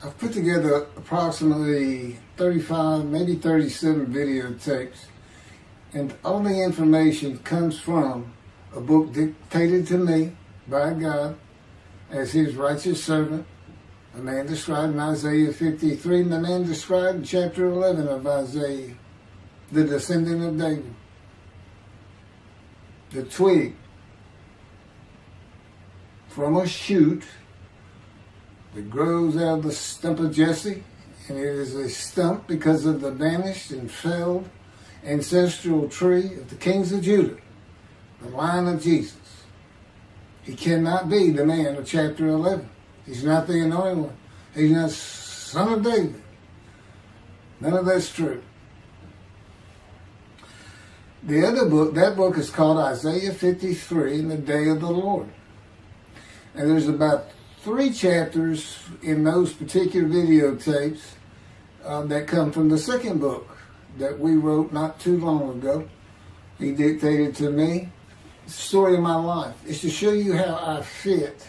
I've put together approximately 35, maybe 37 videotapes, and all the information comes from a book dictated to me by God as his righteous servant, a man described in Isaiah 53, and the man described in chapter 11 of Isaiah, the descendant of David, the twig from a shoot that grows out of the stump of Jesse, and it is a stump because of the vanished and felled ancestral tree of the kings of Judah, the line of Jesus. He cannot be the man of chapter 11. He's not the anointed one. He's not son of David. None of that's true. The other book, that book is called Isaiah 53 in the Day of the Lord. And there's about 3 chapters in those particular videotapes that come from the second book that we wrote not too long ago. He dictated to me. It's the story of my life. It's to show you how I fit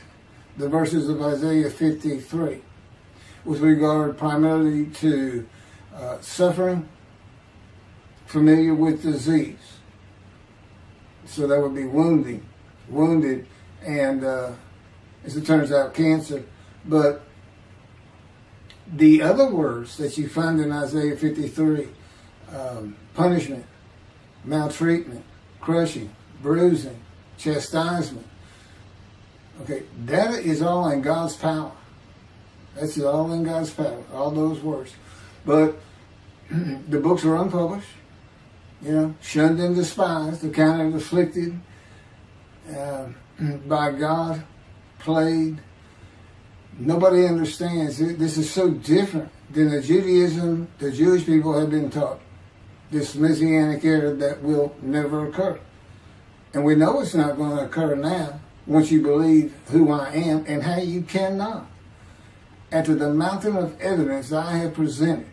the verses of Isaiah 53 with regard primarily to suffering, familiar with disease. So that would be wounded, and as it turns out, cancer. But the other words that you find in Isaiah 53, punishment, maltreatment, crushing, bruising, chastisement, okay, that is all in God's power. That's all in God's power, all those words. But the books are unpublished, shunned and despised, accounted afflicted by God, plagued. Nobody understands it. This is so different than the Judaism the Jewish people have been taught. This Messianic era that will never occur. And we know it's not going to occur now once you believe who I am and how you cannot. After the mountain of evidence I have presented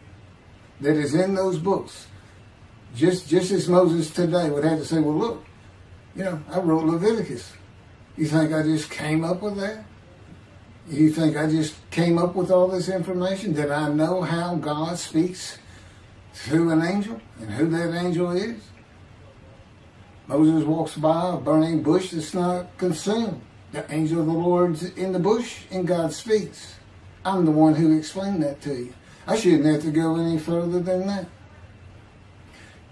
that is in those books, just as Moses today would have to say, well, look, I wrote Leviticus. You think I just came up with that? You think I just came up with all this information? Did I know how God speaks through an angel and who that angel is? Moses walks by a burning bush that's not consumed. The angel of the Lord's in the bush and God speaks. I'm the one who explained that to you. I shouldn't have to go any further than that.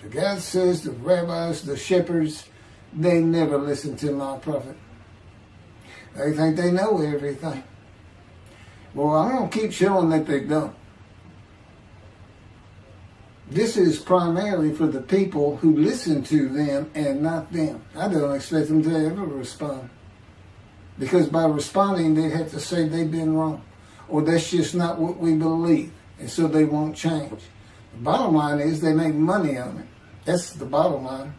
The God says the rabbis, the shepherds, they never listen to my prophet. They think they know everything. Well, I'm going to keep showing that they don't. This is primarily for the people who listen to them and not them. I don't expect them to ever respond. Because by responding, they have to say they've been wrong. Or that's just not what we believe. And so they won't change. The bottom line is they make money on it. That's the bottom line.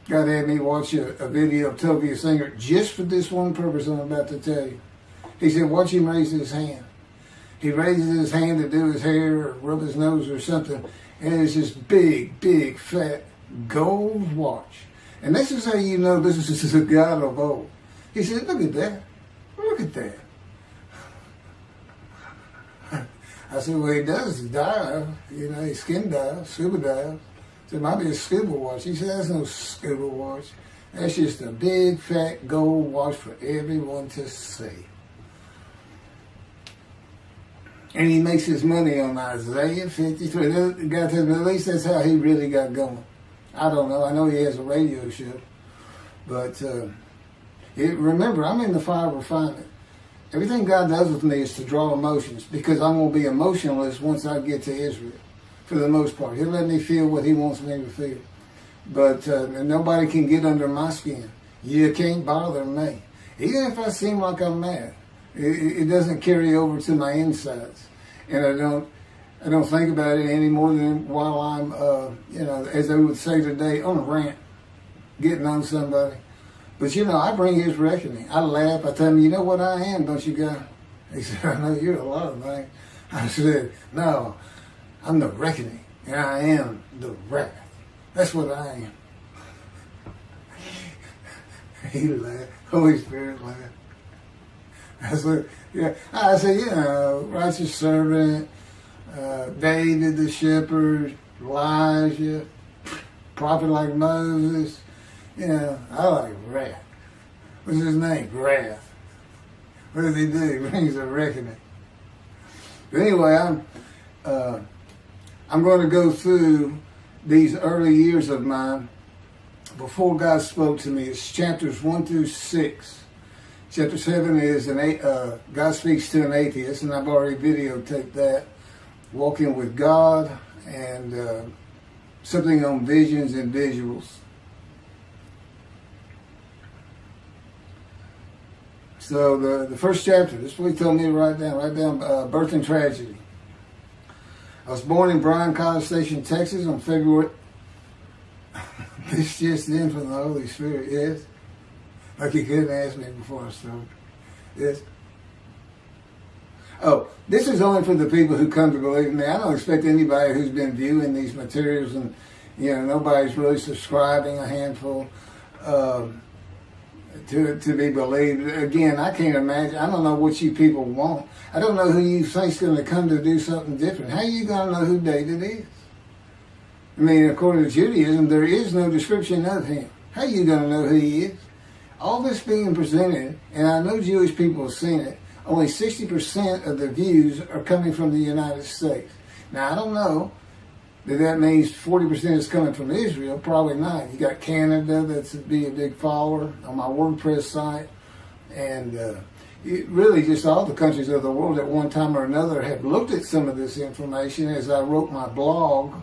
God had me watch a video of Tovia Singer just for this one purpose I'm about to tell you. He said, watch him raise his hand. He raises his hand to do his hair or rub his nose or something, and it's this big, fat gold watch. And this is how you know this is a God of old. He said, look at that. Look at that. I said, well, he does dive. He skin dives, scuba dives. So it might be a scuba watch. He said, that's no scuba watch. That's just a big, fat gold watch for everyone to see. And he makes his money on Isaiah 53. God tells me, at least that's how he really got going. I don't know. I know he has a radio show. But remember, I'm in the fire refinement. Everything God does with me is to draw emotions because I'm going to be emotionless once I get to Israel, for the most part. He'll let me feel what he wants me to feel. But nobody can get under my skin. You can't bother me. Even if I seem like I'm mad, it doesn't carry over to my insides. And I don't think about it any more than while I'm, as they would say today, on a rant, getting on somebody. But, I bring his reckoning. I laugh. I tell him, you know what I am, don't you, God? He said, I know you're a lot of things. I said, no, I'm the reckoning, and I am the wrath. That's what I am. He laughed. Holy Spirit laughed. That's what, yeah. I say, righteous servant, David the shepherd, Elijah, prophet like Moses. I like wrath. What's his name? Wrath. What does he do? He brings a reckoning. But anyway, I'm going to go through these early years of mine before God spoke to me. It's chapters 1 through 6. Chapter 7 is God speaks to an atheist, and I've already videotaped that. Walking with God, and something on visions and visuals. So the first chapter, this is what he told me to write down birth and tragedy. I was born in Bryan College Station, Texas on February. This just in from the Holy Spirit, yes? Like he couldn't ask me before I started. Yes? Oh, this is only for the people who come to believe in me. I don't expect anybody who's been viewing these materials and, nobody's really subscribing, a handful, to be believed. Again, I can't imagine. I don't know what you people want. I don't know who you think's going to come to do something different. How are you going to know who David is? I mean, according to Judaism, there is no description of him. How are you going to know who he is? All this being presented, and I know Jewish people have seen it, only 60% of the views are coming from the United States. Now, I don't know that means 40% is coming from Israel. Probably not. You got Canada that's be a big follower on my WordPress site. And really just all the countries of the world at one time or another have looked at some of this information as I wrote my blog,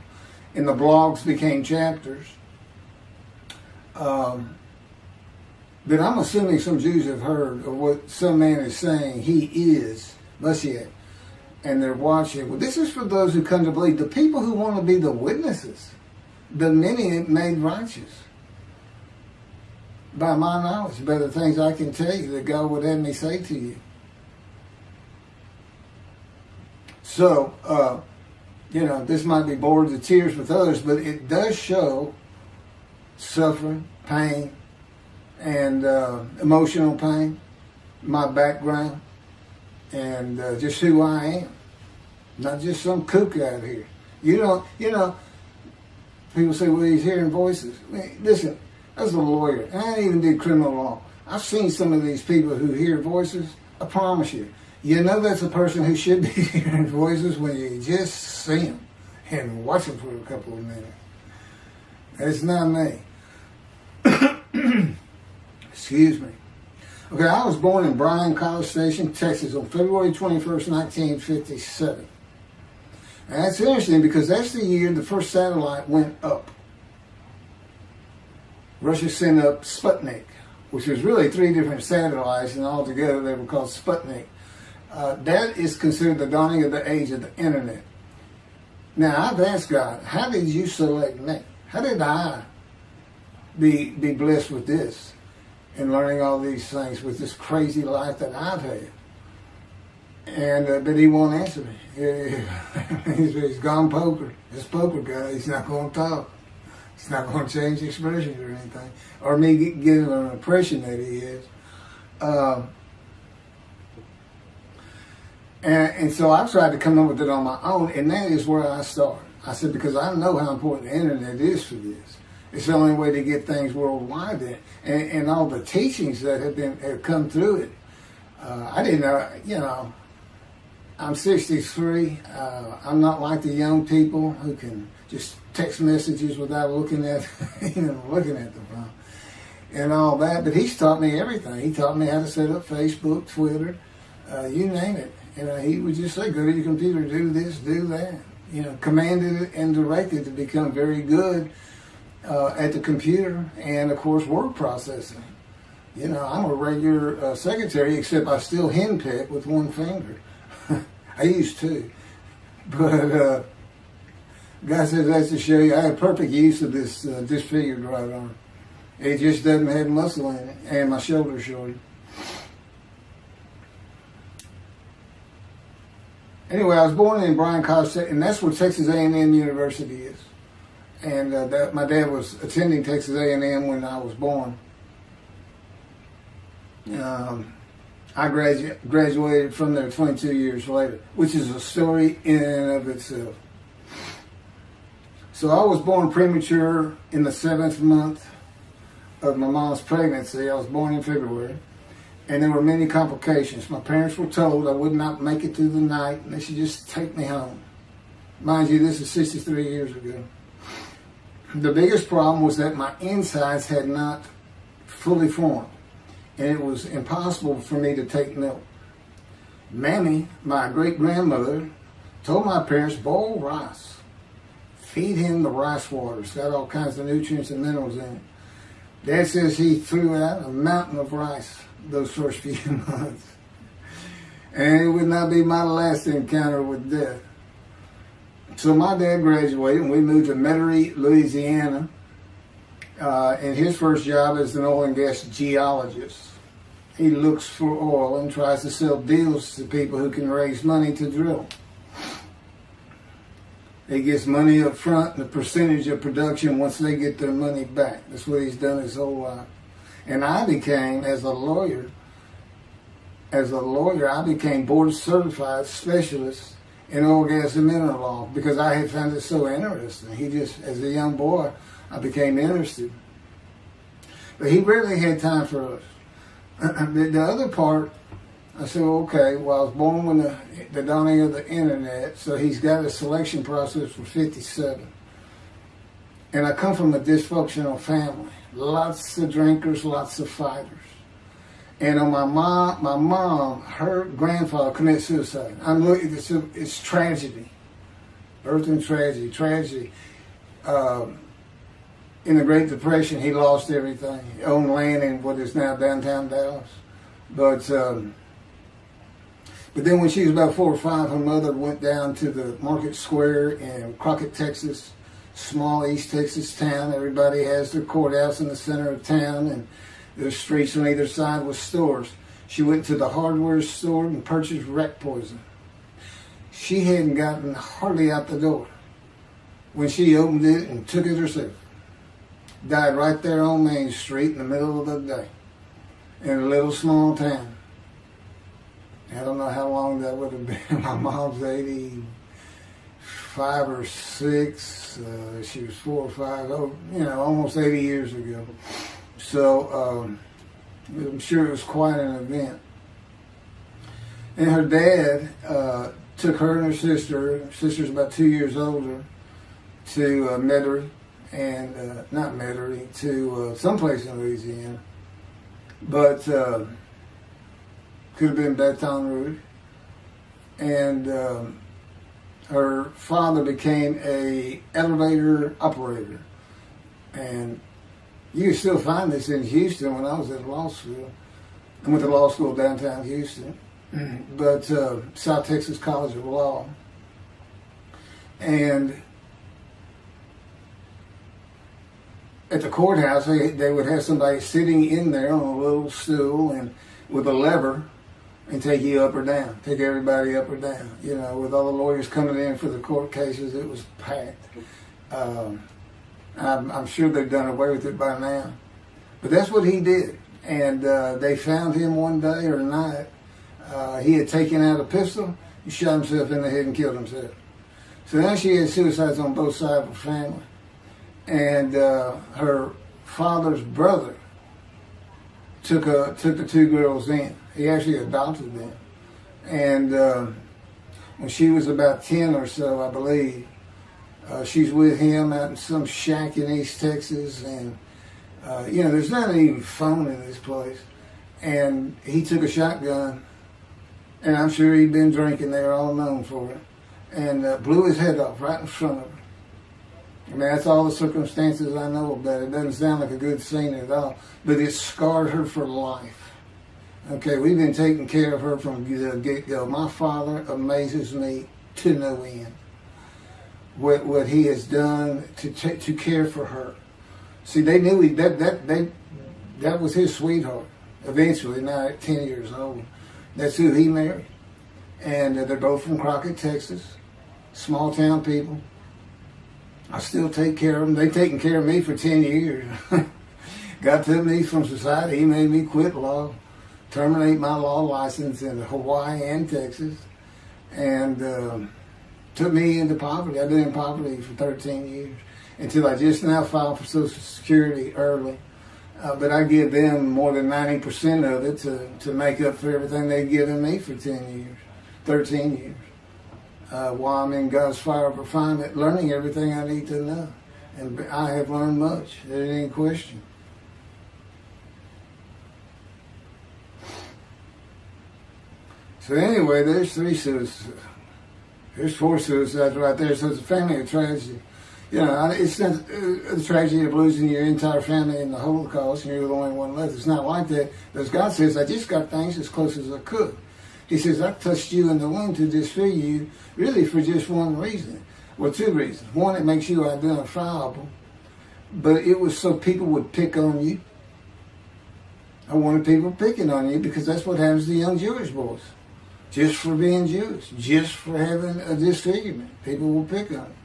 and the blogs became chapters. But I'm assuming some Jews have heard of what some man is saying. He is Moshiach. And they're watching. Well, this is for those who come to believe. The people who want to be the witnesses. The many made righteous. By my knowledge, by the things I can tell you that God would have me say to you. So, this might be bored to tears with others, but it does show suffering, pain, and emotional pain, my background, and just who I am. Not just some kook out here. People say, well, he's hearing voices. Listen, I was a lawyer, and I even did criminal law. I've seen some of these people who hear voices. I promise you. That's a person who should be hearing voices when you just see them and watch them for a couple of minutes. It's not me. Excuse me. Okay, I was born in Bryan College Station, Texas on February 21st, 1957. And that's interesting because that's the year the first satellite went up. Russia sent up Sputnik, which was really 3 different satellites, and altogether they were called Sputnik. That is considered the dawning of the age of the internet. Now, I've asked God, how did you select me? How did I be blessed with this and learning all these things with this crazy life that I've had? And but he won't answer me. He's gone poker. This poker guy, he's not going to talk. He's not going to change expressions or anything. Or me giving an impression that he is. And so I tried to come up with it on my own, and that is where I started. I said, because I know how important the internet is for this. It's the only way to get things worldwide, and all the teachings that have come through it. I didn't know, I'm 63. I'm not like the young people who can just text messages without looking at the phone and all that. But he's taught me everything. He taught me how to set up Facebook, Twitter, you name it. He would just say, go to your computer, do this, do that. Commanded and directed to become very good at the computer and, of course, word processing. I'm a regular secretary, except I still henpeck with one finger. I used to. But God says that's to show you I have perfect use of this disfigured right arm. It just doesn't have muscle in it, and my shoulder's shorter. Anyway, I was born in Bryan College, and that's where Texas A&M University is. And my dad was attending Texas A&M when I was born. I graduated from there 22 years later, which is a story in and of itself. So I was born premature in the 7th month of my mom's pregnancy. I was born in February, and there were many complications. My parents were told I would not make it through the night, and they should just take me home. Mind you, this is 63 years ago. The biggest problem was that my insides had not fully formed, and it was impossible for me to take milk. Mammy, my great-grandmother, told my parents, boil rice. Feed him the rice water. It's got all kinds of nutrients and minerals in it. Dad says he threw out a mountain of rice those first few months. And it would not be my last encounter with death. So my dad graduated and we moved to Metairie, Louisiana. And his first job is an oil and gas geologist. He looks for oil and tries to sell deals to people who can raise money to drill. He gets money up front and a percentage of production once they get their money back. That's what he's done his whole life. And I became, as a lawyer, I became board certified specialist in oil, gas, and mineral law because I had found it so interesting. As a young boy, I became interested. But he rarely had time for us. The other part, I said, okay, well, I was born when the dawning of the internet, so he's got a selection process for 57. And I come from a dysfunctional family. Lots of drinkers, lots of fighters. And on my mom, her grandfather committed suicide. It's tragedy. Birth and tragedy. In the Great Depression, he lost everything. He owned land in what is now downtown Dallas. But then when she was about 4 or 5, her mother went down to the Market Square in Crockett, Texas, small East Texas town. Everybody has their courthouse in the center of town, and there's streets on either side with stores. She went to the hardware store and purchased rat poison. She hadn't gotten hardly out the door when she opened it and took it herself. Died right there on Main Street in the middle of the day in a little small town. I don't know how long that would have been. My mom's 85 or 6. She was 4 or 5. Almost 80 years ago. So I'm sure it was quite an event. And her dad took her and her sister's about 2 years older, to Metairie, and not Metairie, to someplace in Louisiana. But could have been Baton Rouge. And her father became a elevator operator. And you can still find this in Houston when I was at law school. I went to law school downtown Houston, but South Texas College of Law. And at the courthouse, they would have somebody sitting in there on a little stool and with a lever and take you up or down, take everybody up or down. With all the lawyers coming in for the court cases, it was packed. I'm sure they've done away with it by now. But that's what he did. And they found him one day or night. He had taken out a pistol, he shot himself in the head and killed himself. So now she had suicides on both sides of her family. And her father's brother took the 2 girls in. He actually adopted them. And when she was about 10 or so, I believe, she's with him out in some shack in East Texas. And, there's not even phone in this place. And he took a shotgun, and I'm sure he'd been drinking, they were all known for it, and blew his head off right in front of her. I mean, that's all the circumstances I know about it. It doesn't sound like a good scene at all, but it scarred her for life. Okay, we've been taking care of her from the get-go. My father amazes me to no end. What he has done to care for her. See, they knew that was his sweetheart. Eventually, now at 10 years old, that's who he married. And they're both from Crockett, Texas. Small town people. I still take care of them. They've taken care of me for 10 years. Got to me from society. He made me quit law. terminate my law license in Hawaii and Texas, and took me into poverty. I've been in poverty for 13 years until I just now filed for Social Security early. But I give them more than 90% of it to make up for everything they've given me for 13 years. While I'm in God's fire of refinement, learning everything I need to know. And I have learned much. There ain't any question. So anyway, there's 3 suicides. There's 4 suicides right there. So it's a family of tragedy. You know, it's not the tragedy of losing your entire family in the Holocaust and you're the only one left. It's not like that. Because God says, I just got things as close as I could. He says, I touched you in the womb to disfigure you, really for just one reason. Well, 2 reasons. One, it makes you identifiable. But it was so people would pick on you. I wanted people picking on you because that's what happens to young Jewish boys. Just for being Jewish. Just for having a disfigurement. People will pick on you.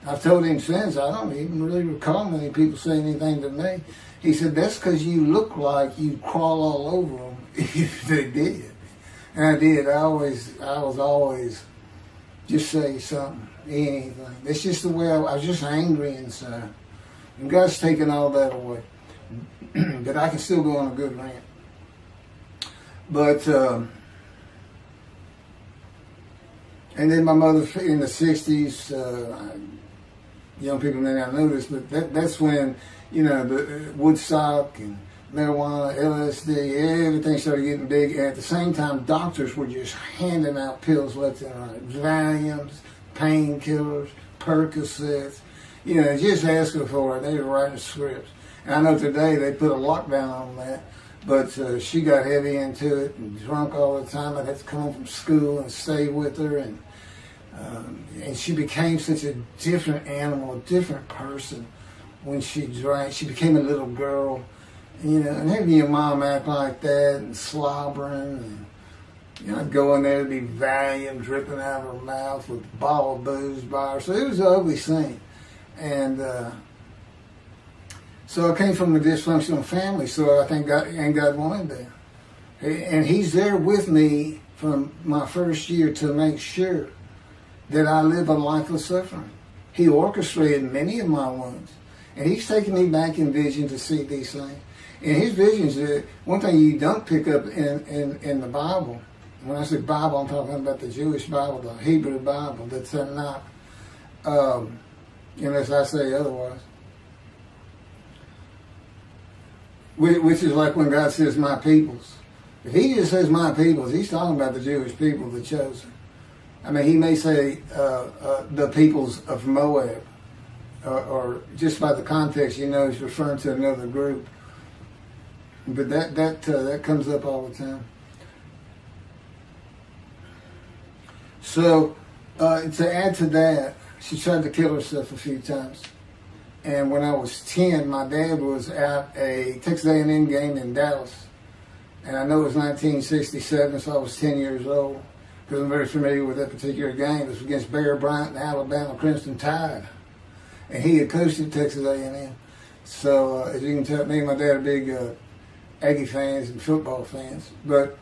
I've told him since, I don't even really recall many people saying anything to me. He said, that's because you look like you crawl all over them if they did. And I did. I was always just say something, anything. That's just the way I was just angry inside. And God's taken all that away. But I can still go on a good rant. But, and then my mother in the 60s, young people may not know this, but that's when, you know, the Woodstock and marijuana, LSD, everything started getting big. And at the same time, doctors were just handing out pills left and right. Valiums, painkillers, Percocets, you know, just asking for it. They were writing scripts. And I know today they put a lockdown on that, but she got heavy into it and drunk all the time. I'd have to come home from school and stay with her, and she became such a different animal, a different person when she drank. She became a little girl, you know, and having your mom act like that and slobbering, and, you know, I'd go in there to be Valium dripping out of her mouth with a bottle of booze by her. So it was an ugly scene. And so I came from a dysfunctional family, so I think God wanted that. And He's there with me from my first year to make sure that I live a life of suffering. He orchestrated many of my wounds. And He's taken me back in vision to see these things. And His visions, one thing you don't pick up in the Bible, when I say Bible, I'm talking about the Jewish Bible, the Hebrew Bible, that's not, unless I say otherwise. Which is like when God says, my peoples. If He just says my peoples, He's talking about the Jewish people, the chosen. I mean, He may say the peoples of Moab, or just by the context, you know, He's referring to another group. But that comes up all the time. So, to add to that, she tried to kill herself a few times. And when I was 10, my dad was at a Texas A&M game in Dallas. And I know it was 1967, so I was 10 years old. Because I'm very familiar with that particular game. It was against Bear Bryant and Alabama Crimson Tide. And he had coached at Texas A&M. So, as you can tell, me and my dad are big Aggie fans and football fans. But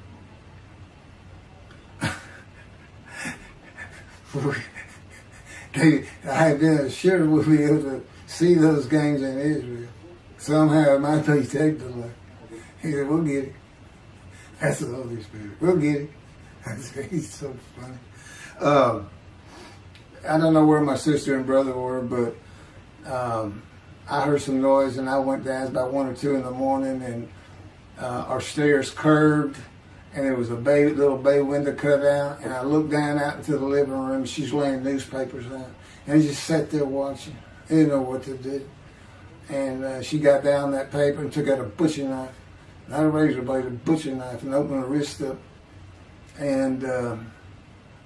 I had been assured we'll be able to see those games in Israel. Somehow it might be technically. He said, we'll get it. That's the Holy Spirit. We'll get it. He's so funny. I don't know where my sister and brother were, but I heard some noise and I went down. It was about 1 or 2 in the morning, and our stairs curved, and there was a little bay window cut out, and I looked down out into the living room. She's laying newspapers out, and I just sat there watching. I didn't know what to do. And she got down that paper and took out a butcher knife, not a razor blade, a butcher knife, and opened her wrist up. And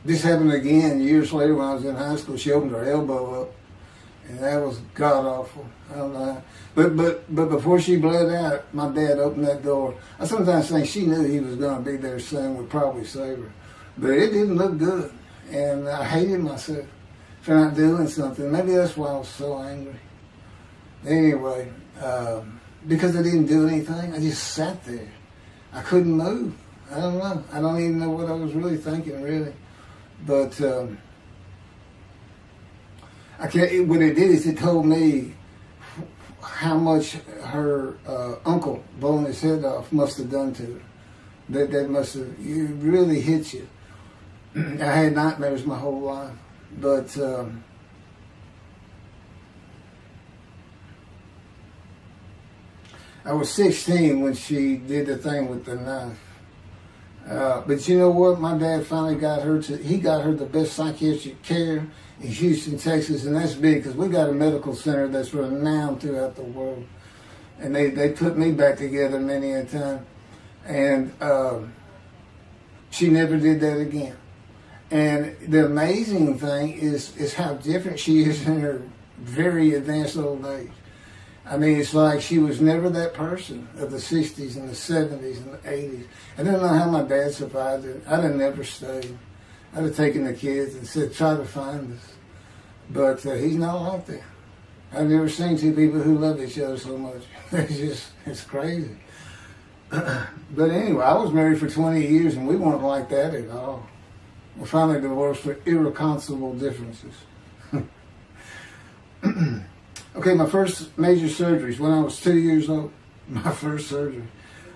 this happened again years later when I was in high school. She opened her elbow up, and that was god awful. I don't know how. But before she bled out, my dad opened that door. I sometimes think she knew he was going to be there soon, would probably save her. But it didn't look good, and I hated myself for not doing something. Maybe that's why I was so angry. Anyway, because I didn't do anything, I just sat there. I couldn't move. I don't know. I don't even know what I was really thinking, really. But I can't. What it did is it told me how much her uncle blowing his head off must have done to her. That must have, it really hit you. I had nightmares my whole life, but I was 16 when she did the thing with the knife. But you know what? My dad finally got her he got her the best psychiatric care in Houston, Texas, and that's big because we got a medical center that's renowned throughout the world. And they put me back together many a time. And she never did that again. And the amazing thing is how different she is in her very advanced old age. I mean, it's like she was never that person of the 60s and the 70s and the 80s. I don't know how my dad survived it. I'd have never stayed. I'd have taken the kids and said, try to find us. But he's not like that. I've never seen two people who love each other so much. It's crazy. But anyway, I was married for 20 years and we weren't like that at all. We finally divorced for irreconcilable differences. Okay, my first major surgeries when I was 2 years old. My first surgery.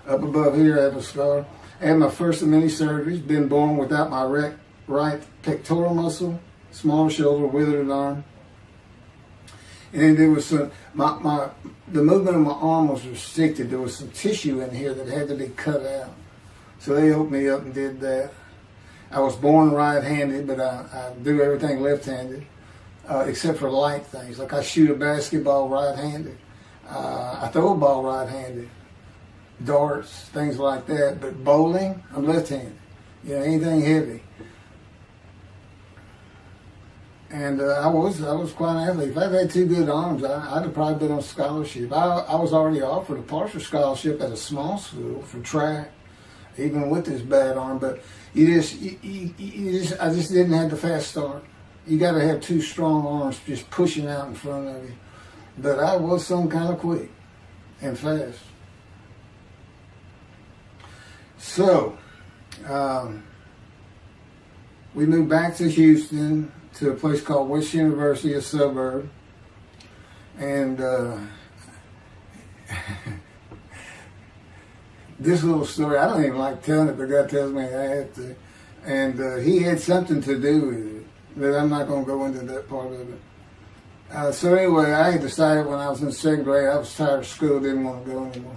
Up above here, I have a scar. I had my first of many surgeries. Been born without my right pectoral muscle, smaller shoulder, withered arm. And there was some, the movement of my arm was restricted. There was some tissue in here that had to be cut out. So they opened me up and did that. I was born right-handed, but I do everything left-handed. Except for light things, like I shoot a basketball right-handed. I throw a ball right-handed. Darts, things like that. But bowling, I'm left-handed. You know, anything heavy. And I was quite an athlete. If I'd had two good arms, I'd have probably been on scholarship. I was already offered a partial scholarship at a small school for track, even with this bad arm. But I just didn't have the fast start. You got to have two strong arms just pushing out in front of you. But I was some kind of quick and fast. So, we moved back to Houston to a place called West University, a suburb. And this little story, I don't even like telling it, but God tells me I have to. And he had something to do with it. But I'm not going to go into that part of it. So anyway, I had decided when I was in second grade, I was tired of school, didn't want to go anymore.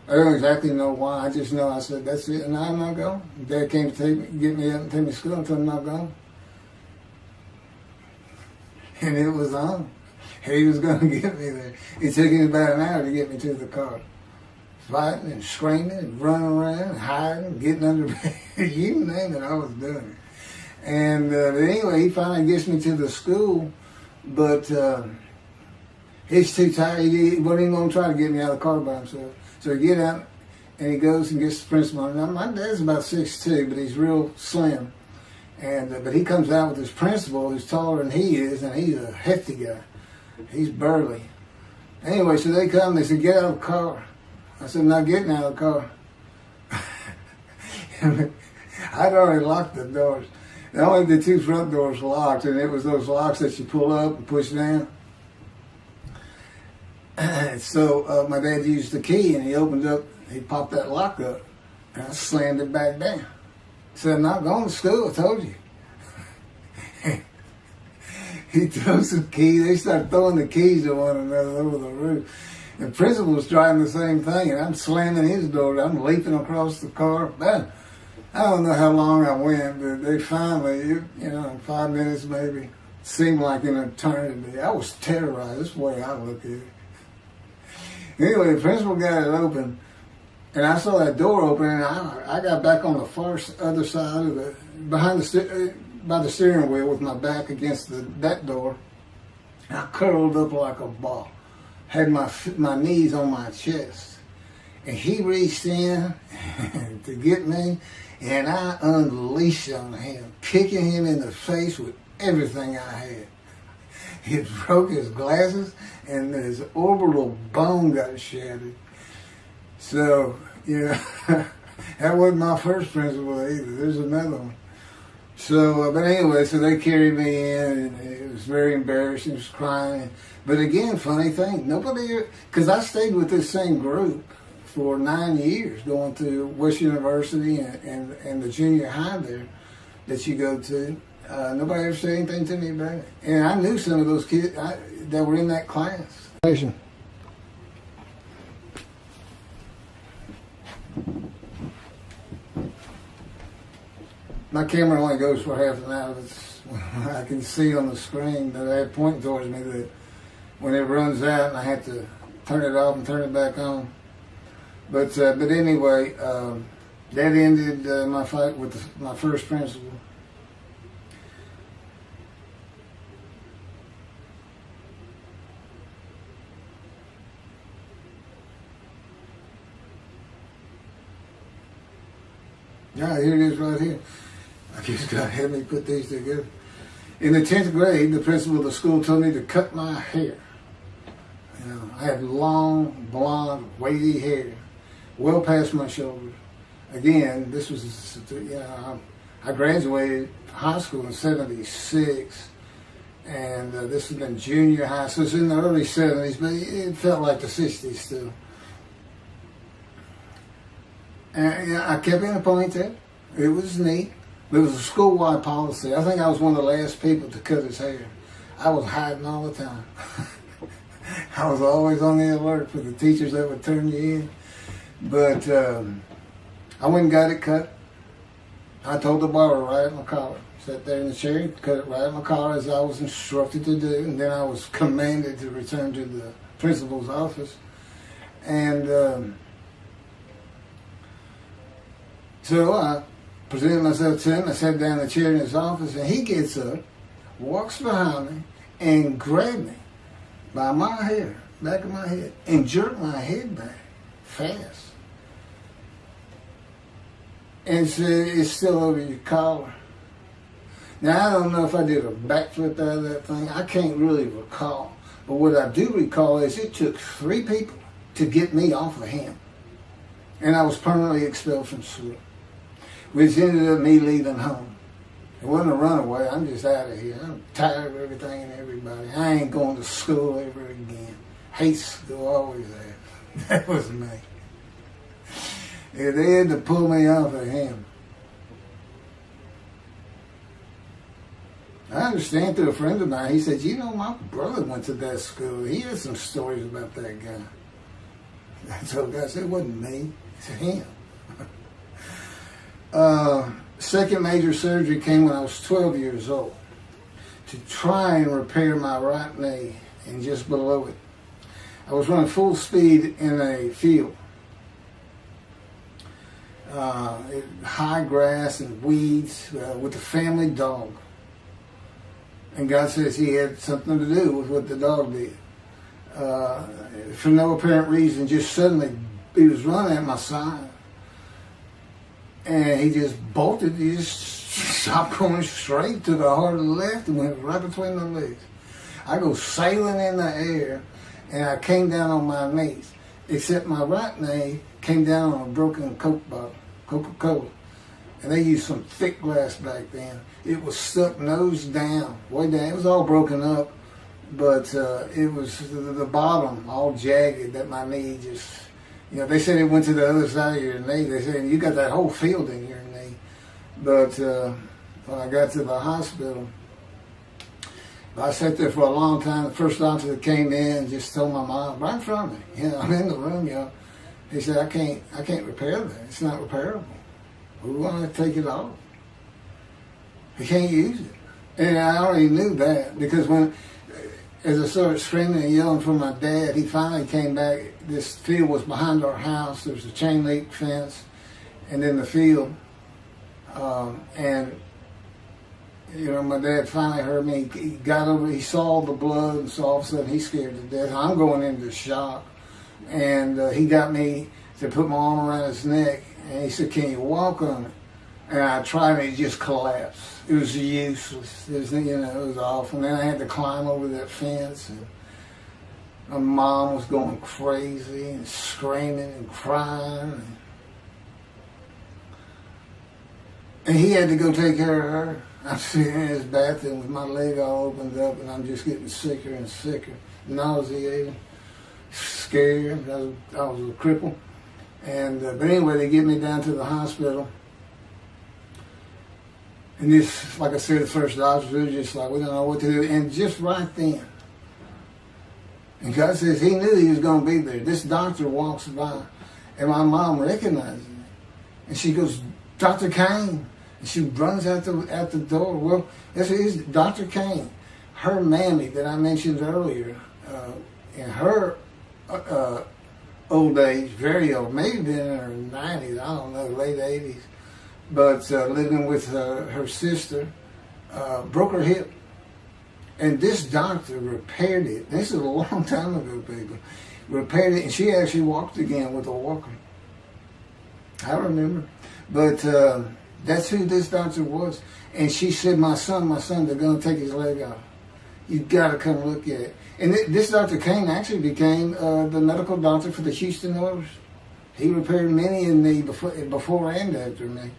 I don't exactly know why. I just know I said, that's it, and I'm not going. Dad came to get me up and take me to school and told me I'm not going. And it was on. He was going to get me there. It took him about an hour to get me to the car. Fighting and screaming and running around, hiding, getting under bed. You name it, I was doing it. And but anyway, he finally gets me to the school, but he's too tired. He wasn't even going to try to get me out of the car by himself. So he get out, and he goes and gets the principal. Now, my dad's about 6'2", but he's real slim. And but he comes out with his principal, who's taller than he is, and he's a hefty guy. He's burly. Anyway, so they come, they said, get out of the car. I said, I'm not getting out of the car. I'd already locked the doors. Only the two front doors locked, and it was those locks that you pull up and push down. So my dad used the key, and he opened up, he popped that lock up, and I slammed it back down. Said, I'm not going to school, I told you. He throws the key, they start throwing the keys at one another over the roof. The principal was driving the same thing, and I'm slamming his door, I'm leaping across the car. Man, I don't know how long I went, but they finally, in 5 minutes maybe, seemed like an eternity. I was terrorized. That's the way I look at it. Anyway, the principal got it open, and I saw that door open, and I got back on the far other side of it, by the steering wheel with my back against that door. And I curled up like a ball, had my knees on my chest, and he reached in to get me. And I unleashed on him, kicking him in the face with everything I had. It broke his glasses, and his orbital bone got shattered. So, That wasn't my first principal either. There's another one. So, but anyway, so they carried me in, and it was very embarrassing. I was crying. But again, funny thing, nobody, because I stayed with this same group for 9 years, going to West University and the junior high there that you go to. Nobody ever said anything to me about it. And I knew some of those kids that were in that class. My camera only goes for half an hour. I can see on the screen that I have pointing towards me that when it runs out and I have to turn it off and turn it back on. But anyway, that ended my fight with my first principal. Yeah, here it is right here. I just got to have me put these together. In the 10th grade, the principal of the school told me to cut my hair. You know, I had long, blonde, wavy hair, well past my shoulders. Again, this was, I graduated high school in '76, and this has been junior high, so it's in the early '70s, but it felt like the '60s still. And I kept in a ponytail. It was neat. It was a school-wide policy. I think I was one of the last people to cut his hair. I was hiding all the time. I was always on the alert for the teachers that would turn you in. But I went and got it cut. I told the barber right at my collar. Sat there in the chair, cut it right at my collar as I was instructed to do. And then I was commanded to return to the principal's office. And so I presented myself to him. I sat down in the chair in his office, and he gets up, walks behind me, and grabbed me by my hair, back of my head, and jerked my head back fast. And said, "It's still over your collar." Now, I don't know if I did a backflip out of that thing. I can't really recall. But what I do recall is it took 3 people to get me off of him. And I was permanently expelled from school, which ended up me leaving home. It wasn't a runaway. I'm just out of here. I'm tired of everything and everybody. I ain't going to school ever again. Hate school, always have. That was me. Yeah, they had to pull me off of him. I understand through a friend of mine, he said, my brother went to that school. He had some stories about that guy. I told the guy, I said, it wasn't me. It's him. Second major surgery came when I was 12 years old to try and repair my right knee and just below it. I was running full speed in a field. High grass and weeds with a family dog. And God says he had something to do with what the dog did. For no apparent reason, just suddenly he was running at my side. And he just bolted. He just stopped going straight, took a hard left, and went right between the legs. I go sailing in the air, and I came down on my knees. Except my right knee came down on a broken Coke bottle, Coca-Cola. And they used some thick glass back then. It was stuck nose down, way down. It was all broken up, but it was the bottom all jagged that my knee just... they said it went to the other side of your knee. They said, you got that whole field in your knee. But when I got to the hospital, I sat there for a long time. The first doctor that came in and just told my mom, right in front of me, I'm in the room, he said, I can't repair that. It's not repairable. We want to take it off. You can't use it. And I already knew that because as I started screaming and yelling for my dad, he finally came back. This field was behind our house. There was a chain link fence, and then the field. My dad finally heard me. He got over. He saw the blood, and so all of a sudden he's scared to death. I'm going into shock, and he got me to put my arm around his neck, and he said, "Can you walk on it?" And I tried, and it just collapsed. It was useless. It was awful. And then I had to climb over that fence, and my mom was going crazy and screaming and crying. And he had to go take care of her. I'm sitting in his bathroom with my leg all opened up, and I'm just getting sicker and sicker, nauseated, scared. I was a cripple. And but anyway, they get me down to the hospital. And this, like I said, the first doctors were just like, we don't know what to do. And just right then, and God says he knew he was going to be there. This doctor walks by, and my mom recognizes me. And she goes, Dr. Kane. And she runs out the door. Well, this is Dr. Kane. Her mammy that I mentioned earlier, in her old age, very old, maybe been in her 90s, I don't know, late 80s, but living with her sister, broke her hip. And this doctor repaired it. This is a long time ago, people. Repaired it, and she actually walked again with a walker. I remember. But that's who this doctor was. And she said, my son, they're going to take his leg off. You've got to come look at it. And this Dr. Kane actually became the medical doctor for the Houston Oilers. He repaired many in me before and after me.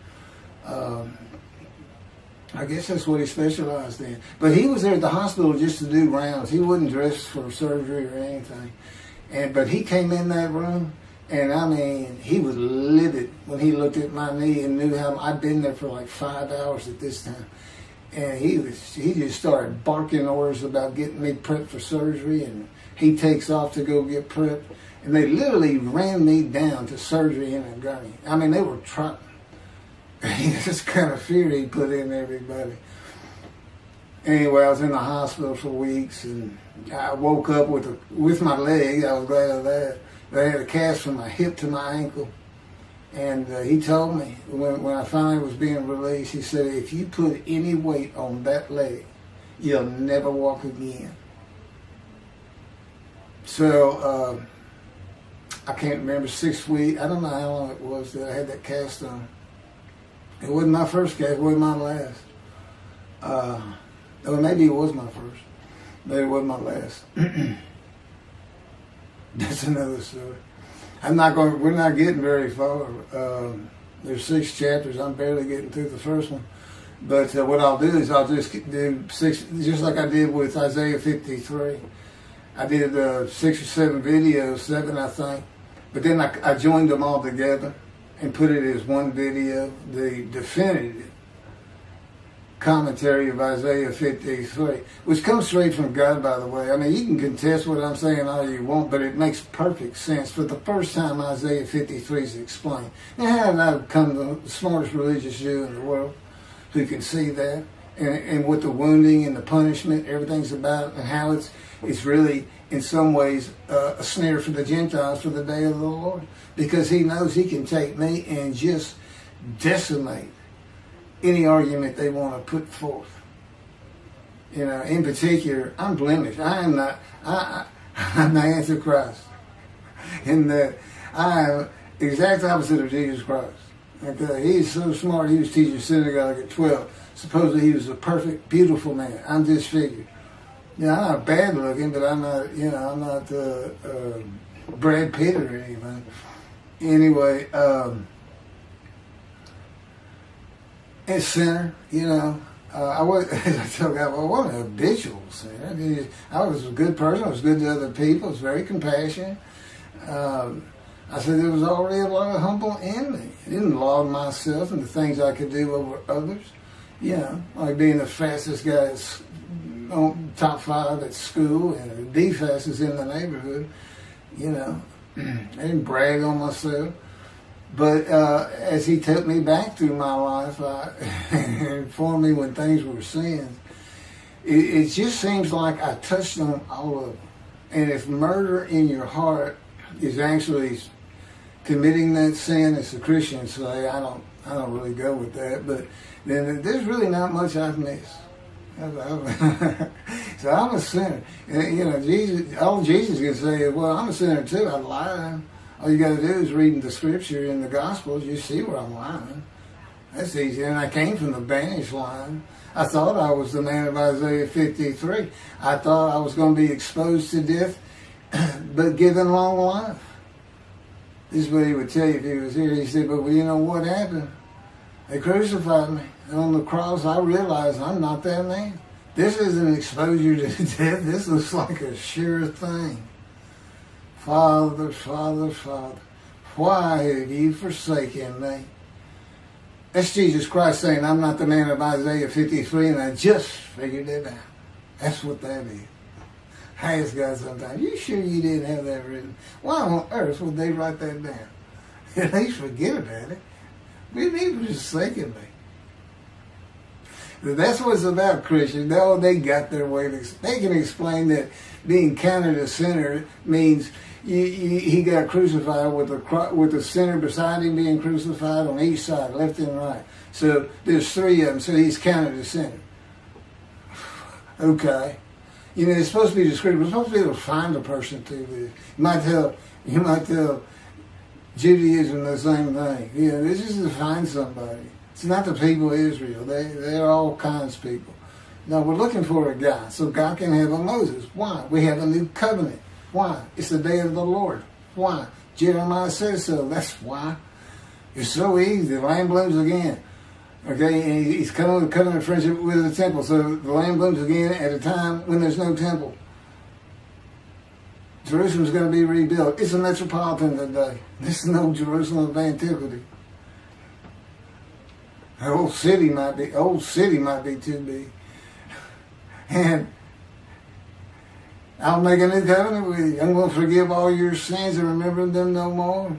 I guess that's what he specialized in. But he was there at the hospital just to do rounds. He wasn't dressed for surgery or anything. But he came in that room, and I mean, he was livid when he looked at my knee and knew how I'd been there for like 5 hours at this time. And he just started barking orders about getting me prepped for surgery, and he takes off to go get prepped. And they literally ran me down to surgery in a gurney. I mean, they were trying. This kind of fear he put in everybody. Anyway, I was in the hospital for weeks, and I woke up with my leg. I was glad of that. But I had a cast from my hip to my ankle. And he told me, when I finally was being released, he said, if you put any weight on that leg, you'll never walk again. So, I can't remember, 6 weeks. I don't know how long it was that I had that cast on. It wasn't my first cast, it wasn't my last. Or maybe it was my first, but it wasn't my last. That's another story. We're not getting very far. There's 6 chapters. I'm barely getting through the first one. But what I'll do is I'll just do 6, just like I did with Isaiah 53. I did 6 or 7 videos, 7 I think. But then I joined them all together and put it as one video, the definitive commentary of Isaiah 53, which comes straight from God, by the way. I mean, you can contest what I'm saying all you want, but it makes perfect sense. For the first time, Isaiah 53 is explained. Now, how did I become the smartest religious Jew in the world who can see that? And what the wounding and the punishment, everything's about, and how it's really, in some ways, a snare for the Gentiles for the day of the Lord. Because he knows he can take me and just decimate any argument they want to put forth. You know, in particular, I'm blemished. I'm the Antichrist. In that I am the exact opposite of Jesus Christ. Okay? He's so smart, he was teaching synagogue at 12. Supposedly he was a perfect, beautiful man. I'm disfigured. You know, I'm not bad looking, but I'm not Brad Pitt or anything. Anyway, a sinner, you know. I wasn't a habitual sinner. I was a good person. I was good to other people. I was very compassionate. I said there was already a lot of humble in me. I didn't laud myself and the things I could do over others. You know, like being the fastest guy on top 5 at school and the fastest in the neighborhood. You know, I didn't brag on myself. But as he took me back through my life and informed me when things were sins, it just seems like I touched on all of them. And if murder in your heart is actually committing that sin, as the Christians say, I don't really go with that. But then there's really not much I've missed. So I'm a sinner. And, you know, all Jesus can say is, well, I'm a sinner too. I lie. All you got to do is read the scripture in the Gospels. You see where I'm lying. That's easy. And I came from the banished line. I thought I was the man of Isaiah 53. I thought I was going to be exposed to death, but given long life. This is what he would tell you if he was here. He said, but well, you know what happened? They crucified me. And on the cross, I realized I'm not that man. This isn't exposure to death. This looks like a sure thing. Father, Father, Father, why have you forsaken me? That's Jesus Christ saying, I'm not the man of Isaiah 53, and I just figured it out. That's what that is. I ask God sometimes, you sure you didn't have that written? Why on earth would they write that down? At least forget about it. We need forsaken me. That's what it's about, Christians. Oh, they got their way. They can explain that being counted a sinner means he got crucified with the sinner beside him being crucified on each side, left and right. So there's three of them, so he's counted a sinner. Okay. You know, it's supposed to be descriptive. We're supposed to be able to find a person through this. You might tell Judaism the same thing. You know, this is to find somebody. It's not the people of Israel. They're all kinds of people. No, we're looking for a guy so God can have a Moses. Why? We have a new covenant. Why? It's the day of the Lord. Why? Jeremiah says so. That's why. It's so easy. The lamb blooms again. Okay, and he's coming with a covenant friendship with the temple. So the lamb blooms again at a time when there's no temple. Jerusalem's going to be rebuilt. It's a metropolitan today. This is no Jerusalem of antiquity. The old city might be too big. And I'll make a new covenant with you. I'm going to forgive all your sins and remember them no more.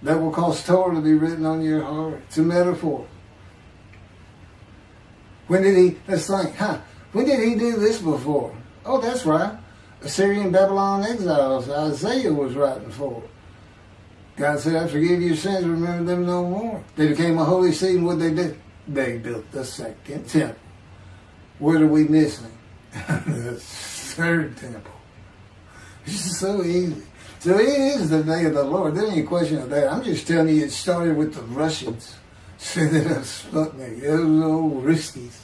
That will cause Torah to be written on your heart. It's a metaphor. Let's think, when did he do this before? Oh, that's right. Assyrian Babylon exiles, Isaiah was writing for. God said, I forgive your sins, remember them no more. They became a holy seed, and what they did? They built the second temple. What are we missing? The third temple. It's just so easy. So it is the day of the Lord. There ain't any question of that. I'm just telling you, it started with the Russians sending us Sputnik. Those old Ruskies.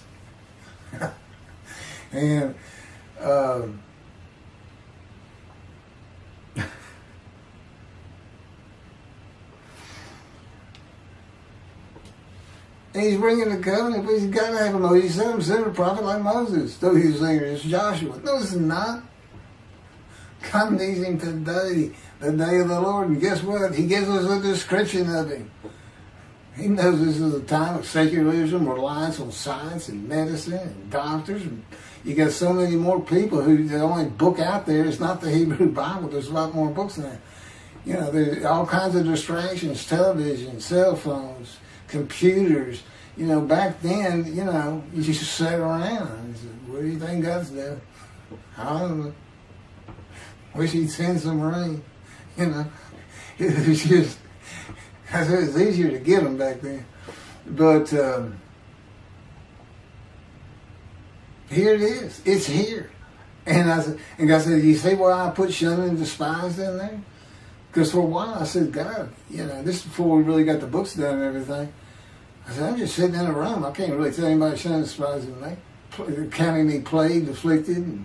And and he's bringing the covenant, but he's got to have a Moses. He said him, send a prophet like Moses. So he was saying, it's Joshua. No, it's not. God needs him today, the day of the Lord. And guess what? He gives us a description of him. He knows this is a time of secularism, reliance on science and medicine and doctors. And you got so many more people who the only book out there is not the Hebrew Bible. There's a lot more books than that. You know, there's all kinds of distractions, television, cell phones, computers. You know, back then, you know, you just sat around and said, what do you think God's doing? I don't know. Wish he'd send some rain. You know, it was just, I said it was easier to get them back then. But here it is. It's here. And God said, you see why I put shunned and despised in there? Because for a while I said, God, you know, this is before we really got the books done and everything. I said, I'm just sitting in a room. I can't really tell anybody shunned and despised in me. Counting me plagued, afflicted, and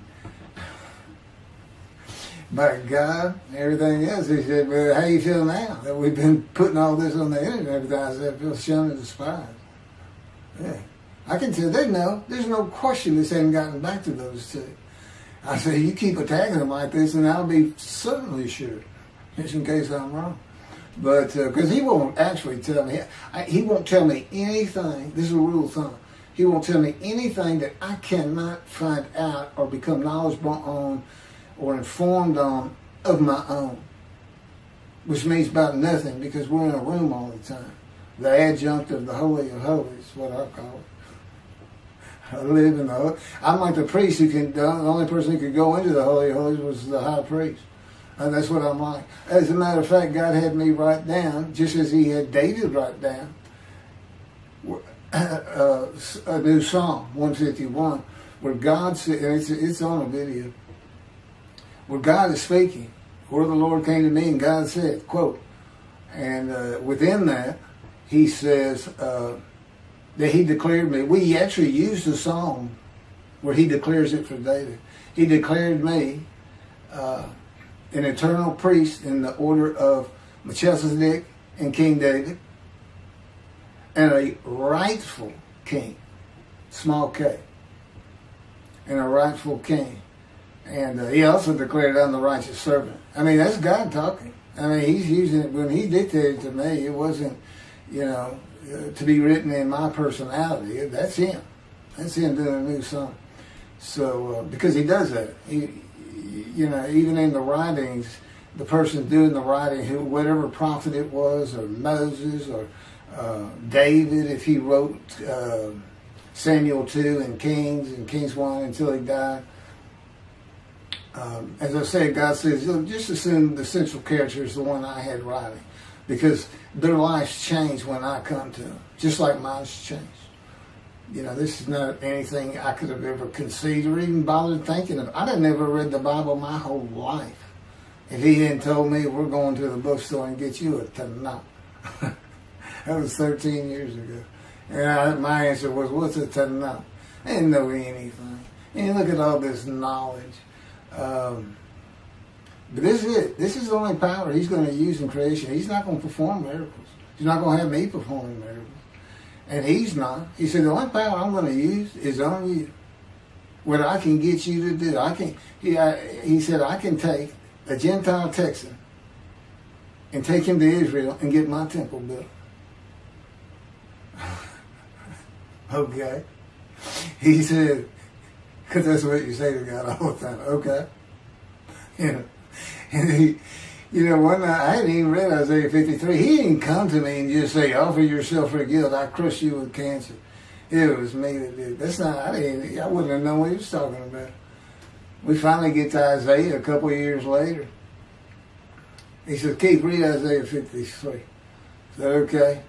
by God and everything else. He said, well, how you feel now that we've been putting all this on the internet and everything? I said, I feel shunned and despised. Yeah. I can tell they know. There's no question this hadn't gotten back to those two. I said, you keep attacking them like this and I'll be certainly sure, just in case I'm wrong. But, because he won't actually tell me, he won't tell me anything, this is a rule of thumb, he won't tell me anything that I cannot find out or become knowledgeable on or informed on of my own, which means about nothing because we're in a room all the time. The adjunct of the Holy of Holies, what I call it. I live in the, I'm like the priest who can, the only person who could go into the Holy of Holies was the high priest. And that's what I'm like. As a matter of fact, God had me write down, just as he had David write down, a new Psalm, 151, where God said, and it's on a video, where God is speaking, where the Lord came to me and God said, quote, and within that, he says that he declared me. We actually used the psalm where he declares it for David. He declared me an eternal priest in the order of Melchizedek and King David, and a rightful king, small k, and a rightful king. And he also declared, I'm the righteous servant. I mean, that's God talking. I mean, he's using it. When he dictated to me, it wasn't, to be written in my personality. That's him. That's him doing a new song. So, because he does that. Even in the writings, the person doing the writing, whatever prophet it was, or Moses, or David, if he wrote Samuel 2 and Kings 1 until he died. As I said, God says, just assume the central character is the one I had writing, because their lives change when I come to them, just like mine's changed. This is not anything I could have ever conceived or even bothered thinking of. I'd have never read the Bible my whole life if he hadn't told me, we're going to the bookstore and get you a Tanakh. That was 13 years ago. And my answer was, what's a Tanakh? I didn't know anything. And look at all this knowledge. But this is it. This is the only power he's going to use in creation. He's not going to perform miracles. He's not going to have me performing miracles. And he's not. He said, the only power I'm going to use is on you. What I can get you to do. He said, I can take a Gentile Texan and take him to Israel and get my temple built. Okay. He said, because that's what you say to God all the time. Okay. And one night, I hadn't even read Isaiah 53. He didn't come to me and just say, offer yourself for guilt. I crush you with cancer. It was me that did. That's not, I wouldn't have known what he was talking about. We finally get to Isaiah a couple of years later. He said, Keith, read Isaiah 53. I said, okay.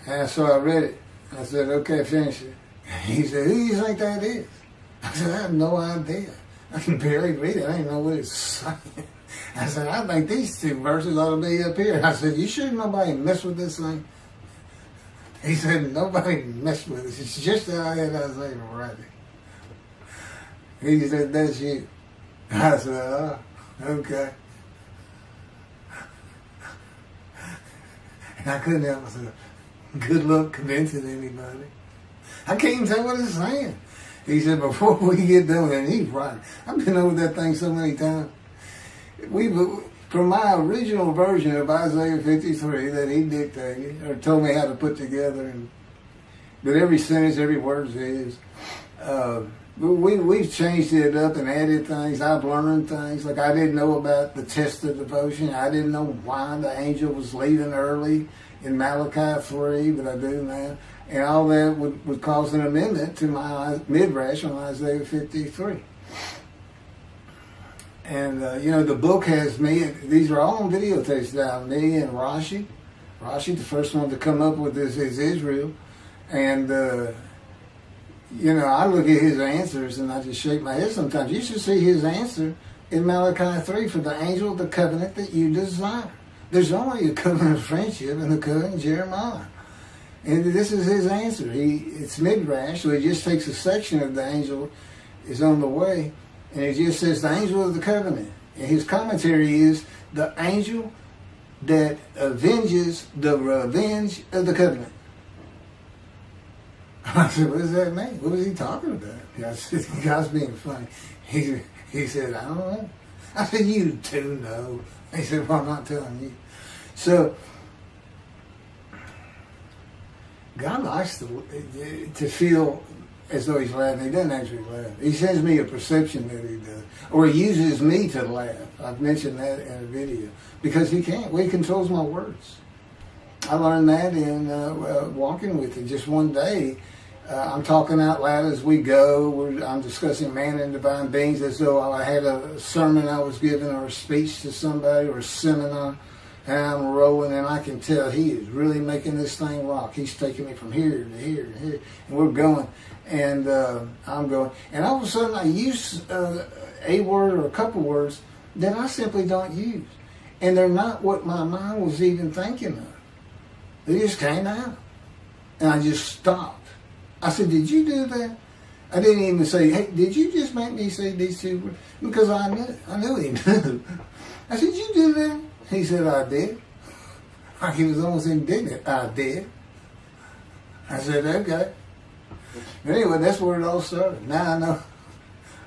And so I read it. I said, okay, finish it. He said, who do you think that is? I said, I have no idea. I can barely read it. I didn't know what it's saying. I said, I think these two verses ought to be up here. I said, you sure nobody messed with this thing? He said, nobody messed with it. It's just how I had Isaiah writing. He said, that's you. I said, oh, okay. And I couldn't help myself. Good luck convincing anybody. I can't even tell what it's saying. He said, before we get done with it, and he's right. I've been over that thing so many times. From my original version of Isaiah 53 that he dictated, or told me how to put together, but every sentence, every word is, we've changed it up and added things. I've learned things. Like I didn't know about the test of devotion. I didn't know why the angel was leaving early in Malachi 3, but I do now. And all that would cause an amendment to my midrash on Isaiah 53. And, the book has me, these are all on videotapes now, me and Rashi. Rashi, the first one to come up with this is Israel. And, I look at his answers and I just shake my head sometimes. You should see his answer in Malachi 3 for the angel of the covenant that you desire. There's only a covenant of friendship in the covenant of Jeremiah. And this is his answer. It's midrash, so he just takes a section of the angel is on the way, and it just says the angel of the covenant. And his commentary is the angel that avenges the revenge of the covenant. I said, what does that mean? What was he talking about? I said, the guy's being funny. He said, I don't know. I said, you do know. He said, well, I'm not telling you. So, God likes to feel as though he's laughing. He doesn't actually laugh. He sends me a perception that he does. Or he uses me to laugh. I've mentioned that in a video. Because he can't. Well, he controls my words. I learned that in walking with him. Just one day, I'm talking out loud as we go. I'm discussing man and divine beings as though I had a sermon I was giving or a speech to somebody or a seminar. And I'm rolling, and I can tell he is really making this thing rock. He's taking me from here to here to here, and we're going. And I'm going. And all of a sudden, I use a word or a couple words that I simply don't use. And they're not what my mind was even thinking of. They just came out. And I just stopped. I said, did you do that? I didn't even say, hey, did you just make me say these two words? Because I knew he knew. I said, did you do that? He said, I did. He was almost indignant. I did. I said, okay. Anyway, that's where it all started. Now I know.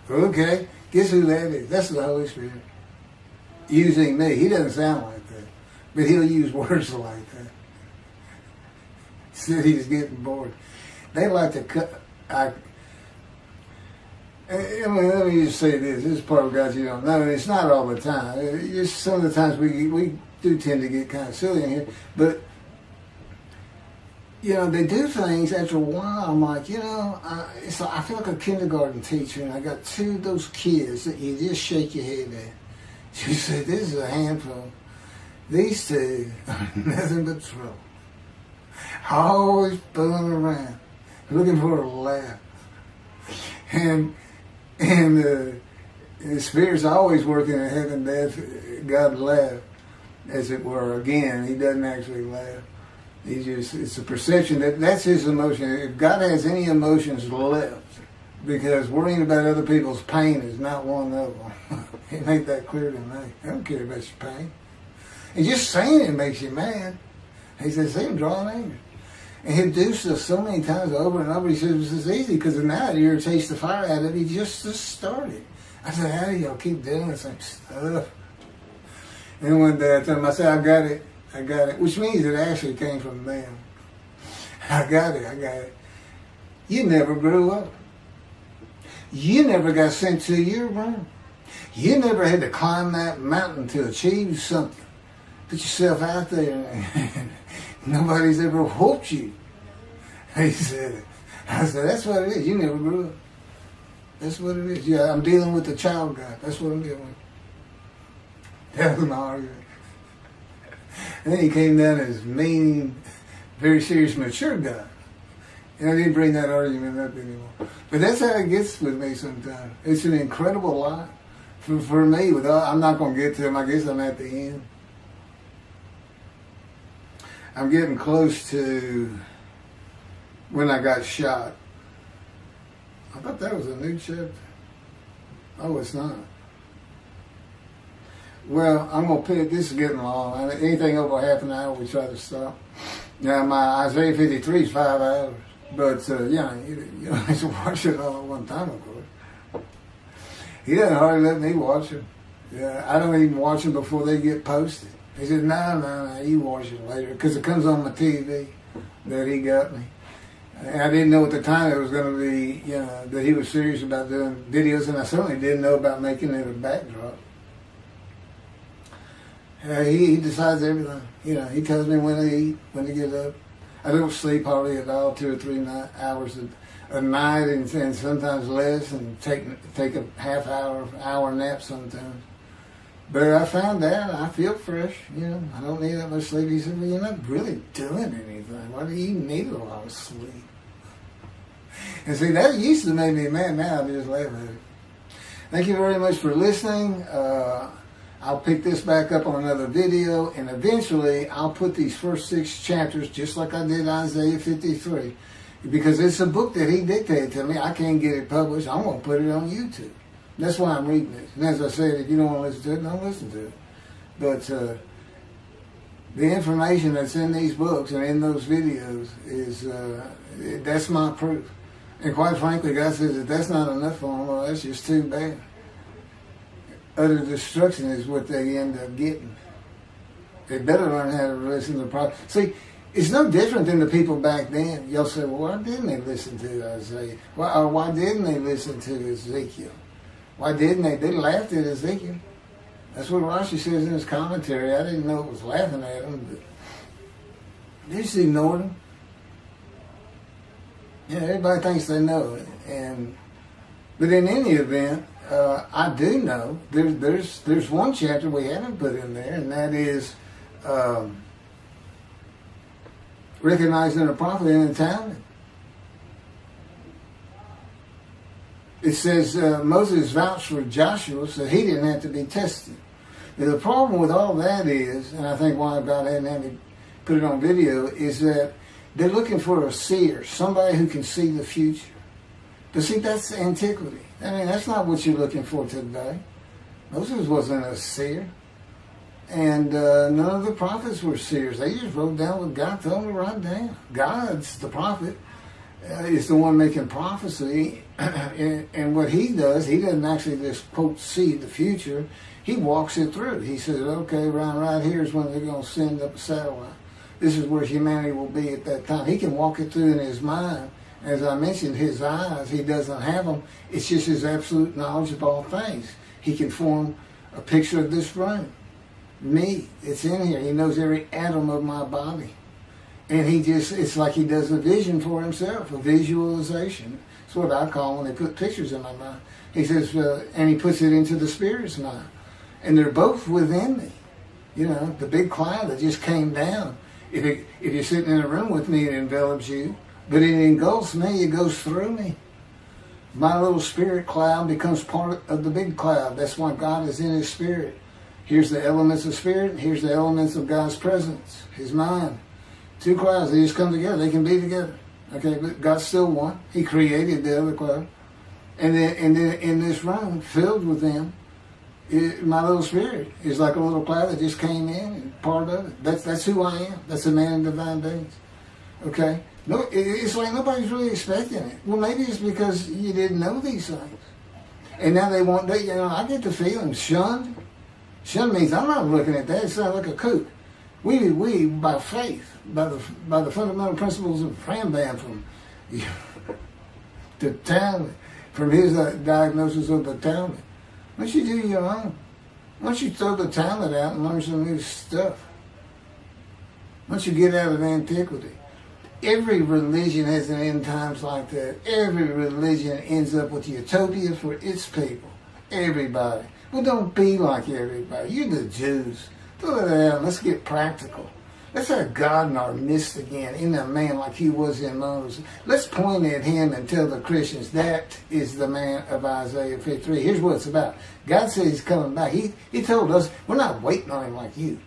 Okay, guess who that is? That's the Holy Spirit. Using me. He doesn't sound like that. But he'll use words like that. Said he's getting bored. They like to cut. I mean, let me just say this. This is part of God you don't know. And it's not all the time. Just some of the times we do tend to get kind of silly in here. But, you know, they do things after a while. I'm like, you know, I feel like a kindergarten teacher, and I got two of those kids that you just shake your head at. You say, this is a handful. These two are nothing but trouble. Always fooling around, looking for a laugh. And the Spirit's always working in heaven, death, God laugh, as it were. Again, he doesn't actually laugh. He just, it's a perception that's his emotion. If God has any emotions left, because worrying about other people's pain is not one of them. He made that clear to me. I don't care about your pain. And just saying it makes you mad. He says, see him drawing anger. And he'll do stuff so many times over and over. He says, it's easy because now it irritates the fire out of it. He just started. I said, how do y'all keep doing the same stuff? And one day I told him, I said, I got it. Which means it actually came from them. I got it. You never grew up. You never got sent to your room. You never had to climb that mountain to achieve something. Put yourself out there. Nobody's ever whooped you. He said, I said, that's what it is. You never grew up. That's what it is. Yeah, I'm dealing with the child God. That's what I'm dealing with. That was my argument. And then he came down as mean, very serious, mature guy. And I didn't bring that argument up anymore. But that's how it gets with me sometimes. It's an incredible lot. For me, I'm not going to get to him. I guess I'm at the end. I'm getting close to when I got shot. I thought that was a new chapter. Oh, it's not. Well, I'm going to put it, this is getting long. Anything over half an hour, we try to stop. Now, my Isaiah 53 is 5 hours. But, yeah, you don't have to watch it all at one time, of course. He doesn't hardly let me watch them. Yeah, I don't even watch them before they get posted. He said, no, you watch it later. Because it comes on my TV that he got me. And I didn't know at the time it was going to be, you know, that he was serious about doing videos. And I certainly didn't know about making it a backdrop. He decides everything. You know, he tells me when to eat, when to get up. I don't sleep hardly at all, 2 or 3 hours a night, and sometimes less, and take a half hour nap sometimes. But I found out I feel fresh. You know, I don't need that much sleep. He said, well, you're not really doing anything. Why do you need a lot of sleep? And see, that used to make me mad. Now I just laugh at it. Thank you very much for listening. I'll pick this back up on another video, and eventually I'll put these first 6 chapters, just like I did Isaiah 53, because it's a book that he dictated to me. I can't get it published. I'm going to put it on YouTube. That's why I'm reading this. And as I said, if you don't want to listen to it, don't listen to it. But the information that's in these books and in those videos is, that's my proof. And quite frankly, God says if that's not enough for them, well, that's just too bad. Utter destruction is what they end up getting. They better learn how to listen to the prophet. See, it's no different than the people back then. You'll say, well, why didn't they listen to Isaiah? Why didn't they listen to Ezekiel? Why didn't they? They laughed at Ezekiel. That's what Rashi says in his commentary. I didn't know it was laughing at him, but they just ignored him. Yeah, everybody thinks they know it. But in any event, I do know there's one chapter we haven't put in there, and that is recognizing a prophet in the Talmud. It says Moses vouched for Joshua, so he didn't have to be tested. Now, the problem with all that is, and I think why God hadn't had to put it on video, is that they're looking for a seer, somebody who can see the future. But see, that's antiquity. I mean, that's not what you're looking for today. Moses wasn't a seer. And none of the prophets were seers. They just wrote down what God told them to write down. God's the prophet. Is the one making prophecy. And what he does, he doesn't actually just, quote, see the future. He walks it through. He says, okay, right here is when they're going to send up a satellite. This is where humanity will be at that time. He can walk it through in his mind. As I mentioned, his eyes, he doesn't have them. It's just his absolute knowledge of all things. He can form a picture of this room. Me, it's in here. He knows every atom of my body. And it's like he does a vision for himself, a visualization. That's what I call when they put pictures in my mind. He says, and he puts it into the spirit's mind. And they're both within me. You know, the big cloud that just came down. If you're sitting in a room with me, it envelops you. But it engulfs me, it goes through me. My little spirit cloud becomes part of the big cloud. That's why God is in his spirit. Here's the elements of spirit, here's the elements of God's presence, his mind. Two clouds, they just come together, they can be together. Okay, but God's still one. He created the other cloud. And then in this room, filled with them, my little spirit is like a little cloud that just came in and part of it. That's who I am. That's a man in divine beings. Okay? No, it's like nobody's really expecting it. Well, maybe it's because you didn't know these things. And now they want, I get the feeling, shunned. Shunned means I'm not looking at that. It sounds like a kook. We by faith, by the fundamental principles of Rambam from the Talmud, from his diagnosis of the Talmud. Why don't you do your own? Why don't you throw the Talmud out and learn some new stuff? Why don't you get out of antiquity? Every religion has an end times like that. Every religion ends up with utopia for its people. Everybody. Well, don't be like everybody. You're the Jews. Throw that out. Let's get practical. Let's have God in our midst again, in a man like he was in Moses. Let's point at him and tell the Christians that is the man of Isaiah 53. Here's what it's about. God said he's coming back. He told us we're not waiting on him like you.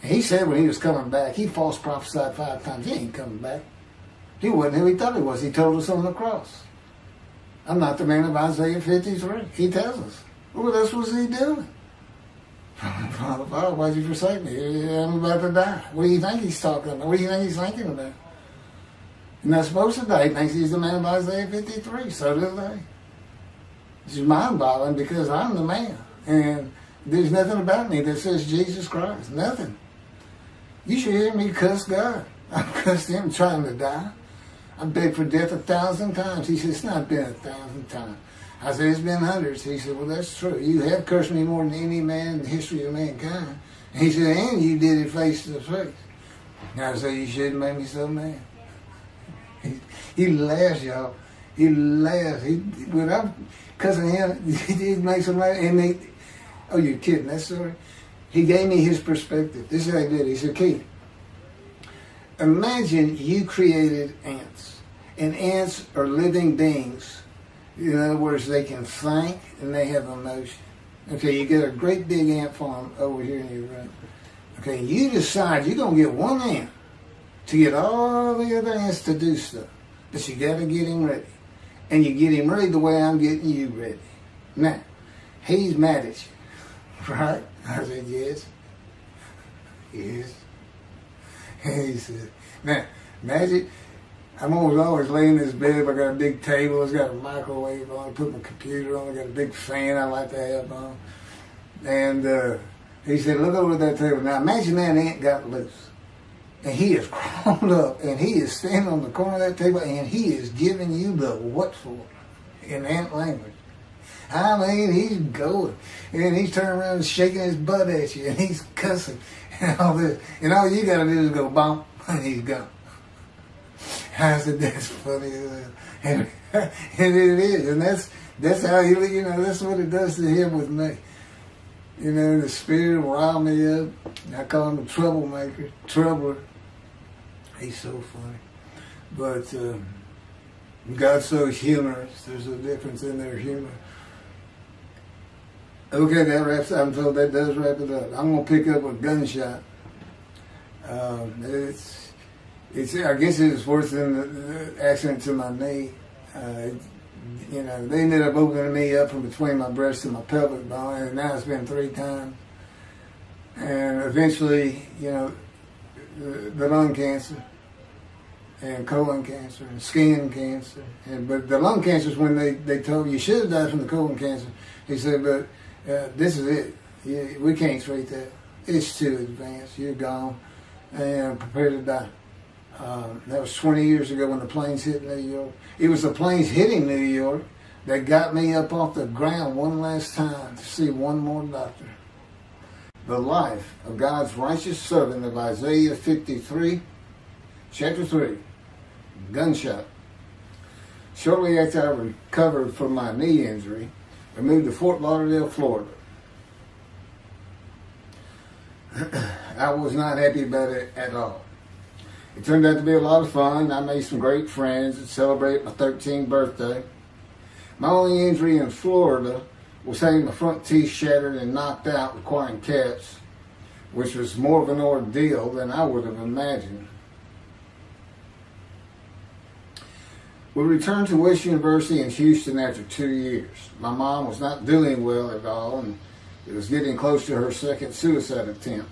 And he said when he was coming back, he false prophesied 5 times. He ain't coming back. He wasn't who he thought he was. He told us on the cross. I'm not the man of Isaiah 53. He tells us. What else was he doing? Father, why'd you forsake me? I'm about to die. What do you think he's talking about? What do you think he's thinking about? You're not supposed to die. He thinks he's the man of Isaiah 53. So do they. It's mind-boggling because I'm the man. And there's nothing about me that says Jesus Christ. Nothing. You should hear me cuss God. I've cussed him trying to die. I begged for death 1,000 times. He said, it's not been 1,000 times. I said, it's been hundreds. He said, well, that's true. You have cursed me more than any man in the history of mankind. And he said, and you did it face to face. And I said, you shouldn't make me so mad. He laughs, y'all. He laughs. When I'm cussing him, he makes him laugh. And oh, you're kidding, that story? He gave me his perspective. This is how he did it. He said, Keith, imagine you created ants. And ants are living beings. In other words, they can think and they have emotion. Okay, you get a great big ant farm over here in your room. Okay, you decide you're going to get one ant to get all the other ants to do stuff. But you got to get him ready. And you get him ready the way I'm getting you ready. Now, he's mad at you. Right? I said, yes. Yes. And he said, now, imagine, I'm always laying in this bed. I got a big table. It's got a microwave on. I put my computer on. I got a big fan I like to have on. And he said, look over at that table. Now, imagine that ant got loose. And he is crawled up. And he is standing on the corner of that table. And he is giving you the what for in ant language. I mean, he's going. And he's turning around and shaking his butt at you. And he's cussing. And all this. And all you got to do is go bump. And he's gone. I said, that's funny. And it is. And that's how he, that's what it does to him with me. The spirit will rile me up. I call him a troublemaker, troubler. He's so funny. But God's so humorous. There's a difference in their humor. Okay, that wraps up. I'm told that does wrap it up. I'm going to pick up a gunshot. I guess it was worse than the accident to my knee. They ended up opening me up from between my breast and my pelvic bone, and now it's been 3 times. And eventually, the lung cancer and colon cancer and skin cancer. But the lung cancer is when they told you should have died from the colon cancer. He said, but this is it. We can't treat that. It's too advanced. You're gone and prepare to die. That was 20 years ago when the planes hit New York. It was the planes hitting New York that got me up off the ground one last time to see one more doctor. The life of God's righteous servant of Isaiah 53, chapter 3, gunshot. Shortly after I recovered from my knee injury, I moved to Fort Lauderdale, Florida. I was not happy about it at all. It turned out to be a lot of fun. I made some great friends and celebrated my 13th birthday. My only injury in Florida was having my front teeth shattered and knocked out, requiring caps, which was more of an ordeal than I would have imagined. We returned to West University in Houston after 2 years. My mom was not doing well at all, and it was getting close to her second suicide attempt.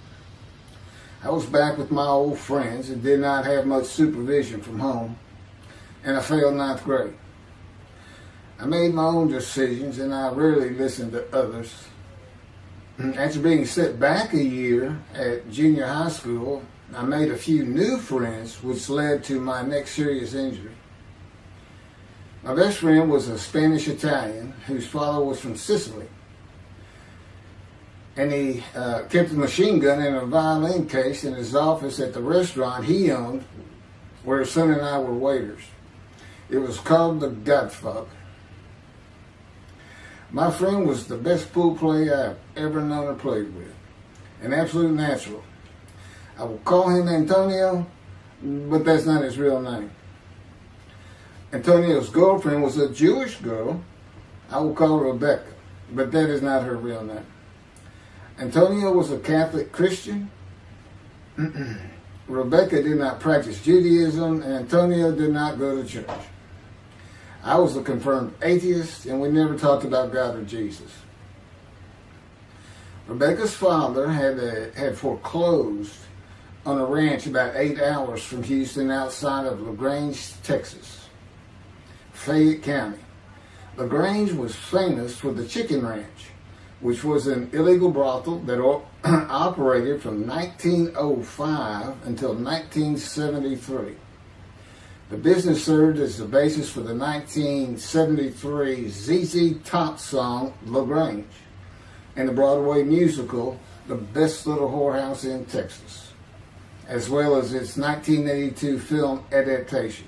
I was back with my old friends and did not have much supervision from home, and I failed ninth grade. I made my own decisions, and I rarely listened to others. After being set back a year at junior high school, I made a few new friends, which led to my next serious injury. My best friend was a Spanish Italian whose father was from Sicily. And he kept a machine gun and a violin case in his office at the restaurant he owned, where his son and I were waiters. It was called The Godfather. My friend was the best pool player I've ever known or played with, an absolute natural. I will call him Antonio, but that's not his real name. Antonio's girlfriend was a Jewish girl. I will call her Rebecca, but that is not her real name. Antonio was a Catholic Christian. Rebecca did not practice Judaism, and Antonio did not go to church. I was a confirmed atheist, and we never talked about God or Jesus. Rebecca's father had foreclosed on a ranch about 8 hours from Houston outside of LaGrange, Texas, Fayette County. LaGrange was famous for the Chicken Ranch, which was an illegal brothel that operated from 1905 until 1973. The business served as the basis for the 1973 ZZ Top song, LaGrange, and the Broadway musical, The Best Little Whorehouse in Texas, as well as its 1982 film adaptation.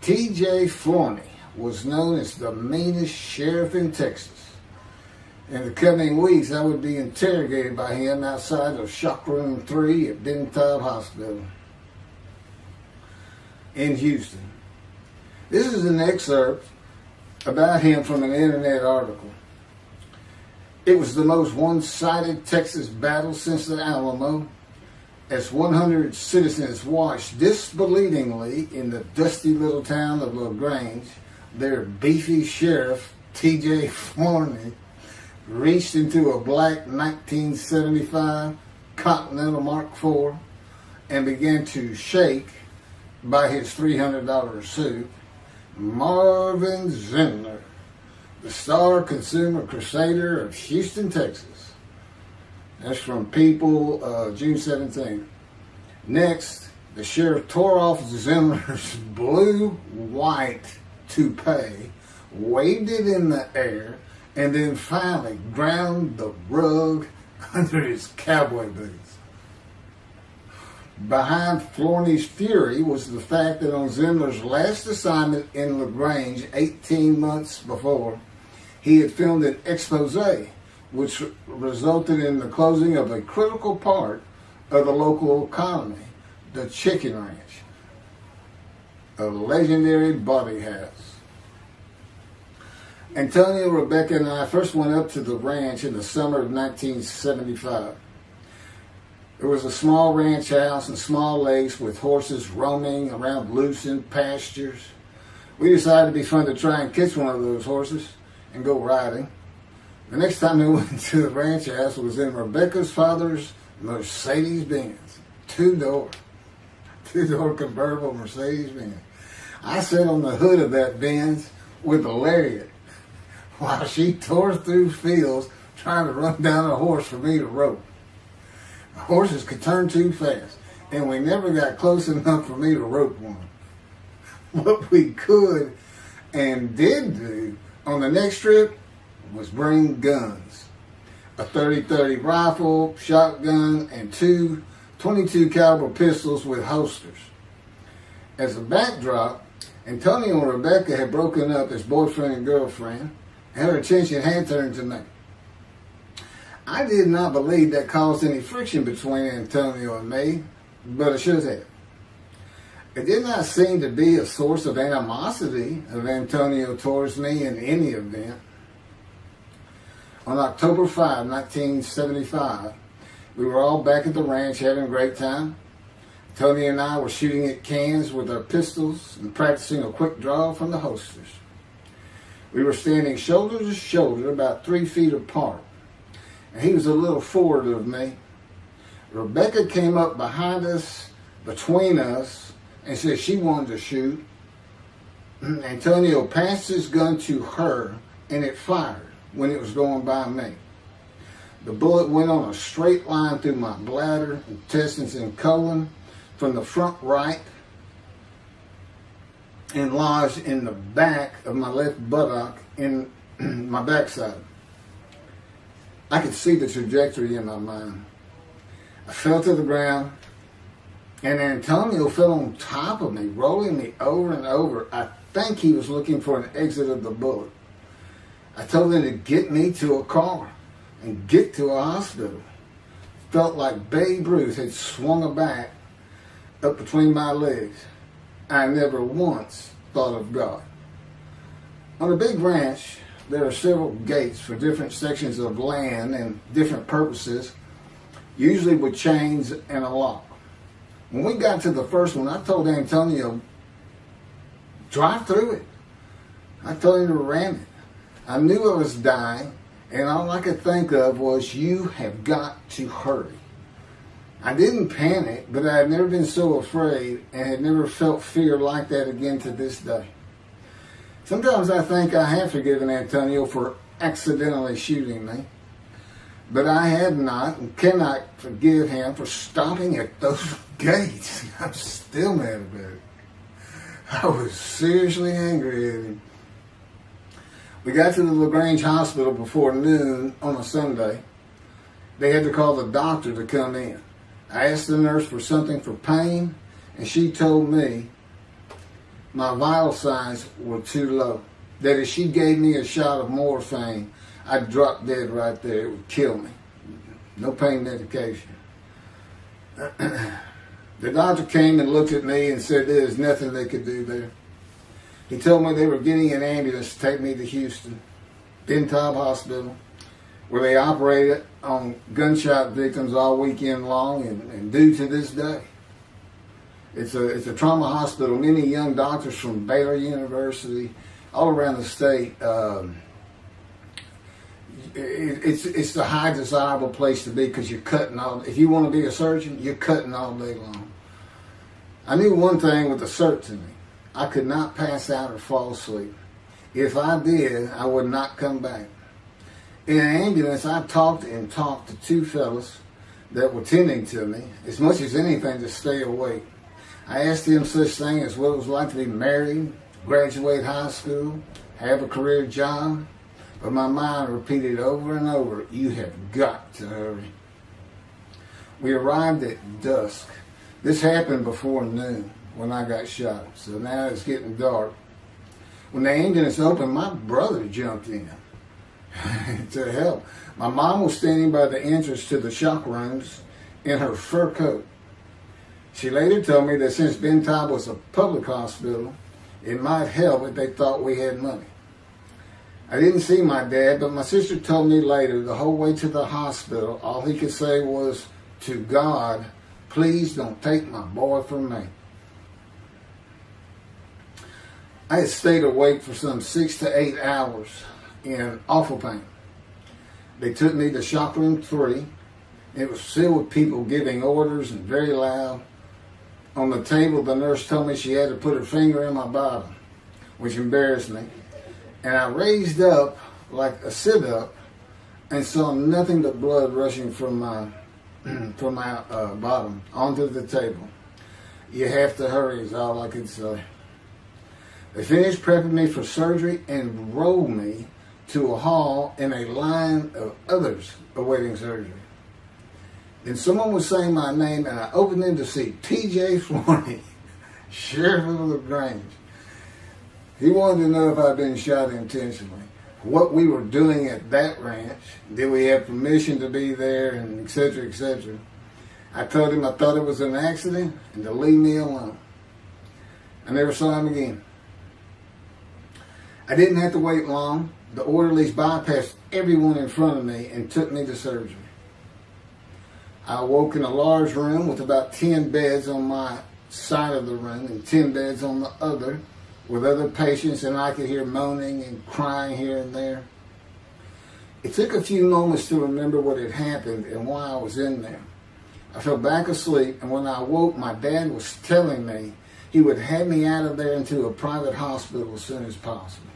T.J. Forney was known as the meanest sheriff in Texas. In the coming weeks, I would be interrogated by him outside of Shock Room 3 at Dental Hospital in Houston. This is an excerpt about him from an internet article. It was the most one-sided Texas battle since the Alamo, as 100 citizens watched disbelievingly in the dusty little town of LaGrange, their beefy sheriff, T.J. Forney, reached into a black 1975 Continental Mark IV and began to shake by his $300 suit Marvin Zimler, the star consumer crusader of Houston, Texas. That's from People, June 17. Next, the sheriff tore off Zimler's blue-white toupee, waved it in the air, and then finally ground the rug under his cowboy boots. Behind Forney's fury was the fact that on Zimler's last assignment in LaGrange 18 months before, he had filmed an expose which resulted in the closing of a critical part of the local economy, the Chicken Ranch, a legendary body house. Antonio, Rebecca, and I first went up to the ranch in the summer of 1975. There was a small ranch house and small lakes with horses roaming around loosened pastures. We decided it'd be fun to try and catch one of those horses and go riding. The next time we went to the ranch house was in Rebecca's father's Mercedes-Benz. Two-door convertible Mercedes-Benz. I sat on the hood of that Benz with a lariat while she tore through fields trying to run down a horse for me to rope. The horses could turn too fast, and we never got close enough for me to rope one. What we could and did do on the next trip was bring guns. A 30-30 rifle, shotgun, and two 22 caliber pistols with holsters. As a backdrop, Antonio and Rebecca had broken up as boyfriend and girlfriend, and her attention had turned to me. I did not believe that caused any friction between Antonio and me, but it should have. It did not seem to be a source of animosity of Antonio towards me in any event. On October 5, 1975, we were all back at the ranch having a great time. Tony and I were shooting at cans with our pistols and practicing a quick draw from the holsters. We were standing shoulder to shoulder, about 3 feet apart, and he was a little forward of me. Rebecca came up behind us, between us, and said she wanted to shoot. Antonio passed his gun to her, and it fired when it was going by me. The bullet went on a straight line through my bladder, intestines, and colon from the front right and lodged in the back of my left buttock in my backside. I could see the trajectory in my mind. I fell to the ground, and Antonio fell on top of me, rolling me over and over. I think he was looking for an exit of the bullet. I told him to get me to a car and get to a hospital. Felt like Babe Ruth had swung a bat up between my legs. I never once thought of God. On a big ranch, there are several gates for different sections of land and different purposes, usually with chains and a lock. When we got to the first one, I told Antonio, drive through it. I told him to ram it. I knew I was dying, and all I could think of was, you have got to hurry. I didn't panic, but I had never been so afraid and had never felt fear like that again to this day. Sometimes I think I have forgiven Antonio for accidentally shooting me, but I have not and cannot forgive him for stopping at those gates. I'm still mad about it. I was seriously angry at him. We got to the LaGrange Hospital before noon on a Sunday. They had to call the doctor to come in. I asked the nurse for something for pain, and she told me my vital signs were too low. That if she gave me a shot of morphine, I'd drop dead right there. It would kill me. No pain medication. The doctor came and looked at me and said there's nothing they could do there. He told me they were getting an ambulance to take me to Houston, Ben Taub Hospital, where they operated on gunshot victims all weekend long and do to this day. It's a trauma hospital. Many young doctors from Baylor University, all around the state. It's the high desirable place to be because you're cutting all. If you want to be a surgeon, you're cutting all day long. I knew one thing with the certainty. I could not pass out or fall asleep. If I did, I would not come back. In an ambulance, I talked to two fellas that were tending to me, as much as anything to stay awake. I asked them such things as what it was like to be married, graduate high school, have a career job, but my mind repeated over and over, you have got to hurry. We arrived at dusk. This happened before noon when I got shot, so now it's getting dark. When the ambulance opened, my brother jumped in to help. My mom was standing by the entrance to the shock rooms in her fur coat. She later told me that since Ben Taub was a public hospital, it might help if they thought we had money. I didn't see my dad, but my sister told me later, the whole way to the hospital, all he could say was, to God, please don't take my boy from me. I had stayed awake for some 6 to 8 hours in awful pain. They took me to shop room 3. It was filled with people giving orders and very loud. On the table, the nurse told me she had to put her finger in my bottom, which embarrassed me. And I raised up like a sit-up and saw nothing but blood rushing from my bottom onto the table. You have to hurry is all I could say. They finished prepping me for surgery and rolled me to a hall in a line of others awaiting surgery. Then someone was saying my name, and I opened in to see T.J. Forney, Sheriff of LaGrange. He wanted to know if I'd been shot intentionally, what we were doing at that ranch, did we have permission to be there, and etc., etc. I told him I thought it was an accident and to leave me alone. I never saw him again. I didn't have to wait long. The orderlies bypassed everyone in front of me and took me to surgery. I awoke in a large room with about 10 beds on my side of the room and 10 beds on the other with other patients, and I could hear moaning and crying here and there. It took a few moments to remember what had happened and why I was in there. I fell back asleep, and when I awoke, my dad was telling me he would have me out of there into a private hospital as soon as possible.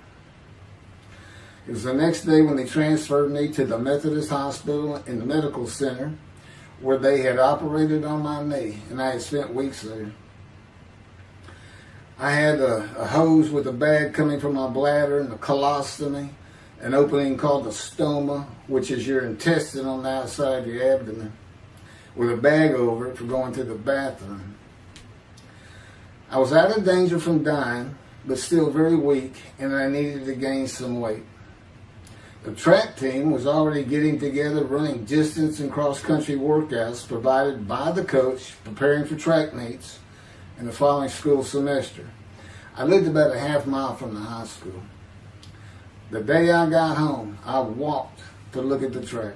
It was the next day when they transferred me to the Methodist Hospital in the medical center, where they had operated on my knee, and I had spent weeks there. I had a hose with a bag coming from my bladder and a colostomy, an opening called the stoma, which is your intestine on the outside of your abdomen, with a bag over it for going to the bathroom. I was out of danger from dying, but still very weak, and I needed to gain some weight. The track team was already getting together, running distance and cross-country workouts provided by the coach, preparing for track meets in the following school semester. I lived about a half mile from the high school. The day I got home, I walked to look at the track.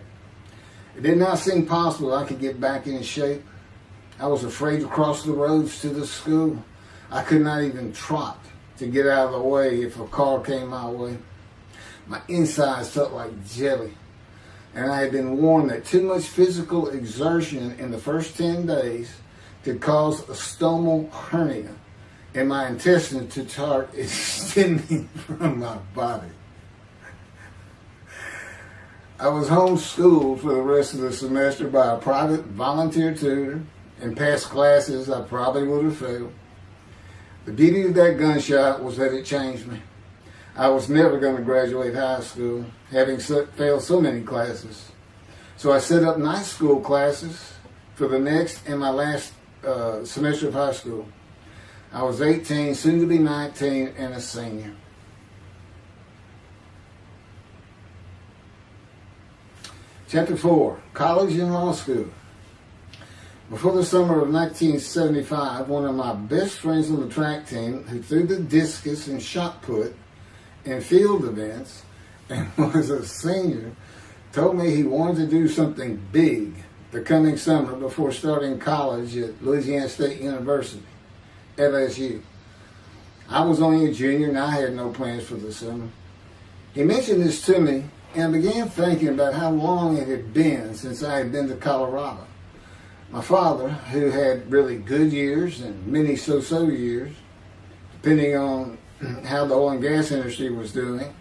It did not seem possible I could get back in shape. I was afraid to cross the roads to the school. I could not even trot to get out of the way if a car came my way. My insides felt like jelly, and I had been warned that too much physical exertion in the first 10 days could cause a stomal hernia and my intestines to start extending from my body. I was homeschooled for the rest of the semester by a private volunteer tutor and passed classes I probably would have failed. The beauty of that gunshot was that it changed me. I was never going to graduate high school, having failed so many classes. So I set up night school classes for the next and my last semester of high school. I was 18, soon to be 19, and a senior. Chapter 4, College and Law School. Before the summer of 1975, one of my best friends on the track team, who threw the discus and shot put in field events and was a senior, told me he wanted to do something big the coming summer before starting college at Louisiana State University, LSU. I was only a junior and I had no plans for the summer. He mentioned this to me, and I began thinking about how long it had been since I had been to Colorado. My father, who had really good years and many so-so years, depending on how the oil and gas industry was doing.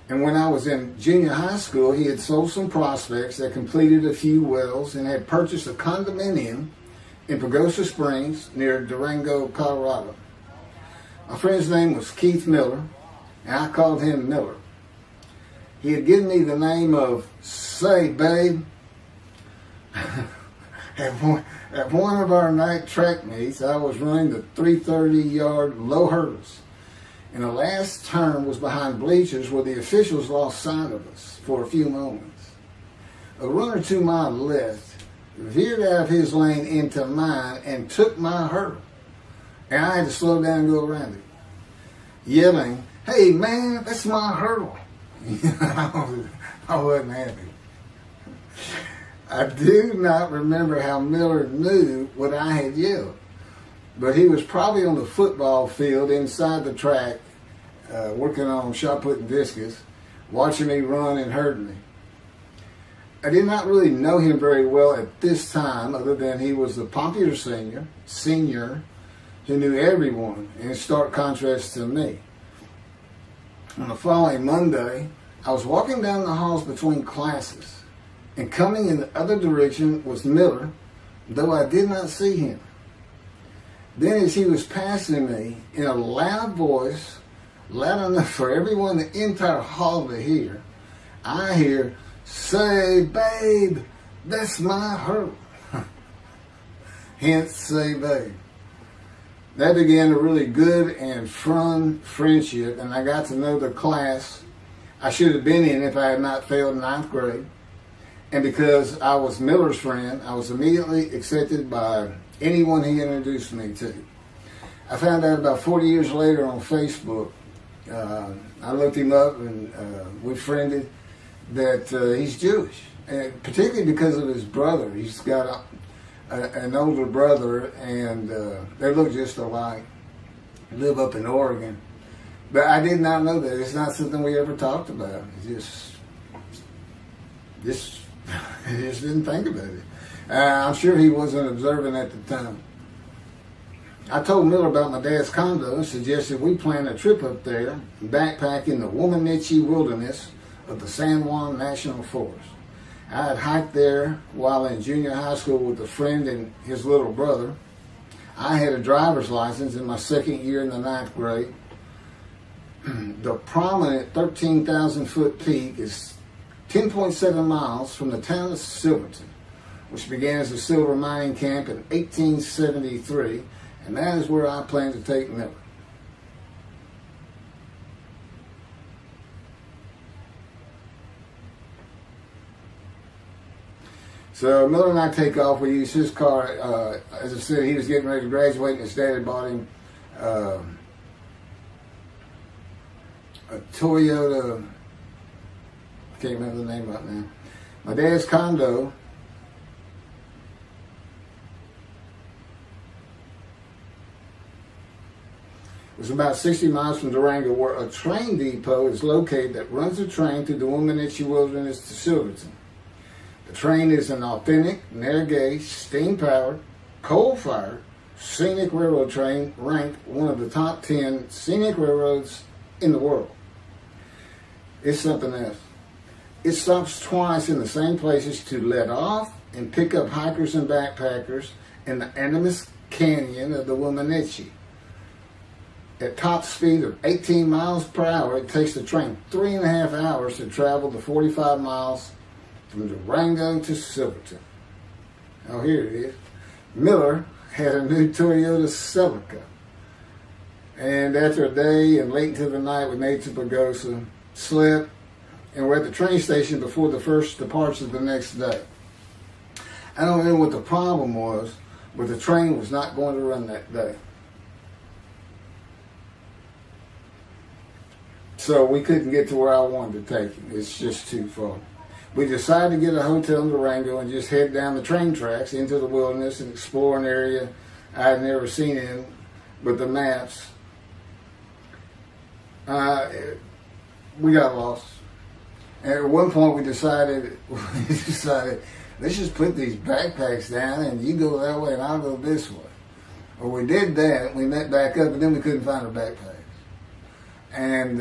And when I was in junior high school, he had sold some prospects that completed a few wells and had purchased a condominium in Pagosa Springs near Durango, Colorado. My friend's name was Keith Miller, and I called him Miller. He had given me the name of Say Babe. At one of our night track meets, I was running the 330-yard low hurdles, and the last turn was behind bleachers where the officials lost sight of us for a few moments. A runner to my left veered out of his lane into mine and took my hurdle, and I had to slow down and go around it, yelling, "Hey man, that's my hurdle." I wasn't happy. I do not remember how Miller knew what I had yelled, but he was probably on the football field inside the track working on shot put and discus, watching me run and hurting me. I did not really know him very well at this time, other than he was the popular senior who knew everyone, in stark contrast to me. On the following Monday, I was walking down the halls between classes, and coming in the other direction was Miller, though I did not see him. Then as he was passing me, in a loud voice, loud enough for everyone in the entire hall to hear, I hear, "Say, babe, that's my hurt." Hence, say, babe. That began a really good and fun friendship, and I got to know the class I should have been in if I had not failed ninth grade. And because I was Miller's friend, I was immediately accepted by anyone he introduced me to. I found out about 40 years later on Facebook. I looked him up and we friended that he's Jewish, and particularly because of his brother. He's got an older brother, and they look just alike. Live up in Oregon. But I did not know that. It's not something we ever talked about. Just didn't think about it. I'm sure he wasn't observant at the time. I told Miller about my dad's condo and suggested we plan a trip up there and backpack in the Womanichi wilderness of the San Juan National Forest. I had hiked there while in junior high school with a friend and his little brother. I had a driver's license in my second year in the ninth grade. The prominent 13,000-foot peak is 10.7 miles from the town of Silverton, which began as a silver mining camp in 1873, and that is where I plan to take Miller. So Miller and I take off. We use his car. As I said, he was getting ready to graduate, and his dad had bought him a Toyota. I can't remember the name right now. My dad's condo was about 60 miles from Durango, where a train depot is located that runs a train through the Womanichi Wilderness to Silverton. The train is an authentic, narrow-gauge, steam-powered, coal-fired, scenic railroad train ranked one of the top 10 scenic railroads in the world. It's something else. It stops twice in the same places to let off and pick up hikers and backpackers in the Animus Canyon of the Womanichi. At top speed of 18 miles per hour, it takes the train 3.5 hours to travel the 45 miles from Durango to Silverton. Oh, here it is. Miller had a new Toyota Celica. And after a day and late into the night, we made it to Pagosa, slept, and we're at the train station before the first departure the next day. I don't know what the problem was, but the train was not going to run that day. So we couldn't get to where I wanted to take him. It's just too far. We decided to get a hotel in Durango and just head down the train tracks into the wilderness and explore an area I had never seen in with the maps. We got lost. And at one point we decided, let's just put these backpacks down and you go that way and I'll go this way. Well, we did that. We met back up, and then we couldn't find our backpacks. And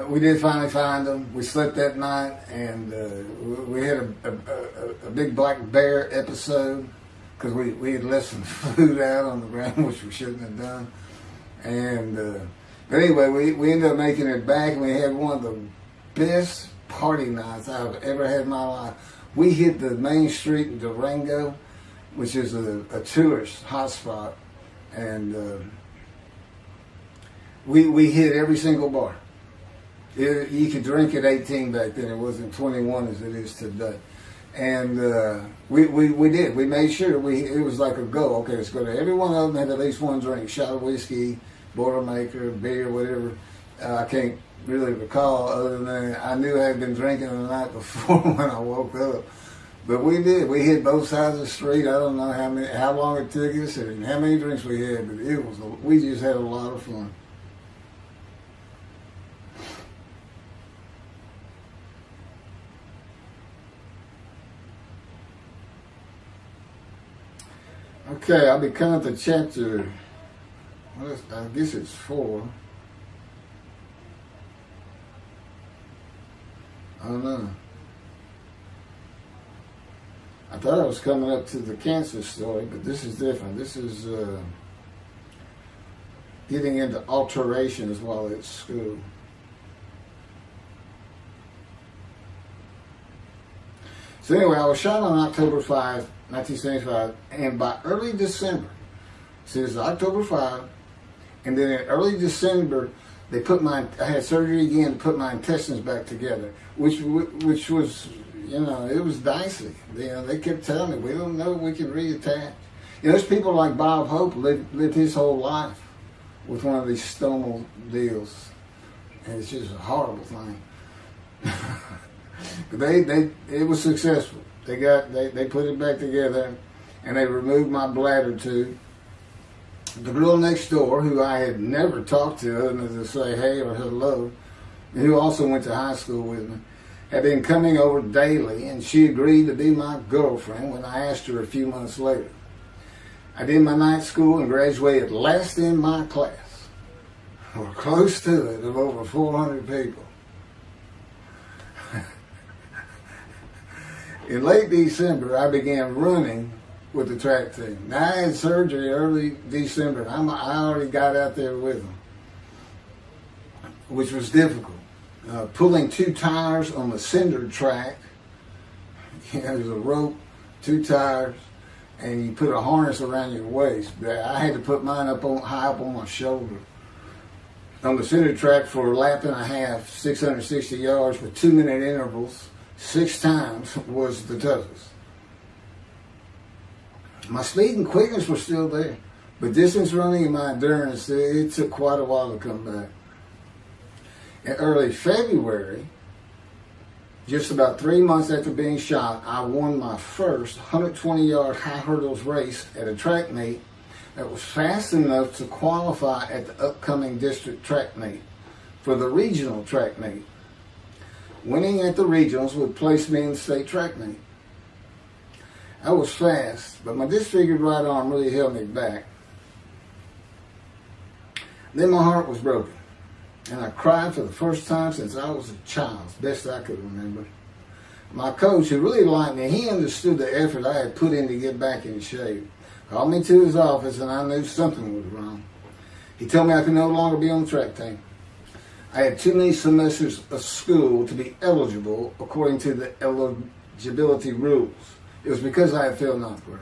we did finally find them. We slept that night, and we had a big black bear episode because we had left some food out on the ground, which we shouldn't have done. And but anyway, we ended up making it back, and we had one of the best party nights I've ever had in my life. We hit the main street in Durango, which is a tourist hotspot, and we hit every single bar. You could drink at 18 back then. It wasn't 21 as it is today. And we did. We made sure it was like a go. Okay, let's go to every one of them, have at least one drink, shot of whiskey, Boilermaker, beer, whatever. I can't really recall other than I knew I had been drinking the night before when I woke up. But we did. We hit both sides of the street. I don't know how long it took us and how many drinks we had, but we just had a lot of fun. Okay, I'll be coming to chapter, I guess it's 4. I don't know. I thought I was coming up to the cancer story, but this is different. This is getting into alterations while at school. So anyway, I was shot on October 5, 1975, and by early December, so it was October 5, and then in early December, I had surgery again to put my intestines back together, which was, it was dicey. They kept telling me, we don't know if we can reattach. There's people like Bob Hope lived his whole life with one of these stonal deals, and it's just a horrible thing. But it was successful. They put it back together, and they removed my bladder tube. The girl next door, who I had never talked to other than to say hey or hello, and who also went to high school with me, had been coming over daily, and she agreed to be my girlfriend when I asked her a few months later. I did my night school and graduated last in my class, or close to it, of over 400 people. In late December, I began running with the track team. Now, I had surgery early December. I already got out there with them, which was difficult. Pulling 2 tires on the cinder track. There's a rope, 2 tires, and you put a harness around your waist. I had to put mine high up on my shoulder. On the cinder track for a lap and a half, 660 yards with 2-minute intervals, 6 times was the toughest. My speed and quickness were still there, but distance running and my endurance, it took quite a while to come back. In early February, just about 3 months after being shot, I won my first 120-yard high hurdles race at a track meet that was fast enough to qualify at the upcoming district track meet for the regional track meet. Winning at the regionals would place me in the state track meet. I was fast, but my disfigured right arm really held me back. Then my heart was broken, and I cried for the first time since I was a child, best I could remember. My coach, who really liked me, he understood the effort I had put in to get back in shape. Called me to his office, and I knew something was wrong. He told me I could no longer be on the track team. I had too many semesters of school to be eligible according to the eligibility rules. It was because I had failed 9th grade.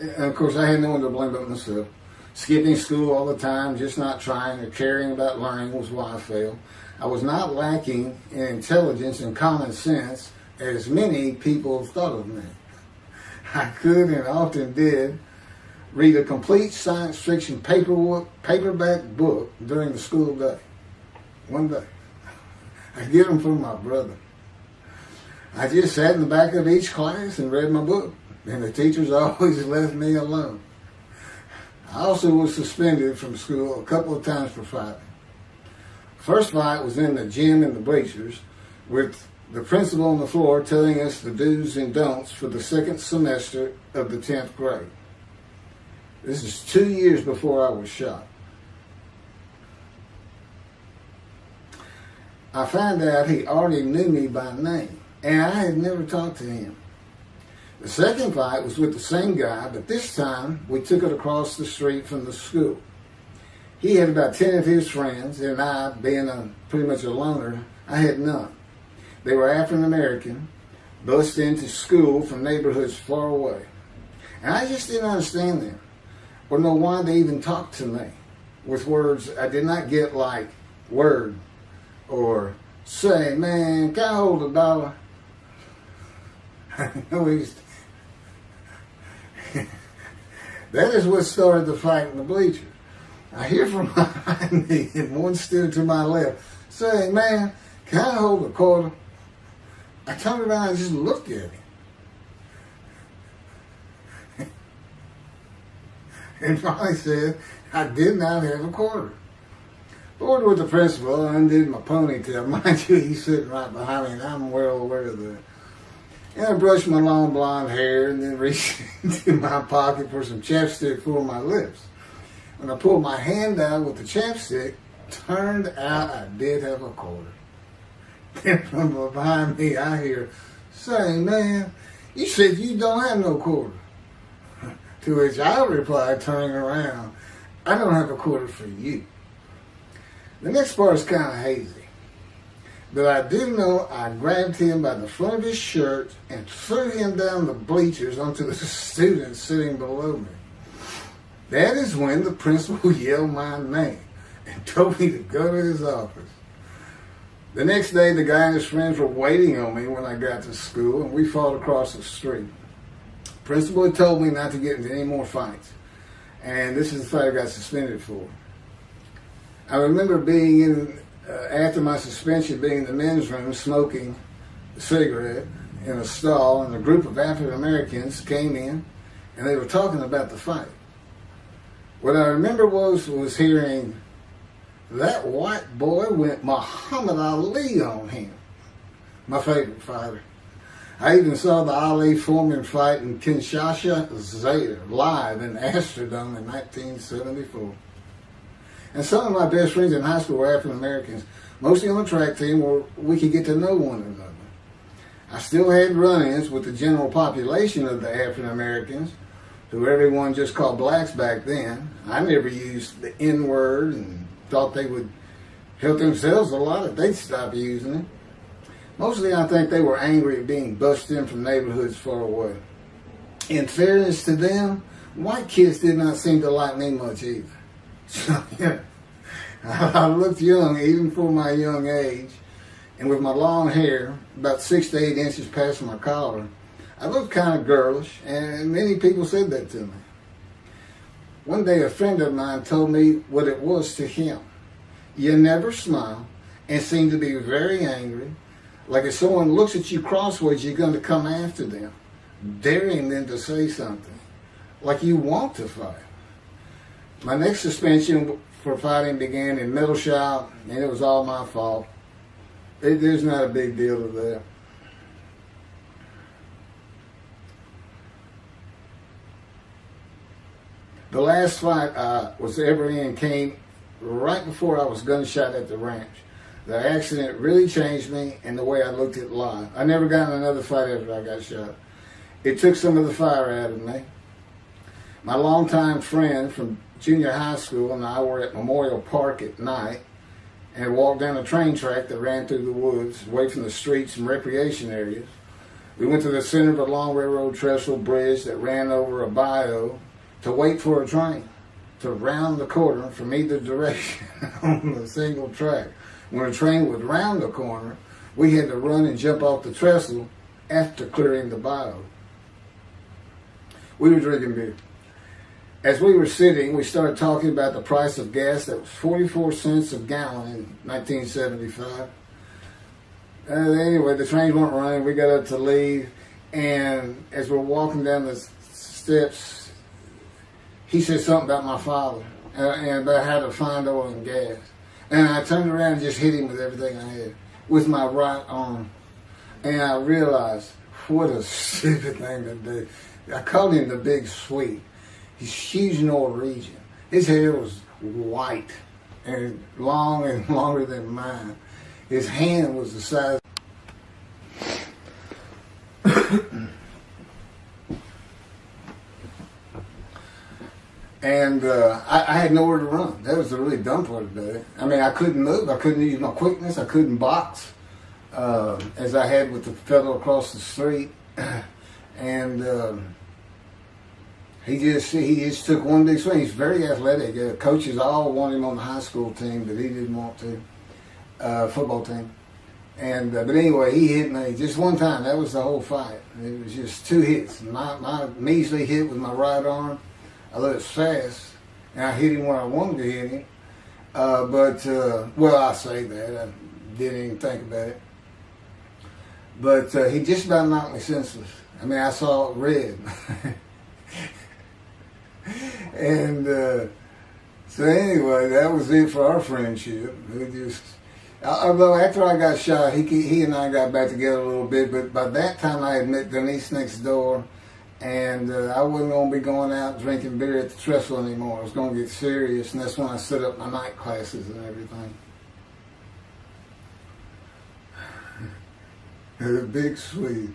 And of course, I had no one to blame but myself. Skipping school all the time, just not trying or caring about learning was why I failed. I was not lacking in intelligence and common sense, as many people thought of me. I could and often did read a complete science fiction paperback book during the school day. One day. I get them from my brother. I just sat in the back of each class and read my book, and the teachers always left me alone. I also was suspended from school a couple of times for fighting. First fight was in the gym in the bleachers with the principal on the floor telling us the do's and don'ts for the second semester of the 10th grade. This is 2 years before I was shot. I found out he already knew me by name, and I had never talked to him. The second fight was with the same guy, but this time we took it across the street from the school. He had about 10 of his friends, and I, being pretty much a loner, I had none. They were African American, bused into school from neighborhoods far away. And I just didn't understand them, or know why they even talked to me with words I did not get, like word, or say, man, can I hold $1? That is what started the fight in the bleachers. I hear from behind me and one stood to my left saying, "Man, can I hold a quarter?" I turned around and just looked at him. And finally said, "I did not have a quarter." Ordered with the principal, I undid my ponytail. Mind you, he's sitting right behind me, and I'm well aware of that. And I brushed my long blonde hair and then reached into my pocket for some chapstick for my lips. When I pulled my hand out with the chapstick, turned out I did have a quarter. Then from behind me, I hear saying, "Man, you said you don't have no quarter." To which I replied, turning around, "I don't have a quarter for you." The next part is kind of hazy. But I do know I grabbed him by the front of his shirt and threw him down the bleachers onto the students sitting below me. That is when the principal yelled my name and told me to go to his office. The next day, the guy and his friends were waiting on me when I got to school, and we fought across the street. The principal had told me not to get into any more fights, and this is the fight I got suspended for. I remember being in, after my suspension, being in the men's room smoking a cigarette in a stall, and a group of African Americans came in, and they were talking about the fight. What I remember was hearing, "That white boy went Muhammad Ali on him." My favorite fighter. I even saw the Ali Foreman fight in Kinshasa, Zaire, live in Amsterdam in 1974. And some of my best friends in high school were African Americans, mostly on the track team where we could get to know one another. I still had run-ins with the general population of the African Americans, who everyone just called blacks back then. I never used the N-word and thought they would help themselves a lot if they'd stop using it. Mostly I think they were angry at being busted in from neighborhoods far away. In fairness to them, white kids did not seem to like me much either. So, yeah, I looked young even for my young age, and with my long hair, about 6 to 8 inches past my collar, I looked kind of girlish, and many people said that to me. One day a friend of mine told me what it was to him. You never smile and seem to be very angry, like if someone looks at you crossways, you're going to come after them, daring them to say something, like you want to fight. My next suspension for fighting began in middle shop, and it was all my fault. There's not a big deal to that. The last fight I was ever in came right before I was gunshot at the ranch. The accident really changed me and the way I looked at life. I never got in another fight after I got shot. It took some of the fire out of me. My longtime friend from junior high school and I were at Memorial Park at night and walked down a train track that ran through the woods, away from the streets and recreation areas. We went to the center of a long railroad trestle bridge that ran over a bayou to wait for a train to round the corner from either direction on a single track. When a train would round the corner, we had to run and jump off the trestle after clearing the bayou. We were drinking beer. As we were sitting, we started talking about the price of gas that was 44 cents a gallon in 1975. Anyway, the trains weren't running. We got up to leave, and as we're walking down the steps, he said something about my father and about how to find oil and gas. And I turned around and just hit him with everything I had, with my right arm. And I realized, what a stupid thing to do. I called him the Big Sweet. He's huge Norwegian. His hair was white and long and longer than mine. His hand was the size. And I had nowhere to run. That was the really dumb part of it. I mean, I couldn't move. I couldn't use my quickness. I couldn't box as I had with the fellow across the street. And he just took one big swing. He's very athletic. Coaches all want him on the high school team, but he didn't want to. Football team. And but anyway, he hit me just one time. That was the whole fight. It was just 2 hits. My measly hit with my right arm. I was fast, and I hit him where I wanted to hit him. Well, I say that. I didn't even think about it. But he just about knocked me senseless. I mean, I saw red. And so anyway, that was it for our friendship. Although after I got shot, he and I got back together a little bit, but by that time I had met Denise next door, and I wasn't going to be going out drinking beer at the trestle anymore. I was going to get serious, and that's when I set up my night classes and everything. The big Swede.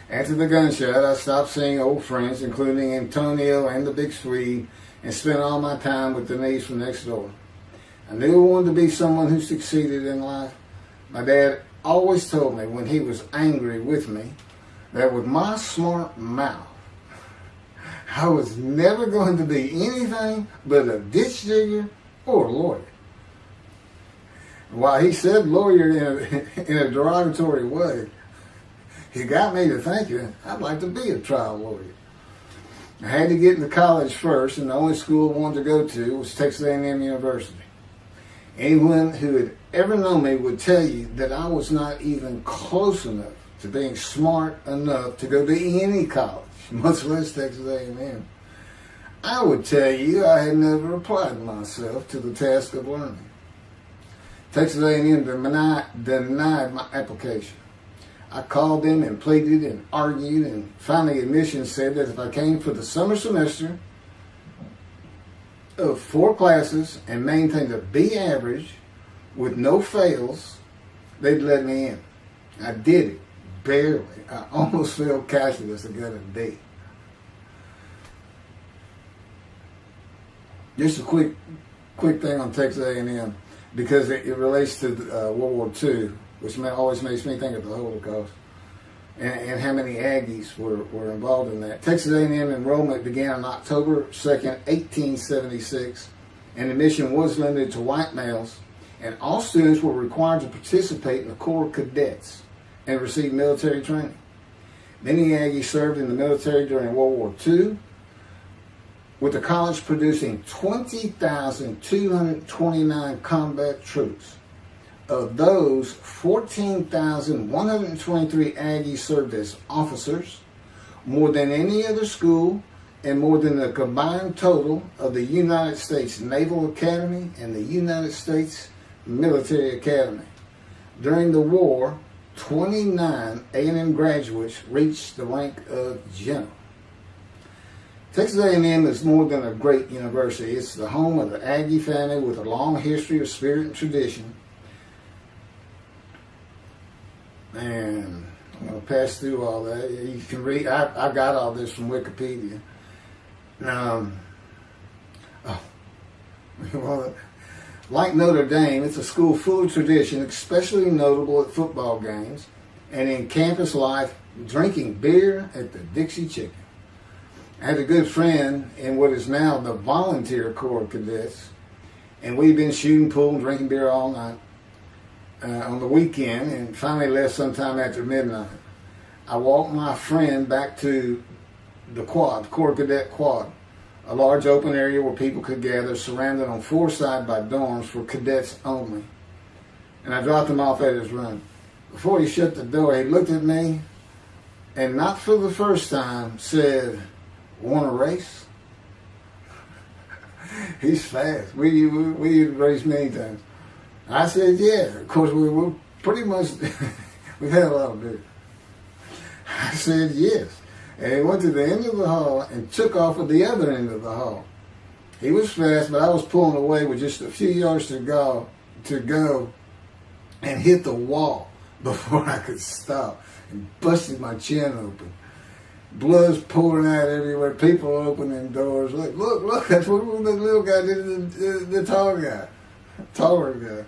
After the gunshot, I stopped seeing old friends, including Antonio and the big Swede, and spent all my time with Denise from next door. I knew I wanted to be someone who succeeded in life. My dad always told me when he was angry with me that with my smart mouth, I was never going to be anything but a ditch digger or a lawyer. While he said lawyer in a derogatory way, he got me to thinking I'd like to be a trial lawyer. I had to get into college first, and the only school I wanted to go to was Texas A&M University. Anyone who had ever known me would tell you that I was not even close enough to being smart enough to go to any college, much less Texas A&M. I would tell you I had never applied myself to the task of learning. Texas A&M denied my application. I called them and pleaded and argued, and finally admissions said that if I came for the summer semester of 4 classes and maintained a B average with no fails, they'd let me in. I did it, barely. I almost failed calculus to get a D. Just a quick thing on Texas A&M, because it relates to World War II, which always makes me think of the Holocaust, and how many Aggies were involved in that. Texas A&M enrollment began on October 2nd, 1876, and admission was limited to white males, and all students were required to participate in the Corps Cadets and receive military training. Many Aggies served in the military during World War II, with the college producing 20,229 combat troops. Of those, 14,123 Aggies served as officers, more than any other school, and more than the combined total of the United States Naval Academy and the United States Military Academy. During the war, 29 A&M graduates reached the rank of general. Texas A&M is more than a great university. It's the home of the Aggie family with a long history of spirit and tradition. And I'm going to pass through all that. You can read. I got all this from Wikipedia. Well, like Notre Dame, it's a school full of tradition, especially notable at football games and in campus life, drinking beer at the Dixie Chicken. I had a good friend in what is now the Volunteer Corps of Cadets, and we've been shooting pool and drinking beer all night on the weekend, and finally left sometime after midnight. I walked my friend back to the quad, Corps Cadet Quad, a large open area where people could gather, surrounded on 4 sides by dorms for cadets only. And I dropped him off at his room. Before he shut the door, he looked at me, and not for the first time, said, "Want to race?" He's fast. We raced many times. I said, yeah. Of course, we were pretty much, we had a lot of beer. I said, yes. And he went to the end of the hall and took off at the other end of the hall. He was fast, but I was pulling away with just a few yards to go and hit the wall before I could stop and busted my chin open. Blood's pouring out everywhere. People opening doors. Look, that's what the little guy did to the tall guy. Taller guy.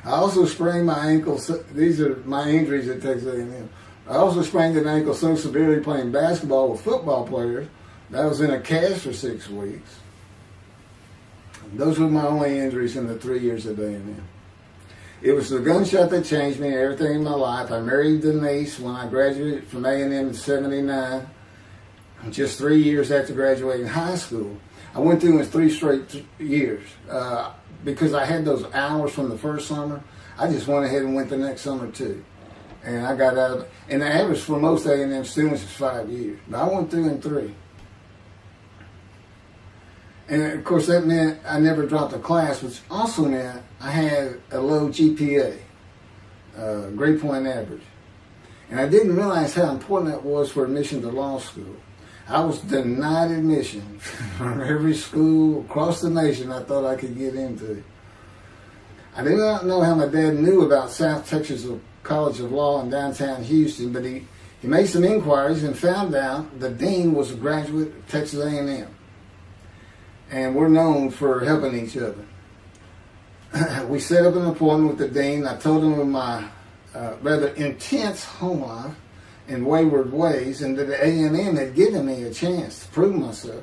I also sprained my ankle. These are my injuries at Texas A&M. I also sprained an ankle so severely playing basketball with football players that I was in a cast for 6 weeks. Those were my only injuries in the 3 years at A&M. It was the gunshot that changed me and everything in my life. I married Denise when I graduated from A&M in '79, just 3 years after graduating high school. I went through it 3 straight years because I had those hours from the first summer. I just went ahead and went the next summer too. And I got out of it. And the average for most A&M students is 5 years. But I went through in 3. And of course that meant I never dropped a class, which also meant I had a low GPA, grade point average. And I didn't realize how important that was for admission to law school. I was denied admission from every school across the nation I thought I could get into. I did not know how my dad knew about South Texas College of Law in downtown Houston, but he made some inquiries and found out the dean was a graduate of Texas A&M. And we're known for helping each other. We set up an appointment with the dean. I told him of my rather intense home life and wayward ways, and that the A&M had given me a chance to prove myself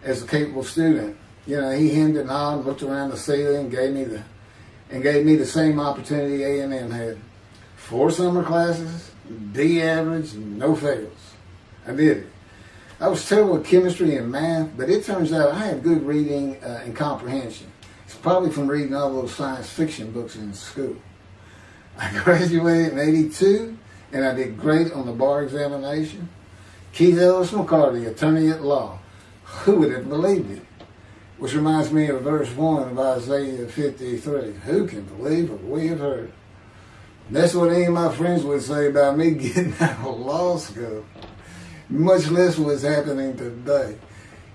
as a capable student. You know, he hemmed and hawed, looked around the ceiling, and gave me the same opportunity A&M had. 4 summer classes, D average, no fails. I did it. I was terrible at chemistry and math, but it turns out I had good reading and comprehension. It's probably from reading all those science fiction books in school. I graduated in '82, and I did great on the bar examination. Keithmccartymcca, attorney at law. Who would have believed it? Which reminds me of verse 1 of Isaiah 53. Who can believe what we have heard? That's what any of my friends would say about me getting out of law school. Much less what's happening today.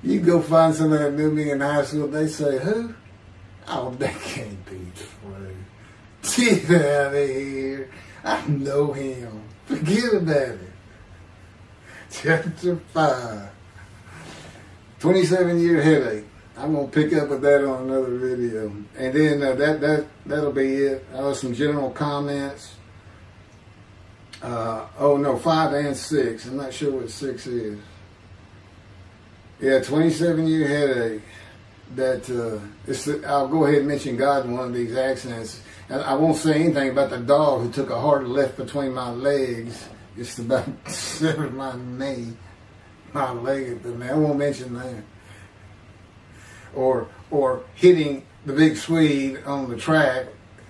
You go find somebody that knew me in high school, they say, who? Oh, that can't be true. Get out of here. I know him. Forget about it. Chapter 5. 27-year headache. I'm going to pick up with that on another video. And then that'll be it. Some general comments. 5 and 6. I'm not sure what 6 is. Yeah, 27-year headache. I'll go ahead and mention God in one of these accidents. And I won't say anything about the dog who took a hard left between my legs, just about severed my knee, my leg at the knee. I won't mention that. Or hitting the big Swede on the track.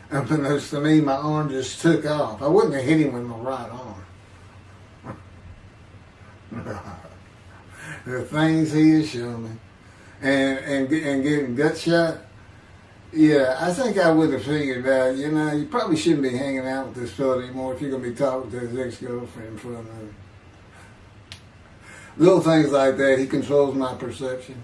Unbeknownst to me, my arm just took off. I wouldn't have hit him with my right arm. The things he has shown me. And getting gut shot. Yeah, I think I would have figured out, you probably shouldn't be hanging out with this fellow anymore if you're going to be talking to his ex-girlfriend in front of him. Little things like that, he controls my perception.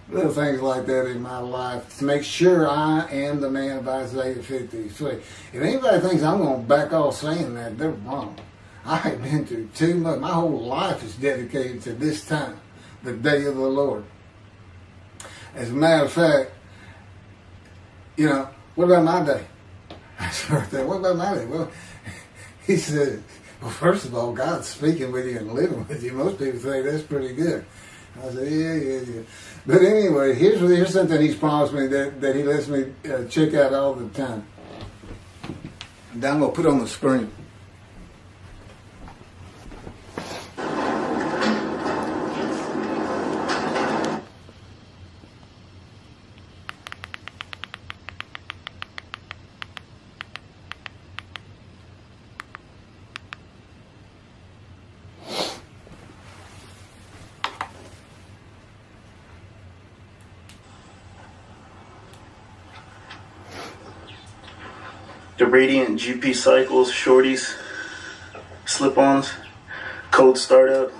Little things like that in my life to make sure I am the man of Isaiah 53. If anybody thinks I'm going to back off saying that, they're wrong. I have been through too much. My whole life is dedicated to this time, the day of the Lord. As a matter of fact, what about my day? I started thinking, what about my day? Well, he said, well, first of all, God's speaking with you and living with you. Most people think that's pretty good. I said, yeah. But anyway, here's something he's promised me that he lets me check out all the time. And I'm going to put on the screen. The Radiant GP Cycles, Shorties, Slip-Ons, Code Startup.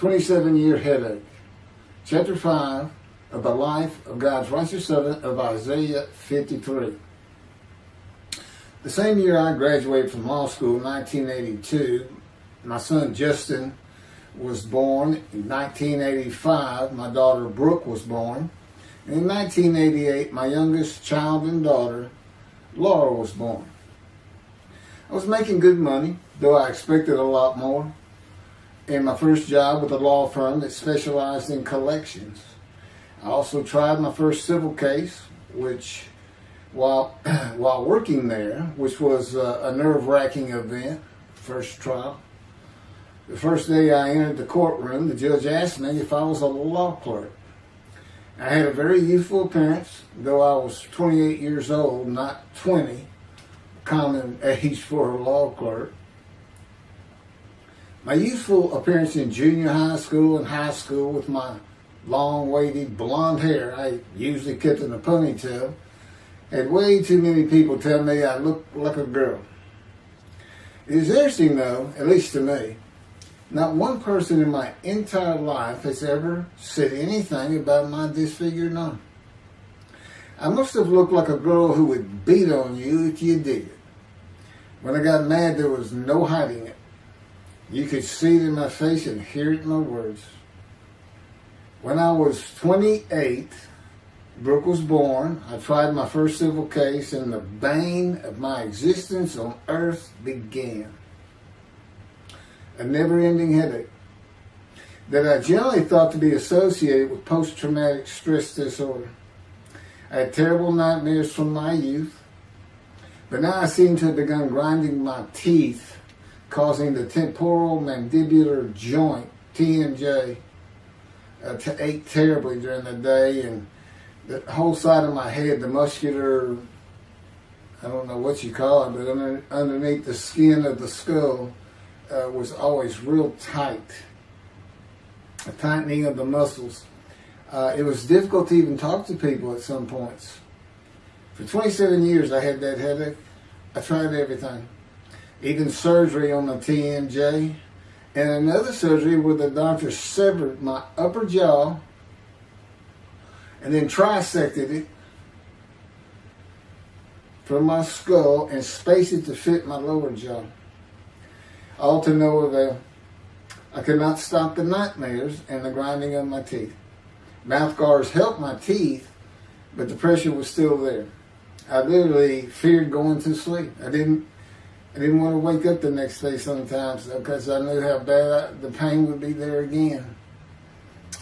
27-year headache. Chapter 5 of the life of God's righteous servant of Isaiah 53. The same year I graduated from law school, 1982, my son Justin was born. In 1985, my daughter Brooke was born. And in 1988, my youngest child and daughter, Laura, was born. I was making good money, though I expected a lot more, in my first job with a law firm that specialized in collections. I also tried my first civil case, which, while working there, which was a nerve-wracking event, first trial. The first day I entered the courtroom, the judge asked me if I was a law clerk. I had a very youthful appearance, though I was 28 years old, not 20, common age for a law clerk. My youthful appearance in junior high school and high school with my long, wavy blonde hair, I usually kept in a ponytail, had way too many people tell me I looked like a girl. It is interesting though, at least to me, not one person in my entire life has ever said anything about my disfigured arm. I must have looked like a girl who would beat on you if you did it. When I got mad, there was no hiding it. You could see it in my face and hear it in my words. When I was 28, Brooke was born. I tried my first civil case, and the bane of my existence on earth began. A never-ending headache that I generally thought to be associated with post-traumatic stress disorder. I had terrible nightmares from my youth, but now I seem to have begun grinding my teeth, causing the temporal mandibular joint, TMJ, to ache terribly during the day, and the whole side of my head, the muscular, I don't know what you call it, but underneath the skin of the skull was always real tight, a tightening of the muscles. It was difficult to even talk to people at some points. For 27 years I had that headache. I tried everything. Even surgery on the TMJ, and another surgery where the doctor severed my upper jaw and then trisected it from my skull and spaced it to fit my lower jaw. All to no avail. I could not stop the nightmares and the grinding of my teeth. Mouth guards helped my teeth, but the pressure was still there. I literally feared going to sleep. I didn't want to wake up the next day sometimes because I knew how bad the pain would be there again.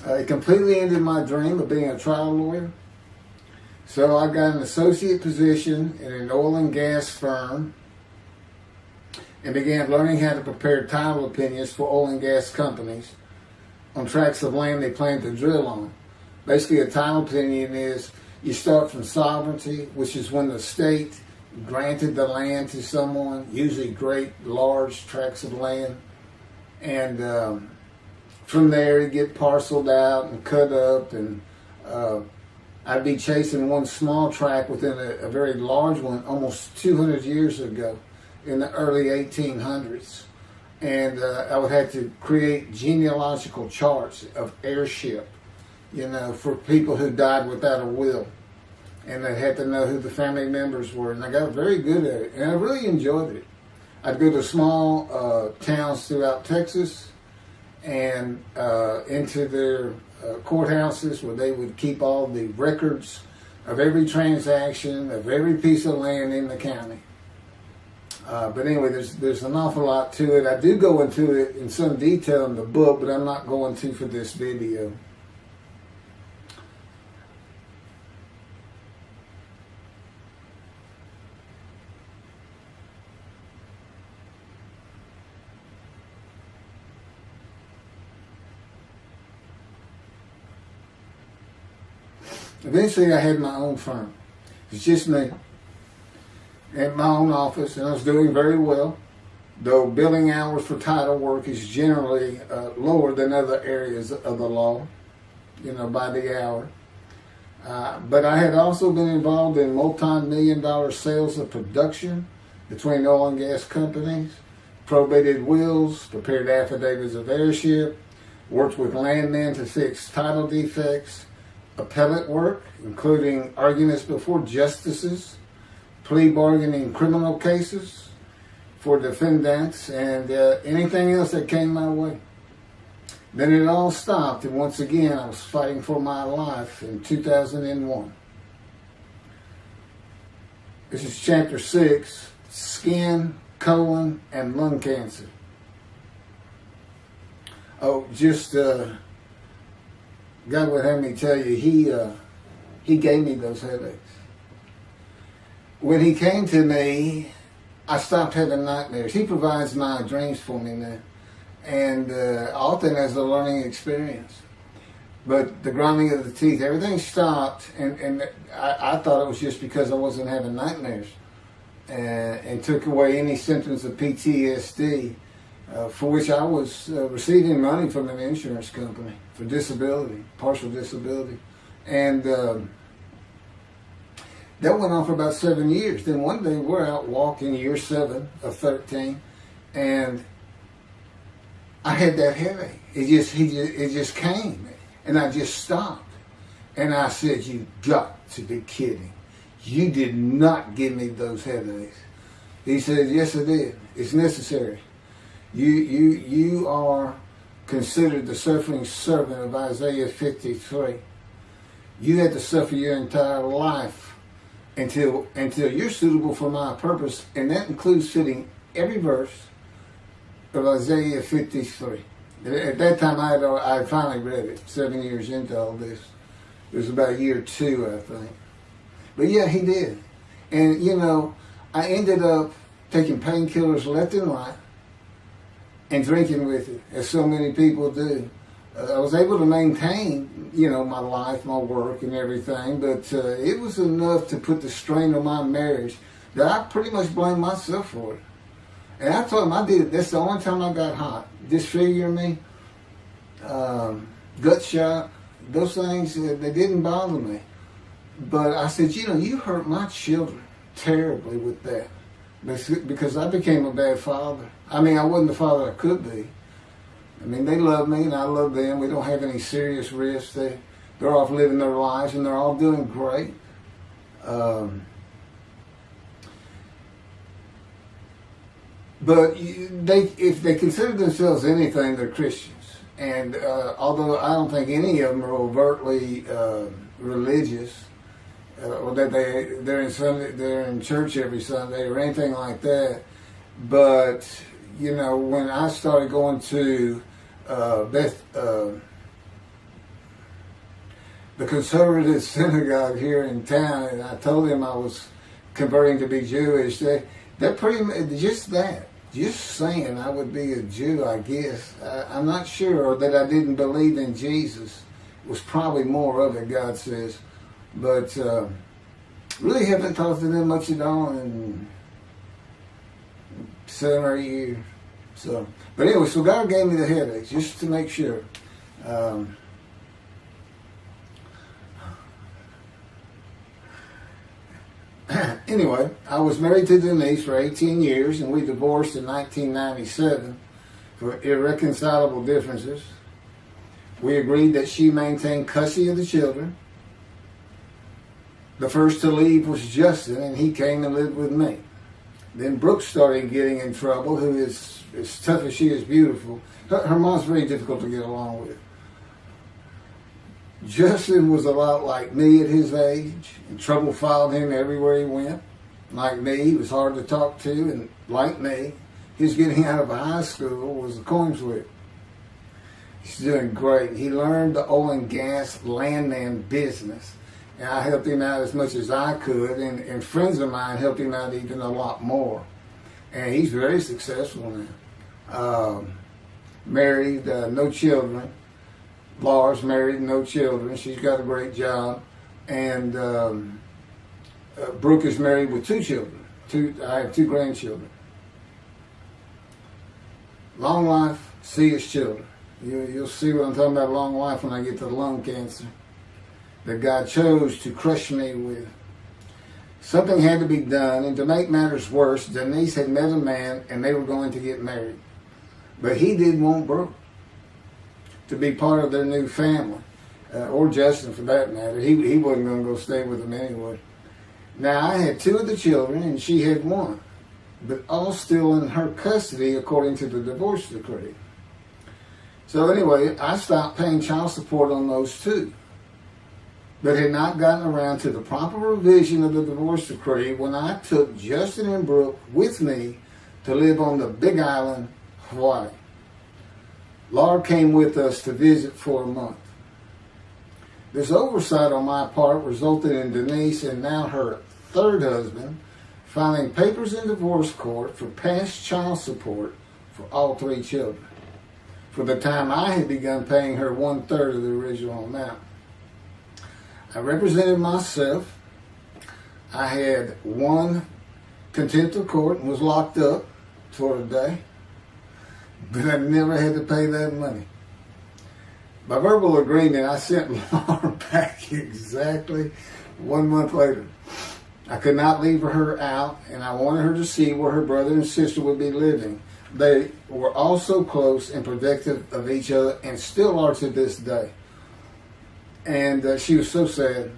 It completely ended my dream of being a trial lawyer. So I got an associate position in an oil and gas firm and began learning how to prepare title opinions for oil and gas companies on tracts of land they plan to drill on. Basically, a title opinion is you start from sovereignty, which is when the state granted the land to someone, usually great, large tracts of land, and from there it'd get parceled out and cut up, and I'd be chasing one small tract within a very large one almost 200 years ago in the early 1800s. And I would have to create genealogical charts of heirship, for people who died without a will. And I had to know who the family members were. And I got very good at it. And I really enjoyed it. I'd go to small towns throughout Texas and into their courthouses where they would keep all the records of every transaction, of every piece of land in the county. But anyway, there's an awful lot to it. I do go into it in some detail in the book, but I'm not going to for this video. Eventually, I had my own firm. It's just me. In my own office, and I was doing very well, though billing hours for title work is generally lower than other areas of the law, by the hour. But I had also been involved in multi-million-dollar sales of production between oil and gas companies, probated wills, prepared affidavits of heirship, worked with landmen to fix title defects, appellate work, including arguments before justices, plea bargaining criminal cases for defendants, and anything else that came my way. Then it all stopped, and once again I was fighting for my life in 2001. This is chapter 6, skin, colon, and lung cancer. Oh, just God would have me tell you, he gave me those headaches. When he came to me, I stopped having nightmares. He provides my dreams for me now, and often as a learning experience. But the grinding of the teeth, everything stopped, and I thought it was just because I wasn't having nightmares, and took away any symptoms of PTSD, for which I was receiving money from an insurance company for disability, partial disability, and that went on for about 7 years. Then one day we're out walking, year 7 of 13, and I had that headache. It just came, and I just stopped. And I said, "You got to be kidding. You did not give me those headaches." He said, "Yes, I did. It's necessary. You are considered the suffering servant of Isaiah 53. You had to suffer your entire life until you're suitable for my purpose," and that includes fitting every verse of Isaiah 53. At that time, I finally read it, 7 years into all this. It was about year 2, I think. But yeah, he did. And, I ended up taking painkillers left and right and drinking with it, as so many people do. I was able to maintain, my life, my work, and everything, but it was enough to put the strain on my marriage that I pretty much blamed myself for it. And I told him I did it. That's the only time I got hot. Disfigure me, gut shot, those things, they didn't bother me. But I said, you hurt my children terribly with that, because I became a bad father. I wasn't the father I could be. They love me and I love them. We don't have any serious risks. They're off living their lives and they're all doing great. But if they consider themselves anything, they're Christians. And although I don't think any of them are overtly religious, or that they're in church every Sunday or anything like that, but when I started going to the conservative synagogue here in town, and I told them I was converting to be Jewish, they're pretty much just saying I would be a Jew, I guess. I'm not sure, or that I didn't believe in Jesus was probably more of it, God says. But really haven't talked to them much at all in 7 or 8 years. So, but anyway, so God gave me the headaches just to make sure. Anyway, I was married to Denise for 18 years, and we divorced in 1997 for irreconcilable differences. We agreed that she maintain custody of the children. The first to leave was Justin, and he came and lived with me. Then Brooke started getting in trouble, who is as tough as she is beautiful. Her mom's very difficult to get along with. Justin was a lot like me at his age, and trouble followed him everywhere he went. Like me, he was hard to talk to, and like me, his getting out of high school was a coin flip. He's doing great. He learned the oil and gas landman business, and I helped him out as much as I could, and friends of mine helped him out even a lot more. And he's very successful now. Married, no children. Laura's married, no children. She's got a great job. And Brooke is married with 2 children. I have 2 grandchildren. Long life, see his children. You'll see what I'm talking about, long life, when I get to the lung cancer that God chose to crush me with. Something had to be done, and to make matters worse, Denise had met a man and they were going to get married. But he didn't want Brooke to be part of their new family, or Justin for that matter. He wasn't going to go stay with them anyway. Now, I had 2 of the children and she had 1, but all still in her custody according to the divorce decree. So anyway, I stopped paying child support on those 2, but had not gotten around to the proper revision of the divorce decree when I took Justin and Brooke with me to live on the Big Island, Hawaii. Laura came with us to visit for a month. This oversight on my part resulted in Denise and now her 3rd husband filing papers in divorce court for past child support for all 3 children, for the time I had begun paying her 1/3 of the original amount. I represented myself. I had won contempt of court and was locked up for a day, but I never had to pay that money. By verbal agreement, I sent Laura back exactly 1 month later. I could not leave her out, and I wanted her to see where her brother and sister would be living. They were all so close and protective of each other, and still are to this day. And she was so sad.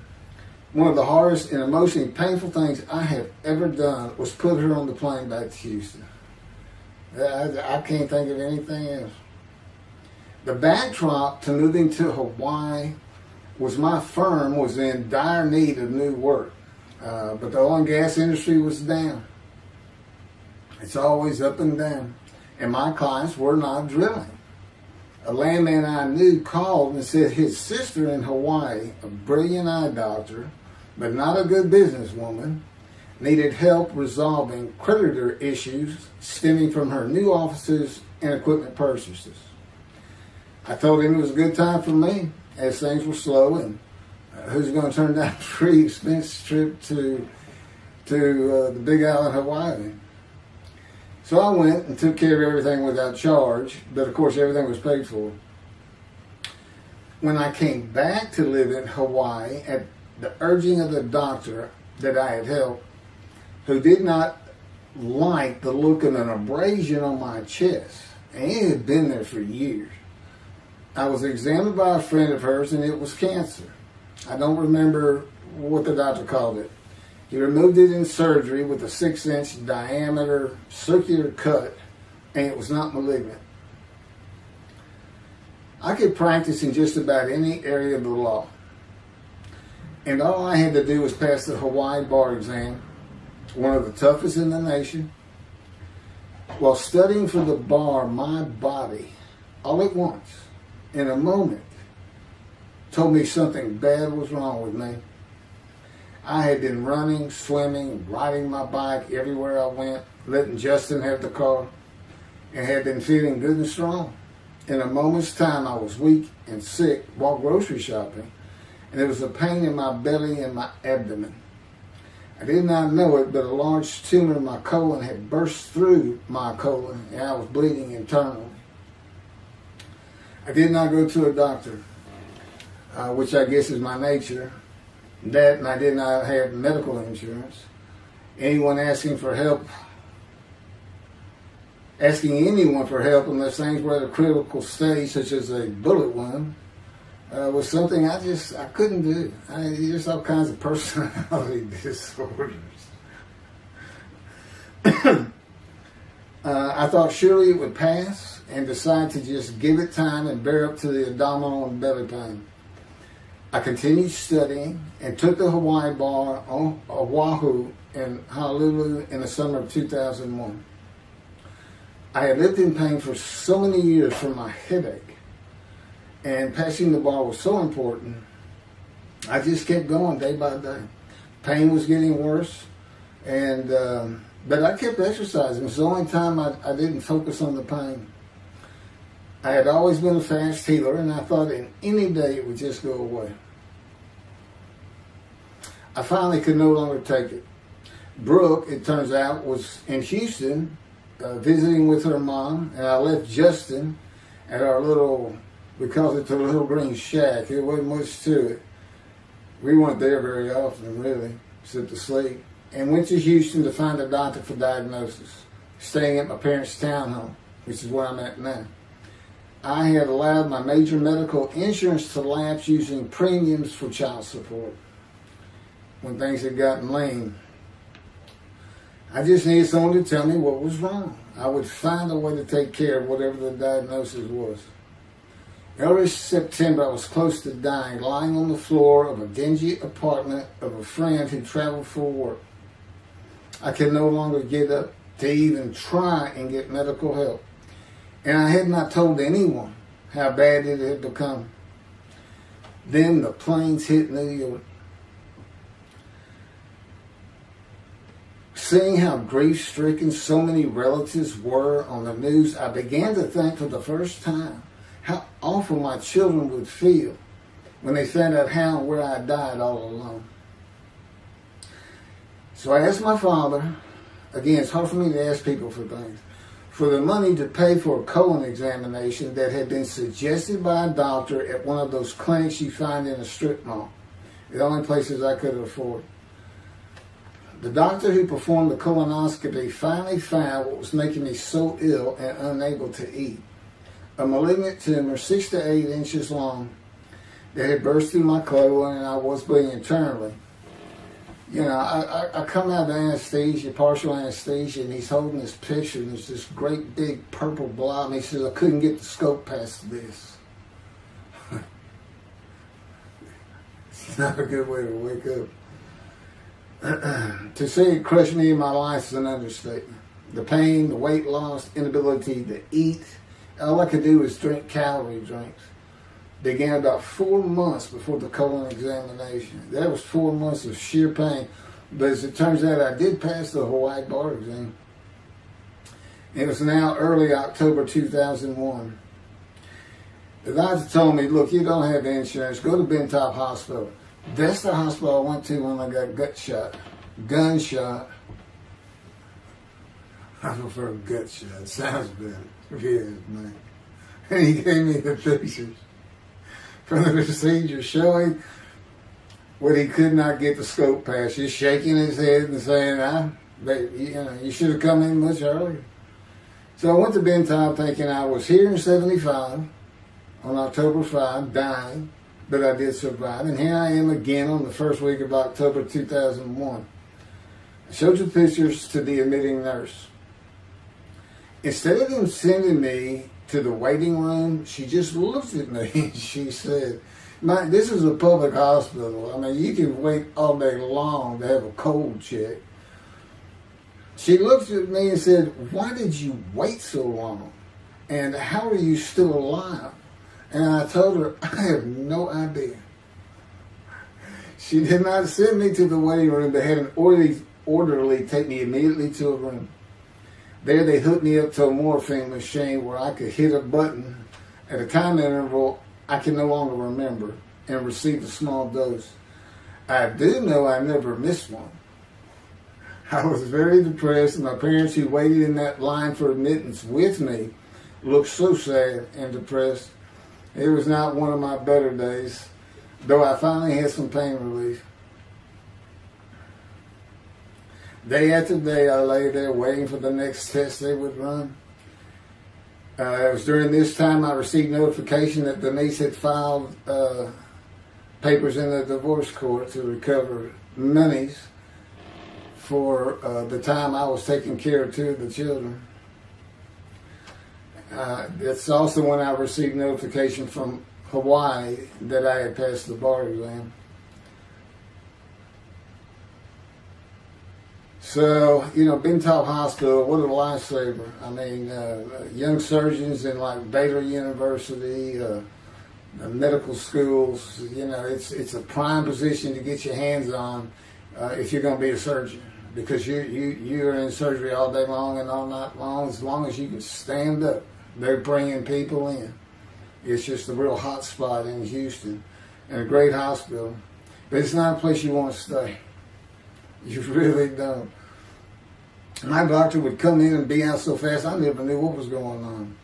One of the hardest and emotionally painful things I have ever done was put her on the plane back to Houston. I can't think of anything else. The backdrop to moving to Hawaii was my firm was in dire need of new work. But the oil and gas industry was down. It's always up and down. And my clients were not drilling. A landman I knew called and said his sister in Hawaii, a brilliant eye doctor, but not a good businesswoman, needed help resolving creditor issues stemming from her new offices and equipment purchases. I told him it was a good time for me, as things were slow, and who's going to turn down a free expense trip to the Big Island, Hawaii? So I went and took care of everything without charge, but of course everything was paid for. When I came back to live in Hawaii, at the urging of the doctor that I had helped, who did not like the look of an abrasion on my chest, and it had been there for years, I was examined by a friend of hers, and it was cancer. I don't remember what the doctor called it. He removed it in surgery with a 6-inch diameter circular cut, and it was not malignant. I could practice in just about any area of the law, and all I had to do was pass the Hawaii bar exam, one of the toughest in the nation. While studying for the bar, my body, all at once, in a moment, told me something bad was wrong with me. I had been running, swimming, riding my bike everywhere I went, letting Justin have the car, and had been feeling good and strong. In a moment's time, I was weak and sick while grocery shopping, and there was a pain in my belly and my abdomen. I did not know it, but a large tumor in my colon had burst through my colon, and I was bleeding internally. I did not go to a doctor, which I guess is my nature. That, and I did not have medical insurance. Anyone asking anyone for help unless things were at a critical stage, such as a bullet wound, was something I couldn't do. There's all kinds of personality disorders. I thought surely it would pass, and decided to just give it time and bear up to the abdominal and belly pain. I continued studying and took the Hawaii bar on Oahu and Honolulu in the summer of 2001. I had lived in pain for so many years from my headache, and passing the bar was so important. I just kept going day by day. Pain was getting worse, and but I kept exercising. It was the only time I didn't focus on the pain. I had always been a fast healer, and I thought in any day it would just go away. I finally could no longer take it. Brooke, it turns out, was in Houston visiting with her mom, and I left Justin at our little, we call it the Little Green Shack. There wasn't much to it. We weren't there very often, really, except to sleep. And went to Houston to find a doctor for diagnosis, staying at my parents' townhome, which is where I'm at now. I had allowed my major medical insurance to lapse using premiums for child support when things had gotten lean. I just needed someone to tell me what was wrong. I would find a way to take care of whatever the diagnosis was. Early September, I was close to dying, lying on the floor of a dingy apartment of a friend who traveled for work. I could no longer get up to even try and get medical help. And I had not told anyone how bad it had become. Then the planes hit New York. Seeing how grief-stricken so many relatives were on the news, I began to think for the first time how awful my children would feel when they found out how and where I died all alone. So I asked my father, again, it's hard for me to ask people for things, for the money to pay for a colon examination that had been suggested by a doctor at one of those clinics you find in a strip mall, the only places I could afford. The doctor who performed the colonoscopy finally found what was making me so ill and unable to eat. A malignant tumor 6 to 8 inches long that had burst through my colon, and I was bleeding internally. You know, I come out of anesthesia, partial anesthesia, and he's holding this picture, and there's this great big purple blob, and he says, I couldn't get the scope past this. It's not a good way to wake up. To say it crushed me in my life is an understatement. The pain, the weight loss, inability to eat, all I could do was drink calorie drinks. Began about 4 months before the colon examination. That was 4 months of sheer pain. But as it turns out, I did pass the Hawaii bar exam. It was now early October 2001. The doctor told me, look, you don't have insurance. Go to Bentop Hospital. That's the hospital I went to when I got gunshot. I prefer gut shot. It sounds better. Yes, man. And he gave me the pictures from the procedure showing what he could not get the scope past. Just shaking his head and saying, you should have come in much earlier. So I went to Bentop thinking I was here in 75 on October 5, dying. But I did survive, and here I am again on the first week of October 2001. I showed the pictures to the admitting nurse. Instead of them sending me to the waiting room, she just looked at me and she said, this is a public hospital. I mean, you can wait all day long to have a cold check. She looked at me and said, why did you wait so long? And how are you still alive? And I told her, I have no idea. She did not send me to the waiting room, but had an orderly take me immediately to a room. There they hooked me up to a morphine machine where I could hit a button at a time interval I can no longer remember and receive a small dose. I do know I never missed one. I was very depressed, and my parents who waited in that line for admittance with me looked so sad and depressed. It was not one of my better days, though I finally had some pain relief. Day after day, I lay there waiting for the next test they would run. It was during this time I received notification that Denise had filed papers in the divorce court to recover monies for the time I was taking care of two of the children. It's also when I received notification from Hawaii that I had passed the bar exam. So, Bentall Hospital, what a lifesaver. I mean, young surgeons in like Baylor University, the medical schools, it's a prime position to get your hands on if you're going to be a surgeon, because you're in surgery all day long and all night long. As long as you can stand up, they're bringing people in. It's just a real hot spot in Houston and a great hospital, but it's not a place you want to stay. You really don't. My doctor would come in and be out so fast I never knew what was going on.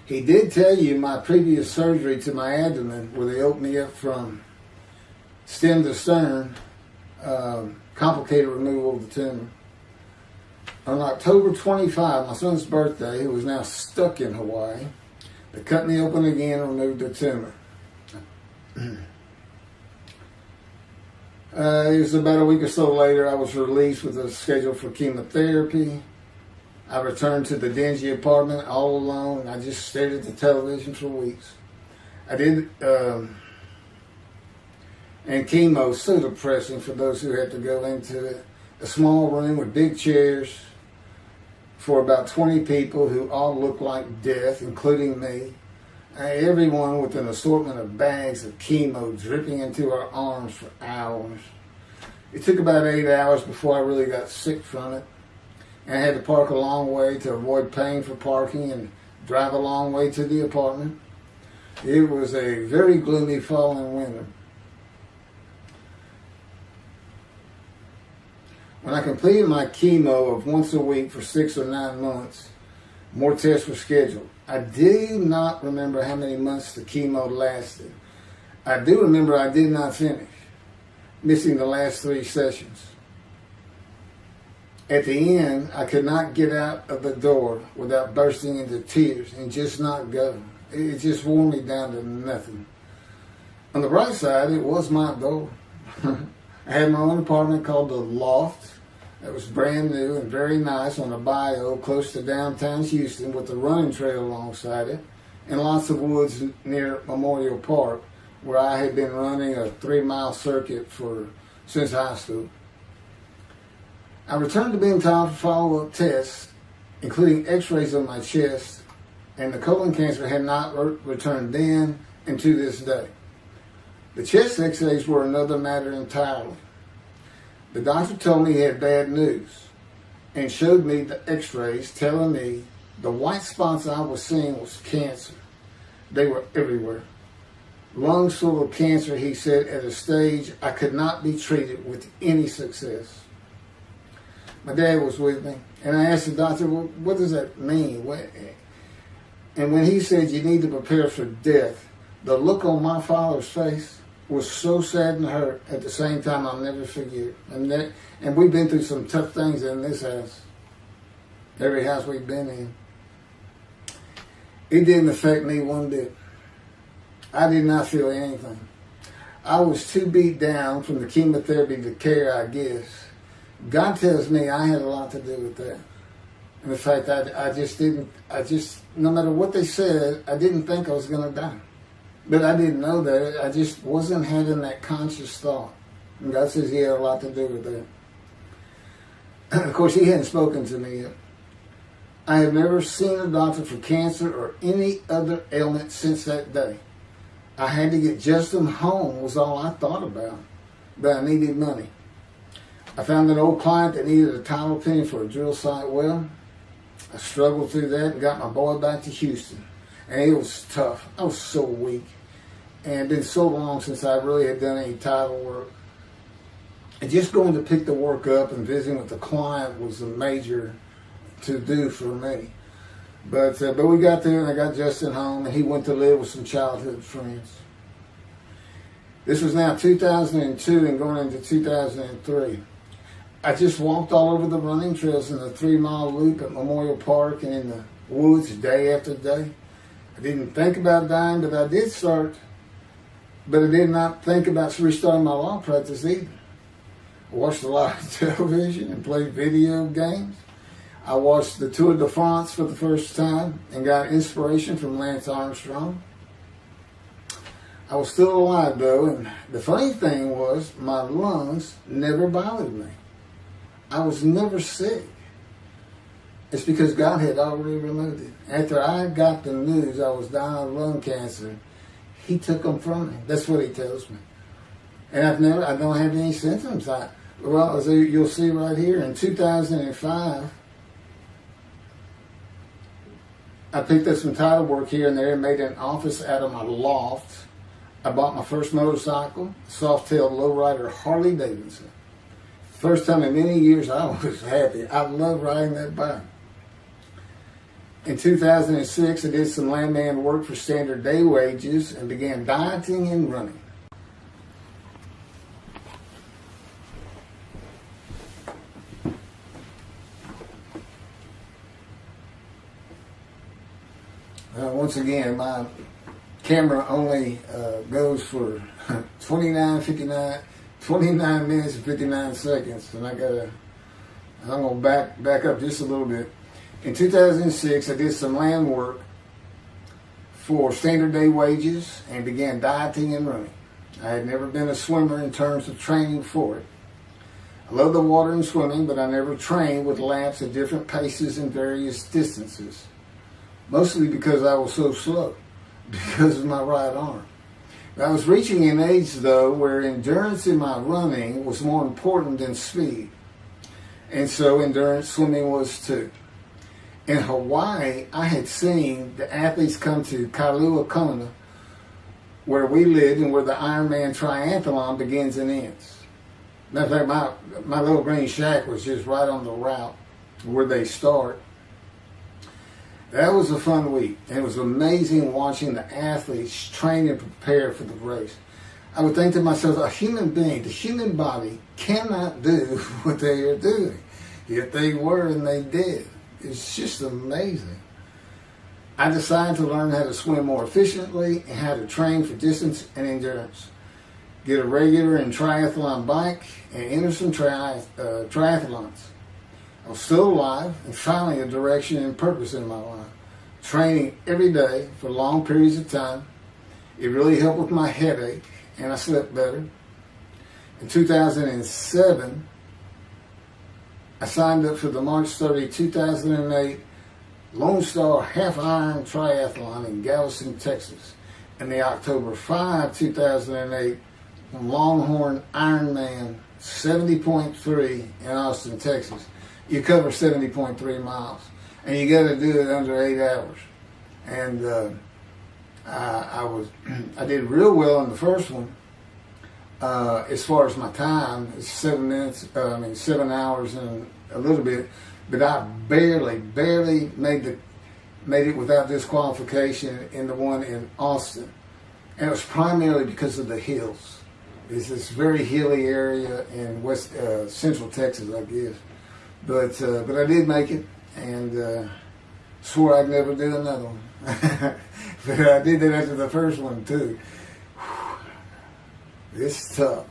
He did tell you my previous surgery to my abdomen, where they opened me up from stem to stern, complicated removal of the tumor. On October 25, my son's birthday, who was now stuck in Hawaii, they cut me open again and removed the tumor. It was about a week or so later, I was released with a schedule for chemotherapy. I returned to the dingy apartment all alone. I just stared at the television for weeks. And chemo, so depressing for those who had to go into it. A small room with big chairs for about 20 people who all looked like death, including me. Everyone with an assortment of bags of chemo dripping into our arms for hours. It took about 8 hours before I really got sick from it. And I had to park a long way to avoid paying for parking and drive a long way to the apartment. It was a very gloomy fall and winter. When I completed my chemo of once a week for 6 or 9 months, more tests were scheduled. I do not remember how many months the chemo lasted. I do remember I did not finish, missing the last 3 sessions. At the end, I could not get out of the door without bursting into tears and just not go. It just wore me down to nothing. On the bright side, it was my door. I had my own apartment called the Loft. It was brand new and very nice on a bayou close to downtown Houston with a running trail alongside it and lots of woods near Memorial Park, where I had been running a 3-mile circuit since high school. I returned to Bentall for follow-up tests, including x-rays of my chest, and the colon cancer had not returned then and to this day. The chest x-rays were another matter entirely. The doctor told me he had bad news and showed me the x-rays telling me the white spots I was seeing was cancer. They were everywhere. Lungs full of cancer, he said, at a stage I could not be treated with any success. My dad was with me, and I asked the doctor, well, what does that mean? And when he said you need to prepare for death, the look on my father's face was so sad and hurt at the same time I'll never forget. And we've been through some tough things in this house. Every house we've been in. It didn't affect me one bit. I did not feel anything. I was too beat down from the chemotherapy to care, I guess. God tells me I had a lot to do with that. And in fact, no matter what they said, I didn't think I was going to die. But I didn't know that. I just wasn't having that conscious thought. And God says he had a lot to do with that. Of course, he hadn't spoken to me yet. I had never seen a doctor for cancer or any other ailment since that day. I had to get Justin home was all I thought about. But I needed money. I found an old client that needed a title opinion for a drill site well. I struggled through that and got my boy back to Houston. And it was tough. I was so weak. And it had been so long since I really had done any title work. And just going to pick the work up and visiting with the client was a major to-do for me. But we got there, and I got Justin home, and he went to live with some childhood friends. This was now 2002 and going into 2003. I just walked all over the running trails in the 3-mile loop at Memorial Park and in the woods day after day. I didn't think about dying, but I did start. But I did not think about restarting my law practice either. I watched a lot of television and played video games. I watched the Tour de France for the first time and got inspiration from Lance Armstrong. I was still alive though, and the funny thing was my lungs never bothered me. I was never sick. It's because God had already removed it. After I got the news I was dying of lung cancer, He took them from me. That's what He tells me. And I don't have any symptoms. Well, as you'll see right here, in 2005, I picked up some title work here and there and made an office out of my loft. I bought my first motorcycle, soft-tailed lowrider Harley Davidson. First time in many years I was happy. I love riding that bike. In 2006, I did some landman work for standard day wages and began dieting and running. Once again, my camera only goes for 29 minutes and 59 seconds, and I'm gonna back up just a little bit. In 2006, I did some land work for standard day wages and began dieting and running. I had never been a swimmer in terms of training for it. I love the water and swimming, but I never trained with laps at different paces and various distances. Mostly because I was so slow, because of my right arm. I was reaching an age, though, where endurance in my running was more important than speed. And so endurance swimming was too. In Hawaii, I had seen the athletes come to Kailua Kona, where we lived and where the Ironman Triathlon begins and ends. Matter of fact, my little green shack was just right on the route where they start. That was a fun week, and it was amazing watching the athletes train and prepare for the race. I would think to myself, a human being, the human body cannot do what they are doing. Yet they were, and they did. It's just amazing. I decided to learn how to swim more efficiently and how to train for distance and endurance. Get a regular and triathlon bike and enter some triathlons. I was still alive and finally a direction and purpose in my life. Training every day for long periods of time. It really helped with my headache and I slept better. In 2007, I signed up for the March 30, 2008 Lone Star Half Iron Triathlon in Galveston, Texas. And the October 5, 2008 Longhorn Ironman 70.3 in Austin, Texas. You cover 70.3 miles, and you got to do it under 8 hours. And I did real well in the first one. As far as my time, it's 7 hours and a little bit. But I barely made it without disqualification in the one in Austin, and it was primarily because of the hills. It's this very hilly area in central Texas, I guess. But I did make it, and swore I'd never do another one. But I did that after the first one too. It's tough.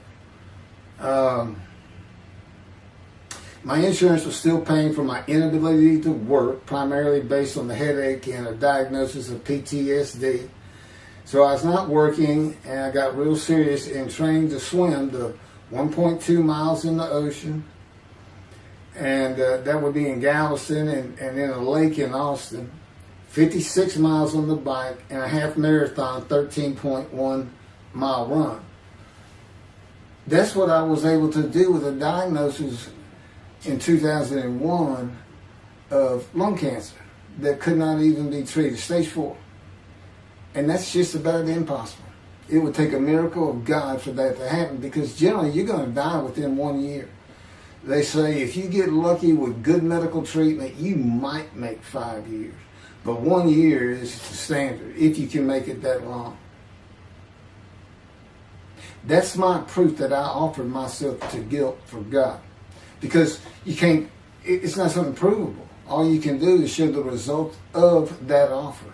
My insurance was still paying for my inability to work, primarily based on the headache and a diagnosis of PTSD. So I was not working, and I got real serious in training to swim the 1.2 miles in the ocean. And that would be in Galveston and in a lake in Austin. 56 miles on the bike and a half marathon, 13.1 mile run. That's what I was able to do with a diagnosis in 2001 of lung cancer that could not even be treated, stage 4. And that's just about impossible. It would take a miracle of God for that to happen, because generally you're going to die within 1 year. They say if you get lucky with good medical treatment, you might make 5 years. But 1 year is the standard, if you can make it that long. That's my proof that I offered myself to guilt for God. Because you can't, it's not something provable. All you can do is show the result of that offer.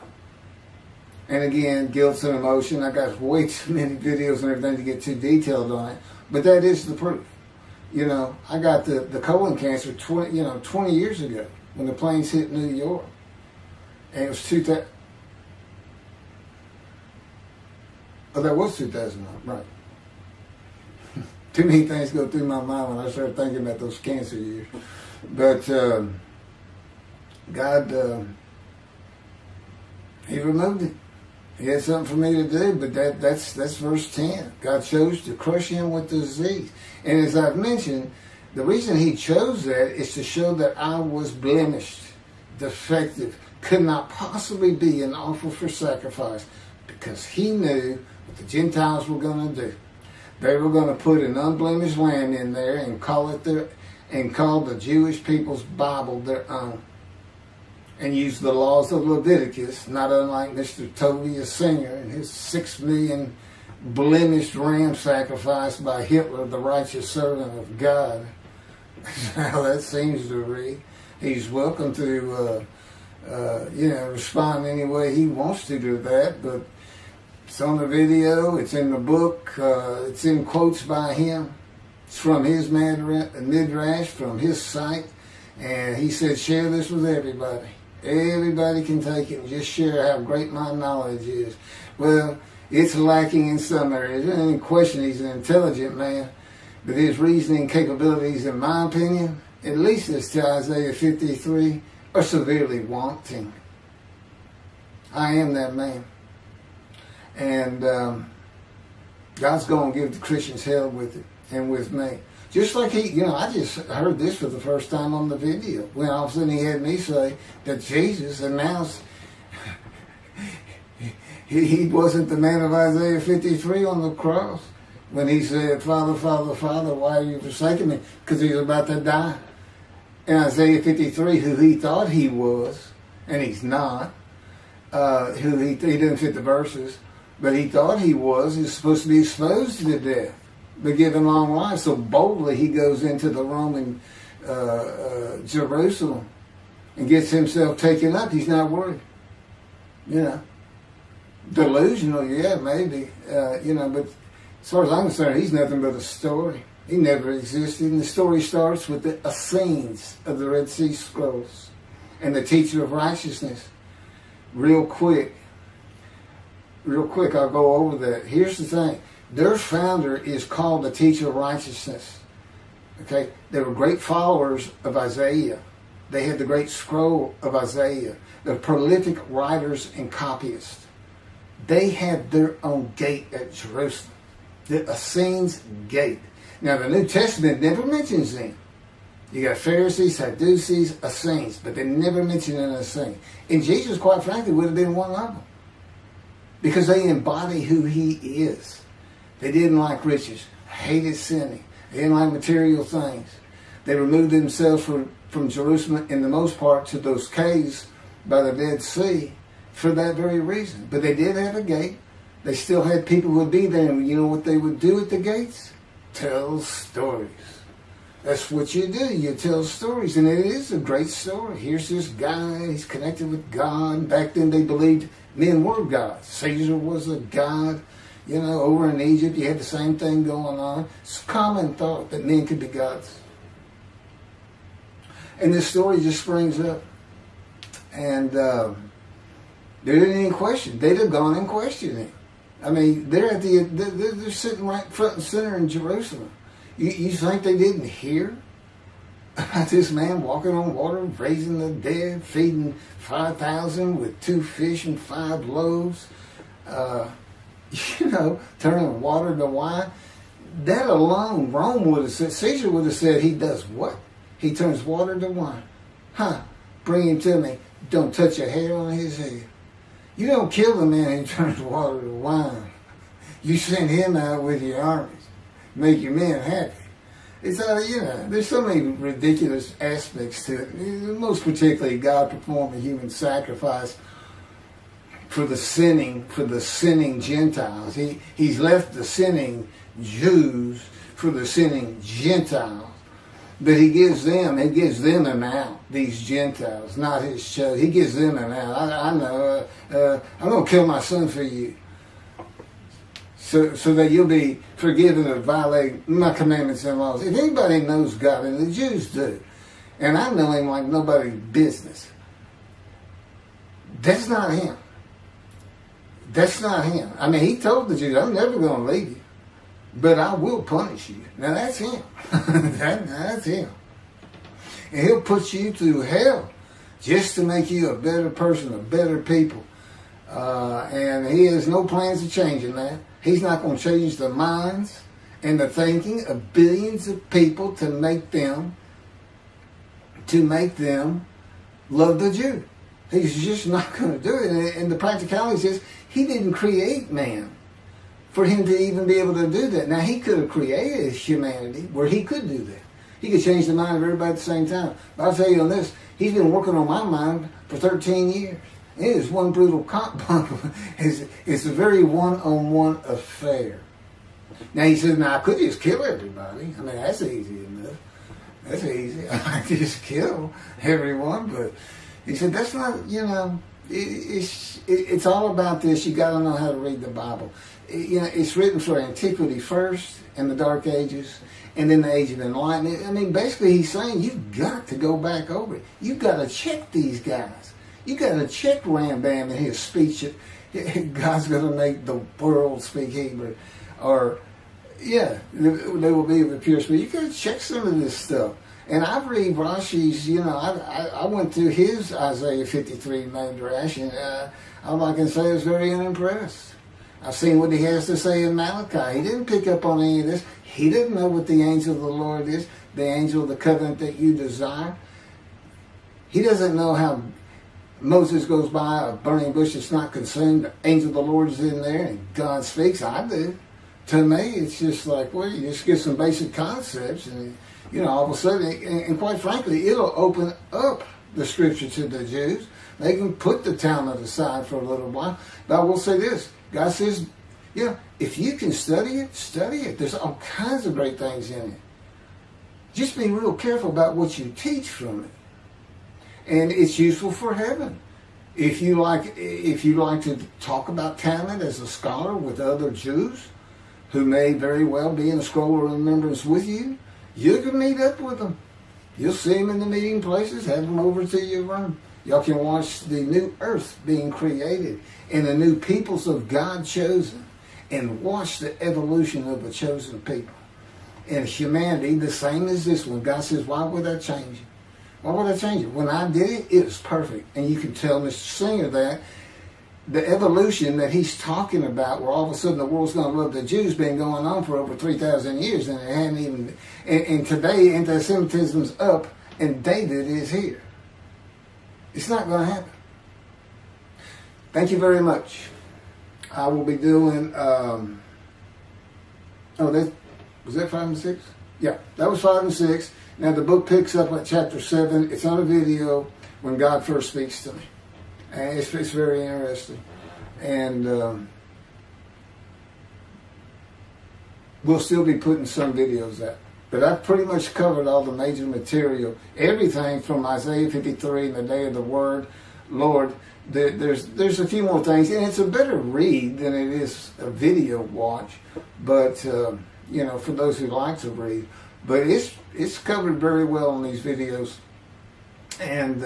And again, guilt's an emotion. I got way too many videos and everything to get too detailed on it. But that is the proof. You know, I got the colon cancer 20 years ago when the planes hit New York. And it was 2000. Oh, that was 2009, right. Too many things go through my mind when I start thinking about those cancer years. But God, He removed it. He had something for me to do, but that's verse 10. God chose to crush him with the disease. And as I've mentioned, the reason he chose that is to show that I was blemished, defective, could not possibly be an offer for sacrifice, because he knew what the Gentiles were going to do. They were going to put an unblemished lamb in there and call the Jewish people's Bible their own, and use the laws of Leviticus, not unlike Mr. Tovia Singer and his 6 million blemished ram sacrifice by Hitler, the righteous servant of God. That's how that seems to read. He's welcome to, respond any way he wants to do that, but it's on the video, it's in the book, it's in quotes by him. It's from his midrash, from his site, and he said, share this with everybody. Everybody can take it and just share how great my knowledge is. Well, it's lacking in some areas. There's any question he's an intelligent man, but his reasoning capabilities, in my opinion, at least as to Isaiah 53, are severely wanting. I am that man. And God's going to give the Christians hell with it and with me. Just like I just heard this for the first time on the video, when all of a sudden he had me say that Jesus announced he wasn't the man of Isaiah 53 on the cross when he said, Father, Father, Father, why are you forsaking me? Because he was about to die. In Isaiah 53, who he thought he was, and he's not, who he didn't fit the verses, but he thought he was, is supposed to be exposed to death, but given long life. So boldly he goes into the Roman Jerusalem and gets himself taken up. He's not worried. Delusional, yeah, maybe. But as far as I'm concerned, he's nothing but a story. He never existed. And the story starts with the Essenes of the Red Sea Scrolls and the teacher of righteousness. Real quick, I'll go over that. Here's the thing. Their founder is called the teacher of righteousness. Okay? They were great followers of Isaiah. They had the great scroll of Isaiah. They're prolific writers and copyists. They had their own gate at Jerusalem. The Essenes Gate. Now, the New Testament never mentions them. You got Pharisees, Sadducees, Essenes, but they never mention an Essene. And Jesus, quite frankly, would have been one of them, because they embody who he is. They didn't like riches, hated sinning. They didn't like material things. They removed themselves from Jerusalem, in the most part, to those caves by the Dead Sea for that very reason. But they did have a gate. They still had people who would be there. And you know what they would do at the gates? Tell stories. That's what you do. You tell stories. And it is a great story. Here's this guy. He's connected with God. Back then they believed men were gods. Caesar was a god. Over in Egypt, you had the same thing going on. It's a common thought that men could be gods. And this story just springs up. And there didn't even question. They'd have gone and questioned him. I mean, they're sitting right front and center in Jerusalem. You think they didn't hear about this man walking on water, raising the dead, feeding 5,000 with 2 fish and 5 loaves? Turning water to wine. That alone, Rome would have said, Caesar would have said, he does what? He turns water to wine. Bring him to me. Don't touch a hair on his head. You don't kill the man who turns water to wine. You send him out with your armies, make your men happy. It's there's so many ridiculous aspects to it. Most particularly, God performed a human sacrifice for the sinning Gentiles. He's left the sinning Jews for the sinning Gentiles. But he gives them an out, these Gentiles, not his chosen. He gives them an out. I know, I'm going to kill my son for you. So that you'll be forgiven of violating my commandments and laws. If anybody knows God, and the Jews do, and I know him like nobody's business, that's not him. That's not him. I mean, he told the Jews, I'm never going to leave you, but I will punish you. Now that's him. That's him. And he'll put you through hell just to make you a better person, a better people. And he has no plans of changing that. He's not going to change the minds and the thinking of billions of people to make them love the Jew. He's just not going to do it. And the practicality is he didn't create man for him to even be able to do that. Now, he could have created humanity where he could do that. He could change the mind of everybody at the same time. But I'll tell you on this, he's been working on my mind for 13 years. It is one brutal cock bundle. It's a very one-on-one affair. Now, he says, now, I could just kill everybody. I mean, that's easy enough. That's easy. I could just kill everyone. But he said, that's not, it's all about this. You got to know how to read the Bible. It's written for antiquity first and the Dark Ages, and then the Age of Enlightenment. I mean, basically, he's saying you've got to go back over it. You've got to check these guys. You got to check Rambam in his speech. God's going to make the world speak Hebrew. Or, they will be of a pure speech. You got to check some of this stuff. And I read Rashi's, I went through his Isaiah 53 Midrash, and all I can say is very unimpressed. I've seen what he has to say in Malachi. He didn't pick up on any of this. He didn't know what the angel of the Lord is, the angel of the covenant that you desire. He doesn't know how Moses goes by a burning bush that's not consumed. The angel of the Lord is in there and God speaks. I do. To me, it's just like, well, you just get some basic concepts and, all of a sudden, and quite frankly, it'll open up the scripture to the Jews. They can put the Talmud aside for a little while. But I will say this. God says, if you can study it, study it. There's all kinds of great things in it. Just be real careful about what you teach from it. And it's useful for heaven. If you like to talk about Talmud as a scholar with other Jews who may very well be in a scroll of remembrance with you, you can meet up with them. You'll see them in the meeting places, have them over to your room. Y'all can watch the new earth being created and the new peoples of God chosen, and watch the evolution of a chosen people. And humanity, the same as this one. God says, why would I change it? Why would I change it? When I did it, it was perfect. And you can tell Mr. Singer that the evolution that he's talking about, where all of a sudden the world's going to love the Jews, been going on for over 3,000 years, and it hadn't even. And today, anti-Semitism's up, and David is here. It's not going to happen. Thank you very much. I will be doing. Was that 5 and 6? Yeah, that was 5 and 6. Now the book picks up at chapter 7. It's on a video when God first speaks to me. And it's very interesting. And we'll still be putting some videos out. But I've pretty much covered all the major material. Everything from Isaiah 53 and the day of the word. Lord, there's a few more things. And it's a better read than it is a video watch. But, for those who like to read. But it's covered very well in these videos. And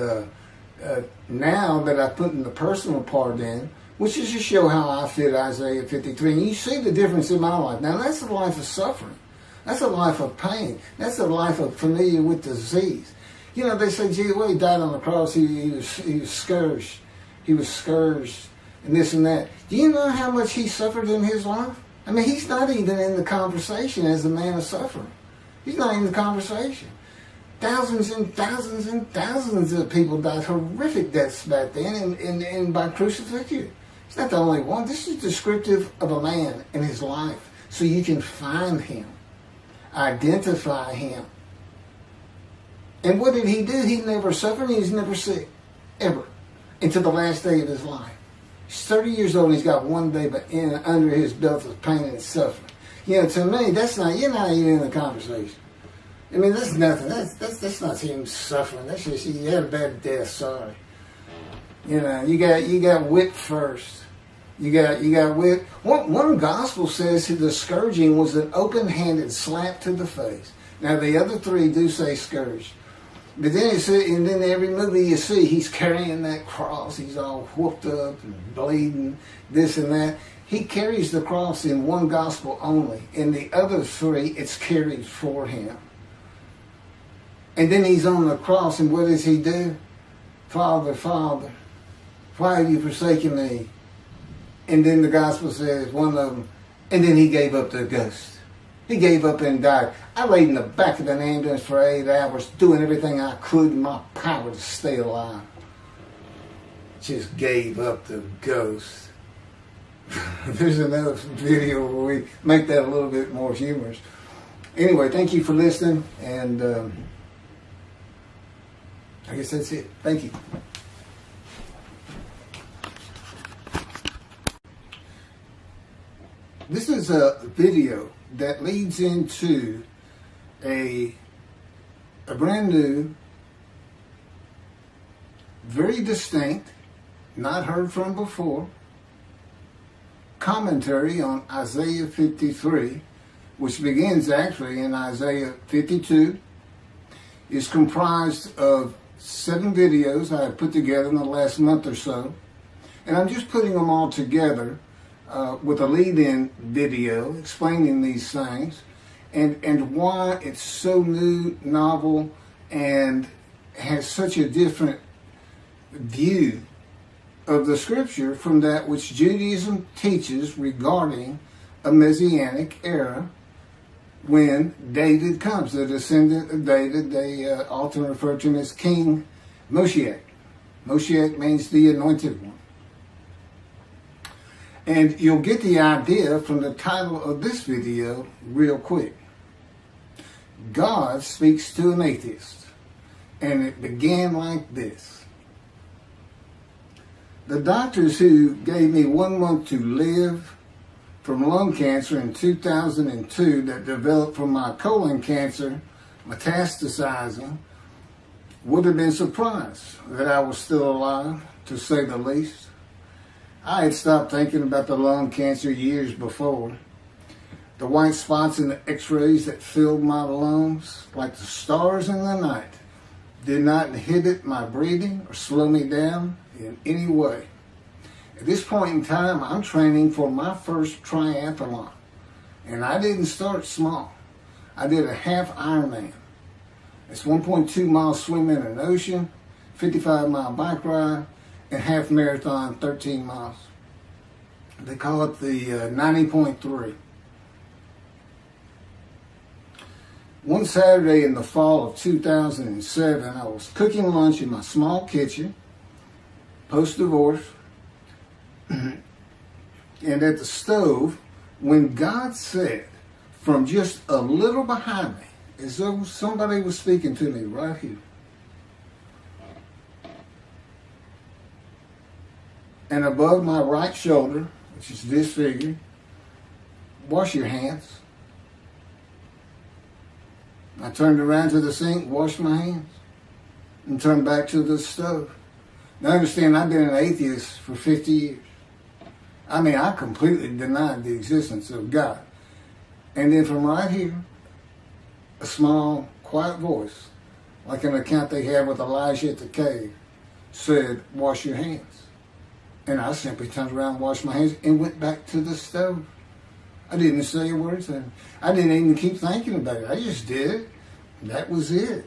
now that I put in the personal part in, which is to show how I fit Isaiah 53, and you see the difference in my life. Now that's a life of suffering. That's a life of pain. That's a life of familiar with disease. They say, gee, well, he died on the cross. He was scourged. He was scourged and this and that. Do you know how much he suffered in his life? I mean, he's not even in the conversation as a man of suffering. He's not in the conversation. Thousands and thousands and thousands of people died horrific deaths back then and by crucifixion. It's not the only one. This is descriptive of a man and his life. So you can find him, identify him. And what did he do? He never suffered. He was never sick, ever, until the last day of his life. He's 30 years old and he's got one day but under his belt of pain and suffering. You know, to me, that's not, you're not even in the conversation. I mean, that's nothing. That's not him suffering. That's just, he had a bad death, sorry. You know, you got whipped first. You got whipped. One gospel says the scourging was an open-handed slap to the face. Now, the other three do say scourge. But then and then every movie you see, he's carrying that cross. He's all whooped up and bleeding, this and that. He carries the cross in one gospel only. In the other three, it's carried for him. And then he's on the cross, and what does he do? Father, Father, why have you forsaken me? And then the gospel says, one of them, and then he gave up the ghost. He gave up and died. I laid in the back of an ambulance for 8 hours, doing everything I could in my power to stay alive. Just gave up the ghost. There's another video where we make that a little bit more humorous. Anyway, thank you for listening, and I guess that's it. Thank you. This is a video that leads into a brand new, very distinct, not heard from before, commentary on Isaiah 53, which begins actually in Isaiah 52. Is comprised of 7 videos I have put together in the last month or so, and I'm just putting them all together with a lead-in video explaining these things and why it's so new, novel, and has such a different view of the scripture from that which Judaism teaches regarding a Messianic era when David comes, the descendant of David. They often refer to him as King Moshiach. Moshiach means the anointed one. And you'll get the idea from the title of this video real quick. God speaks to an atheist. And it began like this. The doctors who gave me 1 month to live from lung cancer in 2002 that developed from my colon cancer metastasizing would have been surprised that I was still alive, to say the least. I had stopped thinking about the lung cancer years before. The white spots in the x-rays that filled my lungs, like the stars in the night, did not inhibit my breathing or slow me down in any way. At this point in time, I'm training for my first triathlon. And I didn't start small. I did a half Ironman. It's 1.2 miles swim in an ocean, 55-mile bike ride, and half marathon, 13 miles. They call it the 90.3. One Saturday in the fall of 2007, I was cooking lunch in my small kitchen, post-divorce, and at the stove, when God said, from just a little behind me, as though somebody was speaking to me right here, and above my right shoulder, which is disfigured, wash your hands. I turned around to the sink, washed my hands, and turned back to the stove. Now understand, I've been an atheist for 50 years. I mean, I completely denied the existence of God. And then from right here, a small, quiet voice, like an account they had with Elijah at the cave, said, wash your hands. And I simply turned around, washed my hands, and went back to the stove. I didn't say a word. I didn't even keep thinking about it. I just did it. That was it.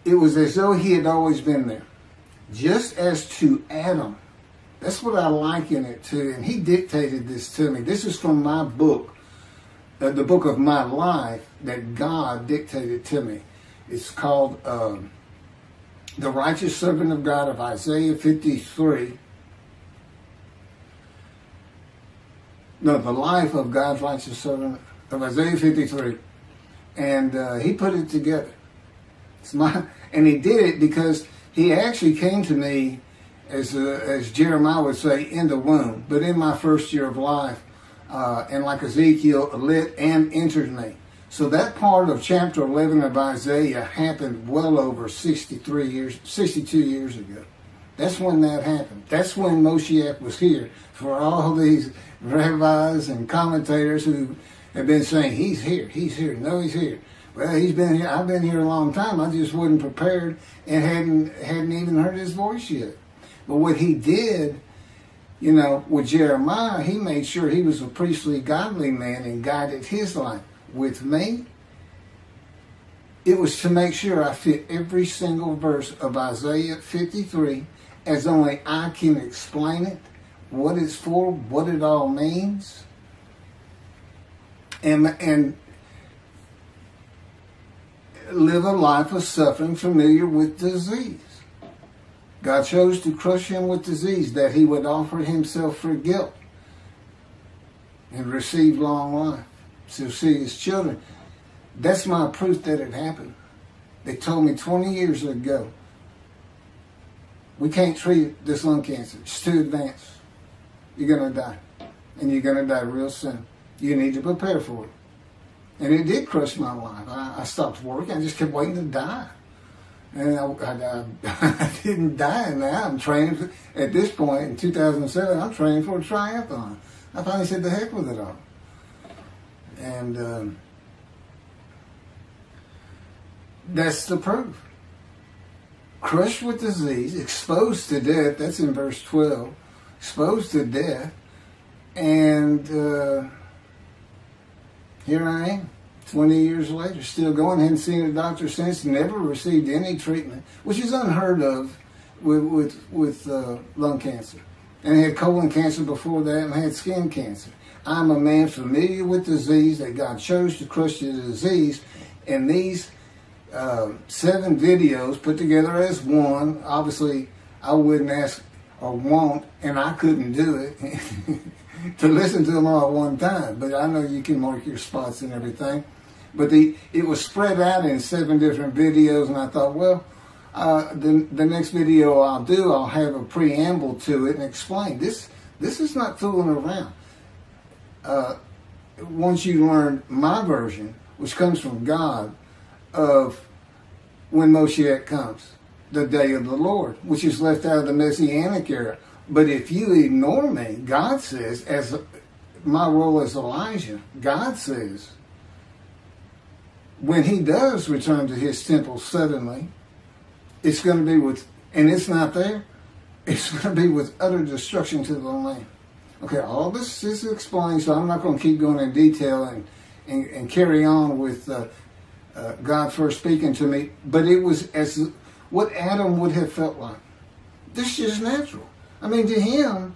It was as though he had always been there. Just as to Adam. That's what I liken it to. And he dictated this to me. This is from my book, the book of my life that God dictated to me. It's called The Righteous Servant of God of Isaiah 53. No, the life of God's righteous servant of Isaiah 53. And he put it together. And he did it because he actually came to me, as Jeremiah would say, in the womb, but in my first year of life. And like Ezekiel, lit and entered me. So that part of chapter 11 of Isaiah happened well over 62 years ago. That's when that happened. That's when Moshiach was here. For all these rabbis and commentators who have been saying, he's here, no, he's here. Well, he's been here. I've been here a long time. I just wasn't prepared and hadn't even heard his voice yet. But what he did, with Jeremiah, he made sure he was a priestly, godly man and guided his life. With me, it was to make sure I fit every single verse of Isaiah 53 as only I can explain it, what it's for, what it all means, and live a life of suffering familiar with disease. God chose to crush him with disease that he would offer himself for guilt and receive long life to see his children. That's my proof that it happened. They told me 20 years ago, we can't treat this lung cancer. It's too advanced. You're going to die. And you're going to die real soon. You need to prepare for it. And it did crush my life. I stopped working. I just kept waiting to die. And I didn't die now. I'm training at this point in 2007. I'm training for a triathlon. I finally said the heck with it all. And that's the proof. Crushed with disease, exposed to death. That's in verse 12. Exposed to death. And here I am. 20 years later, still going. Hadn't seen a doctor since. Never received any treatment, which is unheard of with lung cancer. And I had colon cancer before that, and I had skin cancer. I'm a man familiar with disease, that God chose to crush the disease. And these 7 videos put together as one, obviously I wouldn't ask or want, and I couldn't do it, to listen to them all at one time. But I know you can mark your spots and everything. But it was spread out in 7 different videos, and I thought, well, the next video I'll have a preamble to it and explain. This is not fooling around. Once you learn my version, which comes from God, of when Moshiach comes, the day of the Lord, which is left out of the Messianic era. But if you ignore me, God says, as my role as Elijah, God says, when he does return to his temple suddenly, it's going to be with, and it's not there, it's going to be with utter destruction to the land. Okay, all this is explained, so I'm not going to keep going in detail and carry on with God first speaking to me, but it was as what Adam would have felt like. This is natural. I mean, to him,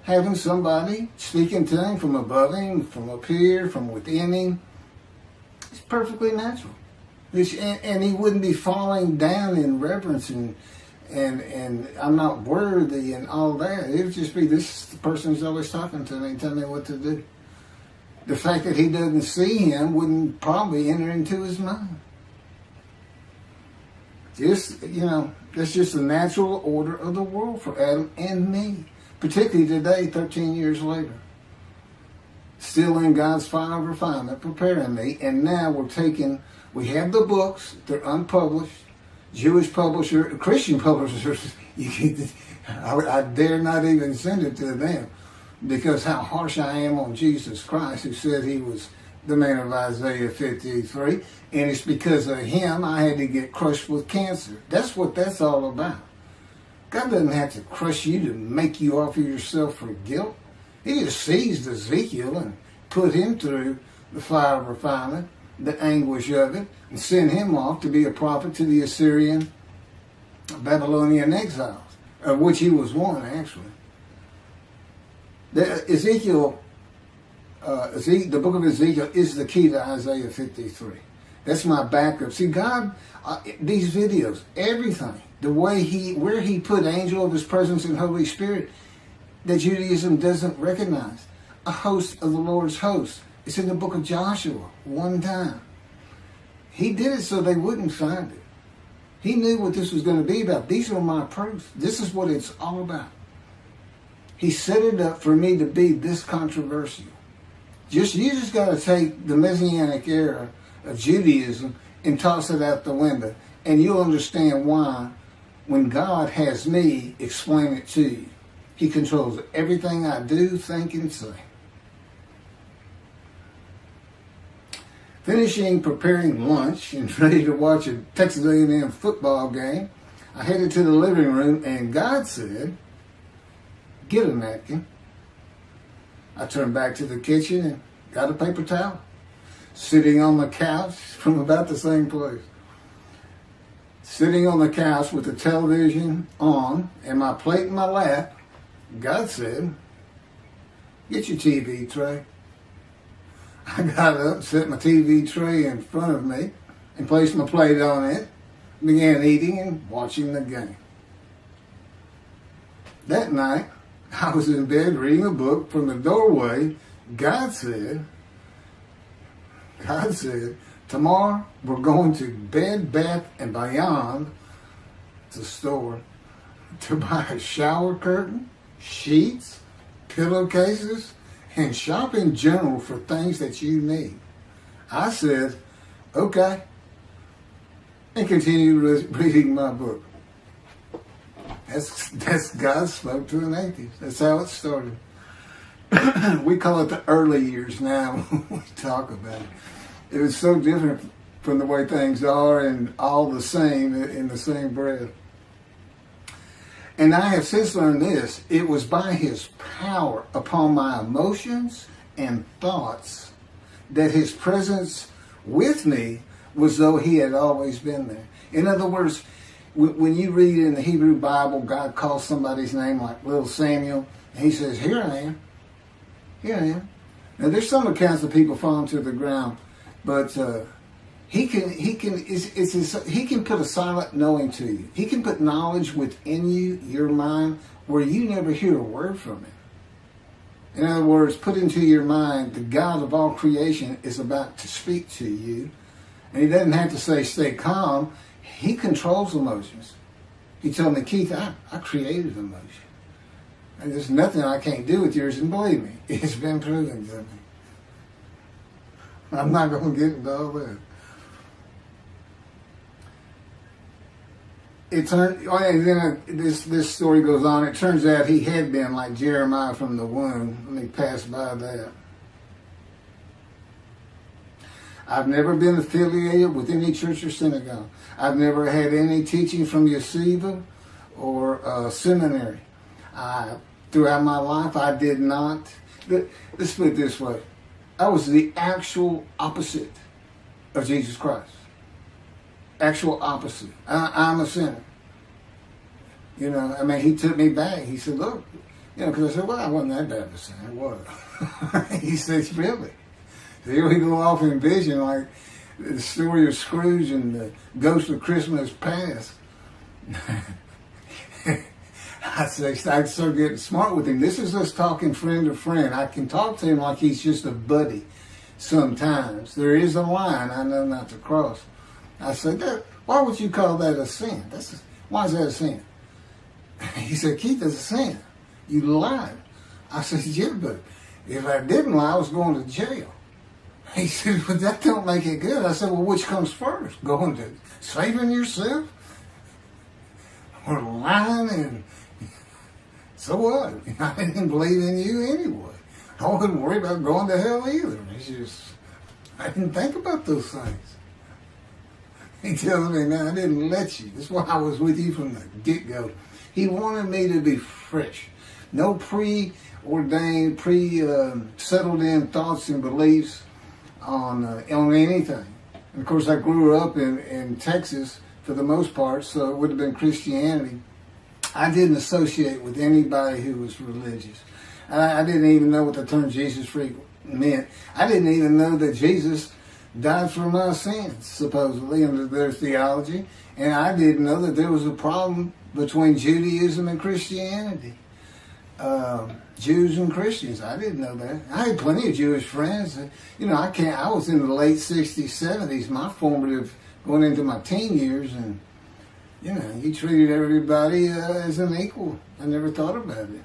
having somebody speaking to him from above him, from up here, from within him, it's perfectly natural. And he wouldn't be falling down in reverence and I'm not worthy and all that. It would just be, this is the person who's always talking to me and telling me what to do. The fact that he doesn't see him wouldn't probably enter into his mind. Just, that's just the natural order of the world for Adam and me. Particularly today, 13 years later. Still in God's fire of refinement, preparing me. And now we have the books, they're unpublished. Jewish publisher, Christian publishers, I dare not even send it to them, because how harsh I am on Jesus Christ, who said he was the man of Isaiah 53, and it's because of him I had to get crushed with cancer. That's what that's all about. God doesn't have to crush you to make you offer yourself for guilt. He just seized Ezekiel and put him through the fire of refinement, the anguish of it, and sent him off to be a prophet to the Assyrian, Babylonian exiles, of which he was one, actually. The book of Ezekiel is the key to Isaiah 53. That's my backup. See, God, these videos, everything, the way where he put angel of his presence and Holy Spirit, that Judaism doesn't recognize. a host of the Lord's host. It's in the book of Joshua one time. He did it so they wouldn't find it. He knew what this was going to be about. These are my proofs. This is what it's all about. He set it up for me to be this controversial. You just got to take the Messianic era of Judaism and toss it out the window, and you'll understand why when God has me explain it to you. He controls everything I do, think, and say. Finishing preparing lunch and ready to watch a Texas A&M football game, I headed to the living room, and God said, "Get a napkin." I turned back to the kitchen and got a paper towel, sitting on the couch from about the same place. Sitting on the couch with the television on and my plate in my lap, God said, "Get your TV tray." I got up, set my TV tray in front of me, and placed my plate on it, began eating and watching the game. That night, I was in bed reading a book. From the doorway, God said, "Tomorrow we're going to Bed Bath & Beyond, the store, to buy a shower curtain, sheets, pillowcases, and shop in general for things that you need." I said, "Okay," and continued reading my book. That's God spoke to an atheist. That's how it started. We call it the early years now when we talk about it. It was so different from the way things are, and all the same in the same breath. And I have since learned this. It was by his power upon my emotions and thoughts that his presence with me was though he had always been there. In other words, when you read in the Hebrew Bible, God calls somebody's name like little Samuel, and he says, "Here I am. Here I am." Now there's some accounts of people falling to the ground, but he can put a silent knowing to you. He can put knowledge within you, your mind, where you never hear a word from him. In other words, put into your mind the God of all creation is about to speak to you, and he doesn't have to say stay calm. He controls emotions. He told me, "Keith, I created emotion. And there's nothing I can't do with yours," and believe me, it's been proven to me. I'm not going to get into all that. And then this story goes on. It turns out he had been like Jeremiah from the womb. Let me pass by that. I've never been affiliated with any church or synagogue. I've never had any teaching from yeshiva or seminary. Throughout my life, I did not. Let's put it this way. I was the actual opposite of Jesus Christ. Actual opposite. I'm a sinner. You know, I mean, he took me back. He said, "Look," you know, because I said, "Well, I wasn't that bad of a sinner." What? He said, "Really?" So here we go off in vision like the story of Scrooge and the Ghost of Christmas Past. I started getting smart with him. This is us talking friend to friend. I can talk to him like he's just a buddy sometimes. There is a line I know not to cross. I said, "Why would you call that a sin? Why is that a sin?" He said, "Keith, it's a sin. You lied." I said, "Yeah, but if I didn't lie, I was going to jail." He said, "But that don't make it good." I said, "Well, which comes first? Going to saving yourself? Or lying? And so what? I didn't believe in you anyway. I wouldn't worry about going to hell either." It's just, I didn't think about those things. He tells me, "Man, I didn't let you. That's why I was with you from the get-go." He wanted me to be fresh. No preordained, settled in thoughts and beliefs on anything. And of course, I grew up in Texas for the most part, so it would have been Christianity. I didn't associate with anybody who was religious. I didn't even know what the term Jesus freak meant. I didn't even know that Jesus died for my sins, supposedly, under their theology. And I didn't know that there was a problem between Judaism and Christianity. Jews and Christians. I didn't know that. I had plenty of Jewish friends. You know, I was in the late 60s, 70s, my formative, going into my teen years, and, you know, he treated everybody as an equal. I never thought about it.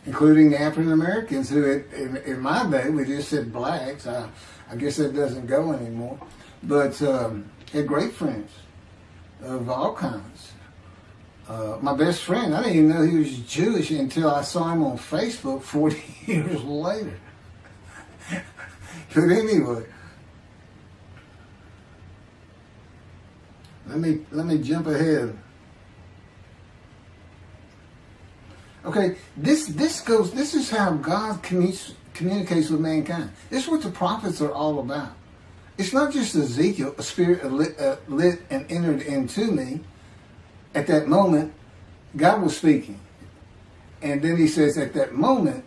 Including African Americans, who in my day, we just said blacks. I guess that doesn't go anymore. But had great friends of all kinds. My best friend, I didn't even know he was Jewish until I saw him on Facebook 40 years later. But anyway, let me jump ahead. Okay, this is how God communicates with mankind. This is what the prophets are all about. It's not just Ezekiel, a spirit lit and entered into me. At that moment, God was speaking. And then he says, at that moment,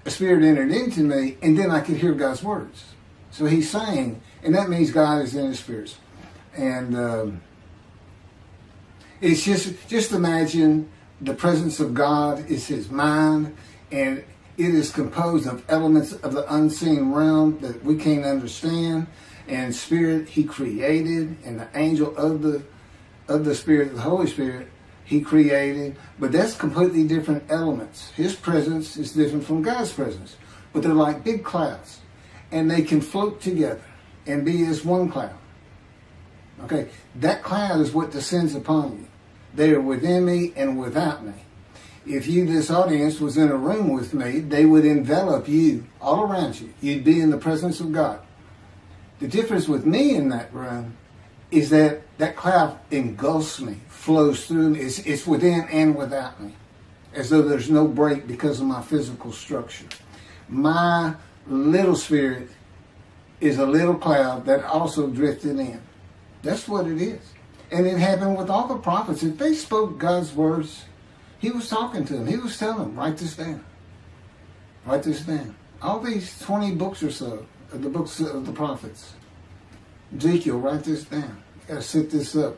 a spirit entered into me, and then I could hear God's words. So he's saying, and that means God is in his spirits. And it's just imagine the presence of God is his mind, and it is composed of elements of the unseen realm that we can't understand. And spirit he created, and the angel of the Spirit, the Holy Spirit, he created. But that's completely different elements. His presence is different from God's presence. But they're like big clouds. And they can float together and be as one cloud. Okay, that cloud is what descends upon you. They are within me and without me. If this audience was in a room with me, they would envelop you all around you. You'd be in the presence of God. The difference with me in that room is that cloud engulfs me, flows through me. It's within and without me, as though there's no break because of my physical structure. My little spirit is a little cloud that also drifted in. That's what it is. And it happened with all the prophets. If they spoke God's words, he was talking to them. He was telling them, write this down. Write this down. All these 20 books or so, of the books of the prophets. Ezekiel, write this down. You got to set this up.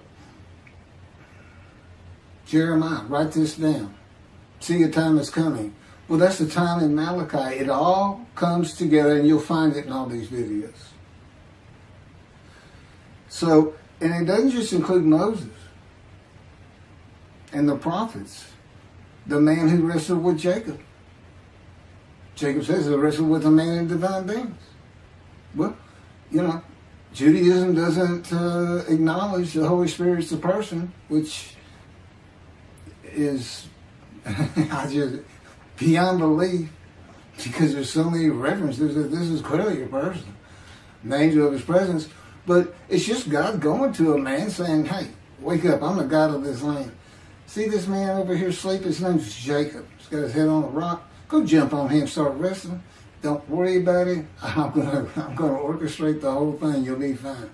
Jeremiah, write this down. See, a time is coming. Well, that's the time in Malachi. It all comes together, and you'll find it in all these videos. So, and it doesn't just include Moses and the prophets. The man who wrestled with Jacob. Jacob says, I wrestled with a man in divine beings. Well, you know, Judaism doesn't acknowledge the Holy Spirit's a person, which is just beyond belief, because there's so many references that this is clearly a person, an angel of his presence. But it's just God going to a man saying, hey, wake up, I'm the God of this land. See this man over here sleep? His name's Jacob. He's got his head on a rock. Go jump on him, start wrestling. Don't worry about it. I'm gonna orchestrate the whole thing. You'll be fine.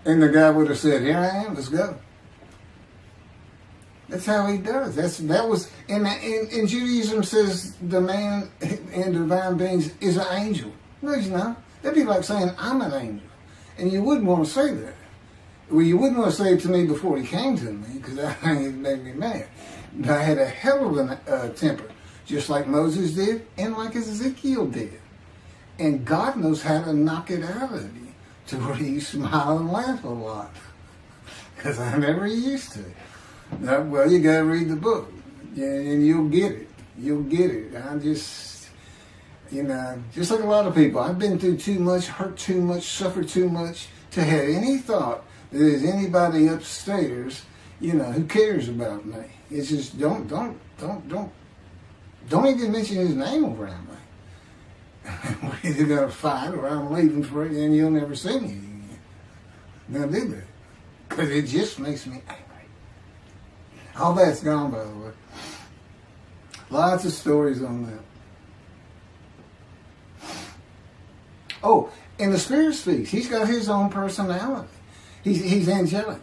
And the guy would have said, here I am, let's go. That's how he does. That was in Judaism says the man in divine beings is an angel. No, he's not. That'd be like saying I'm an angel. And you wouldn't want to say that. Well, you wouldn't want to say it to me before he came to me, because that made me mad. But I had a hell of a temper, just like Moses did and like Ezekiel did. And God knows how to knock it out of you to where you smile and laugh a lot. Because I never used to. Now, well, you got to read the book, and you'll get it. You'll get it. I'm just, you know, just like a lot of people, I've been through too much, hurt too much, suffered too much to have any thought that there's anybody upstairs, you know, who cares about me. It's just don't even mention his name around me. We're either gonna fight or I'm leaving for it, and you'll never see me again. Don't do that, because it just makes me angry. All that's gone, by the way. Lots of stories on that. Oh, and the Spirit speaks. He's got his own personality. He's angelic.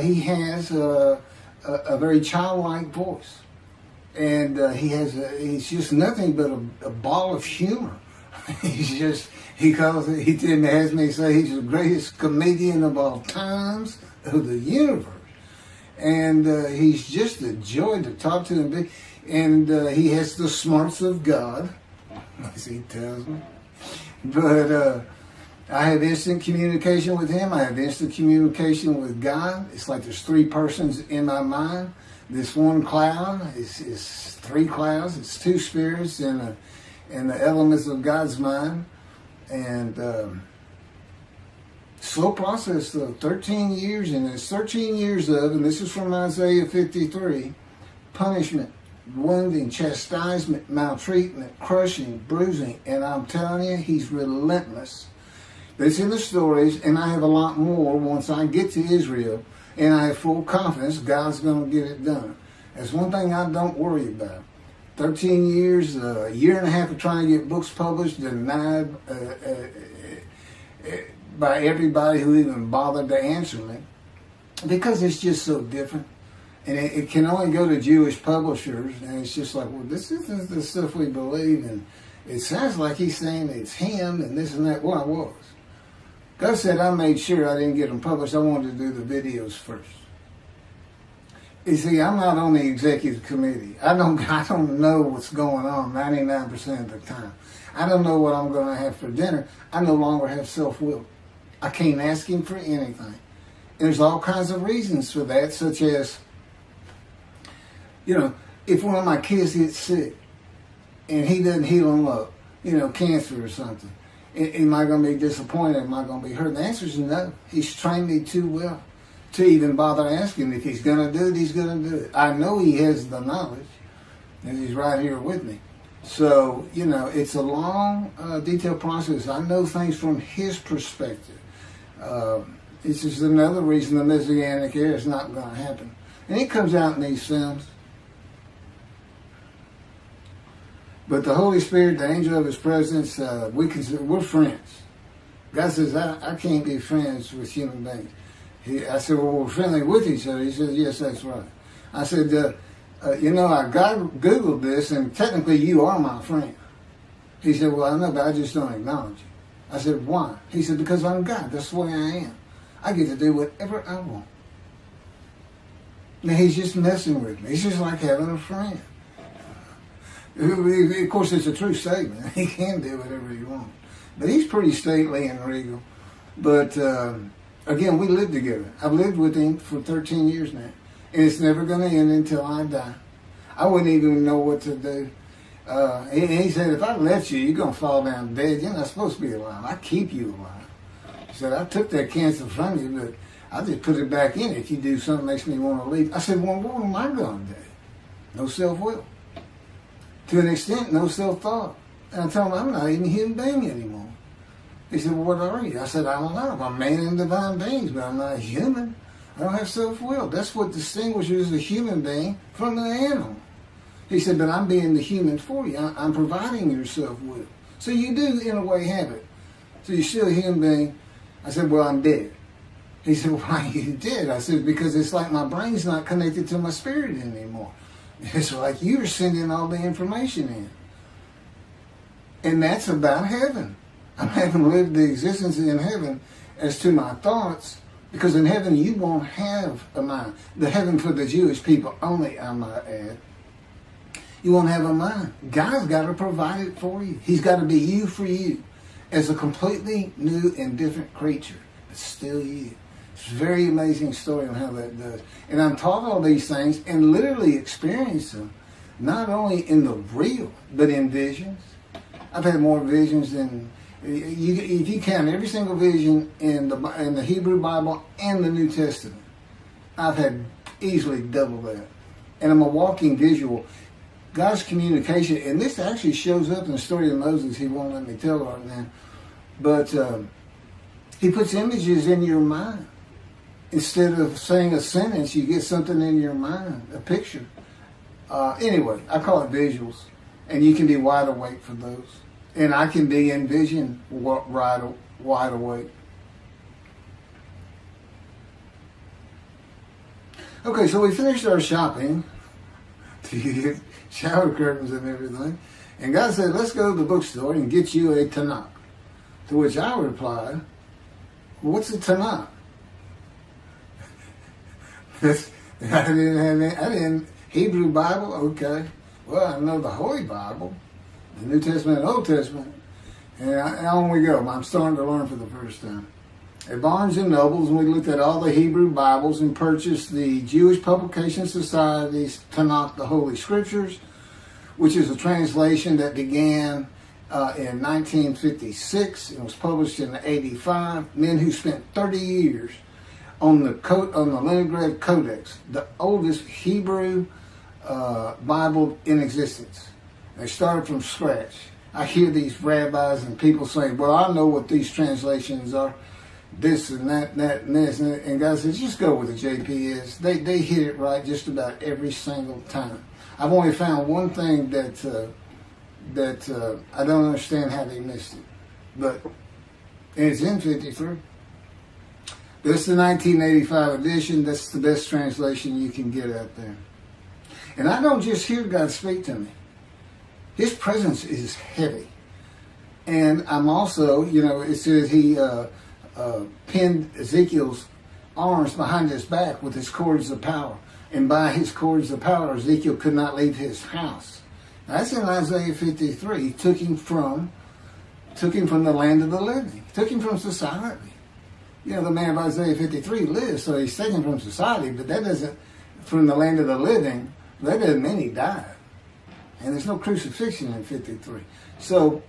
He has a very childlike voice, and he's just nothing but a ball of humor. He has me say he's the greatest comedian of all times of the universe. And he's just a joy to talk to and be. And he has the smarts of God, as he tells me. But I have instant communication with him. I have instant communication with God. It's like there's three persons in my mind. This one cloud is three clouds. It's two spirits in the elements of God's mind. And slow process though, 13 years, and it's 13 years of, and this is from Isaiah 53, punishment, wounding, chastisement, maltreatment, crushing, bruising, and I'm telling you, he's relentless. That's in the stories, and I have a lot more once I get to Israel, and I have full confidence God's going to get it done. That's one thing I don't worry about. 13 years, a year and a half of trying to get books published, denied by everybody who even bothered to answer me, because it's just so different. And it can only go to Jewish publishers, and it's just like, well, this isn't the stuff we believe, and it sounds like he's saying it's him and this and that. Well, I was. God said I made sure I didn't get them published. I wanted to do the videos first. You see, I'm not on the executive committee. I don't know what's going on 99% of the time. I don't know what I'm going to have for dinner. I no longer have self-will. I can't ask him for anything. And there's all kinds of reasons for that, such as, if one of my kids gets sick and he doesn't heal them up, cancer or something, am I going to be disappointed? Am I going to be hurt? The answer is no. He's trained me too well to even bother asking. If he's going to do it, he's going to do it. I know he has the knowledge, and he's right here with me. So, it's a long, detailed process. I know things from his perspective. It's just another reason the Messianic era is not going to happen. And it comes out in these films. But the Holy Spirit, the angel of his presence, we're friends. God says, I can't be friends with human beings. I said, well, we're friendly with each other. He said, yes, that's right. I said, I Googled this, and technically you are my friend. He said, well, I know, but I just don't acknowledge you. I said, why? He said, because I'm God. That's the way I am. I get to do whatever I want. Now, he's just messing with me. It's just like having a friend. Of course, it's a true statement. He can do whatever he wants. But he's pretty stately and regal. But, again, we live together. I've lived with him for 13 years now. And it's never going to end until I die. I wouldn't even know what to do. He said, if I left you, you're going to fall down dead. You're not supposed to be alive. I keep you alive. He said, I took that cancer from you, but I just put it back in if you do something that makes me want to leave. I said, well, what am I going to do? No self-will. To an extent, no self-thought. And I told him, I'm not even a human being anymore. He said, well, what are you? I said, I don't know. I'm a man in divine beings, but I'm not a human. I don't have self-will. That's what distinguishes a human being from an animal. He said, but I'm being the human for you. I'm providing your self-will. So you do, in a way, have it. So you're still a human being. I said, well, I'm dead. He said, why are you dead? I said, because it's like my brain's not connected to my spirit anymore. It's like you're sending all the information in. And that's about heaven. I haven't lived the existence in heaven as to my thoughts, because in heaven you won't have a mind. The heaven for the Jewish people only, I might add. You won't have a mind. God's got to provide it for you. He's got to be you for you as a completely new and different creature, but still you. It's a very amazing story on how that does. And I'm taught all these things and literally experienced them, not only in the real, but in visions. I've had more visions than, if you count every single vision in the Hebrew Bible and the New Testament, I've had easily double that. And I'm a walking visual. God's communication, and this actually shows up in the story of Moses. He won't let me tell right now. But he puts images in your mind. Instead of saying a sentence, you get something in your mind, a picture. Anyway, I call it visuals. And you can be wide awake for those. And I can be in vision wide awake. Okay, so we finished our shopping to get shower curtains and everything. And God said, let's go to the bookstore and get you a Tanakh. To which I replied, well, what's a Tanakh? I didn't Hebrew Bible, okay. Well, I know the Holy Bible, the New Testament and Old Testament. And on we go. I'm starting to learn for the first time. At Barnes & Noble's, we looked at all the Hebrew Bibles and purchased the Jewish Publication Society's Tanakh, the Holy Scriptures, which is a translation that began in 1956 and was published in 85. Men who spent 30 years on the Leningrad Codex, the oldest Hebrew Bible in existence. They started from scratch. I hear these rabbis and people saying, well, I know what these translations are, this and that, and this. And God says, just go with the JPS. They hit it right just about every single time. I've only found one thing that I don't understand how they missed it. But it's in 53. This is the 1985 edition. That's the best translation you can get out there. And I don't just hear God speak to me. His presence is heavy. And I'm also, it says he pinned Ezekiel's arms behind his back with his cords of power. And by his cords of power, Ezekiel could not leave his house. Now, that's in Isaiah 53. He took him from the land of the living. He took him from society. The man of Isaiah 53 lives, so he's taken from society, but that doesn't, from the land of the living, that doesn't mean he died. And there's no crucifixion in 53. So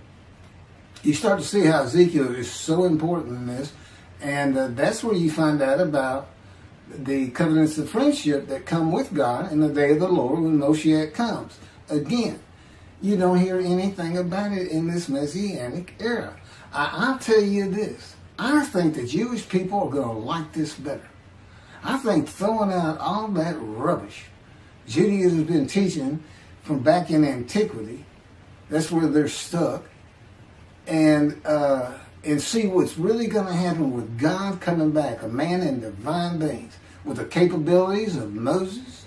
you start to see how Ezekiel is so important in this, and that's where you find out about the covenants of friendship that come with God in the day of the Lord when Moshiach comes. Again, you don't hear anything about it in this Messianic era. I'll tell you this. I think the Jewish people are going to like this better. I think throwing out all that rubbish Judaism has been teaching from back in antiquity, that's where they're stuck, and see what's really going to happen with God coming back, a man in divine beings, with the capabilities of Moses,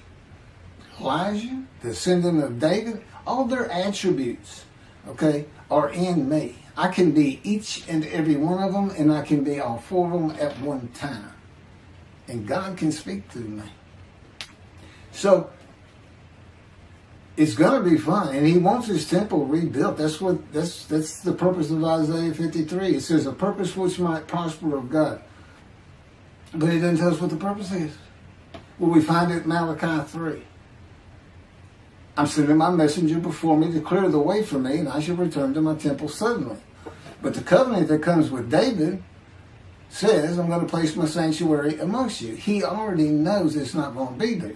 Elijah, the descendant of David. All their attributes, okay, are in me. I can be each and every one of them, and I can be all four of them at one time. And God can speak through me. So, it's going to be fun. And he wants his temple rebuilt. That's the purpose of Isaiah 53. It says, a purpose which might prosper of God. But it doesn't tell us what the purpose is. Well, we find it in Malachi 3. I'm sending my messenger before me to clear the way for me, and I shall return to my temple suddenly. But the covenant that comes with David says, I'm going to place my sanctuary amongst you. He already knows it's not going to be there.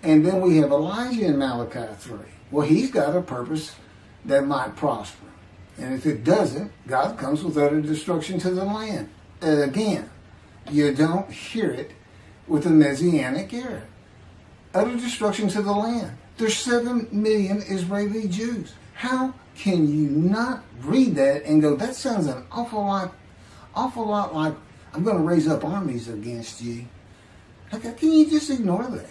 And then we have Elijah in Malachi 3. Well, he's got a purpose that might prosper. And if it doesn't, God comes with utter destruction to the land. And again, you don't hear it with the Messianic era. Utter destruction to the land. There's 7 million Israeli Jews. How can you not read that and go, that sounds an awful lot like I'm going to raise up armies against you? How can you just ignore that?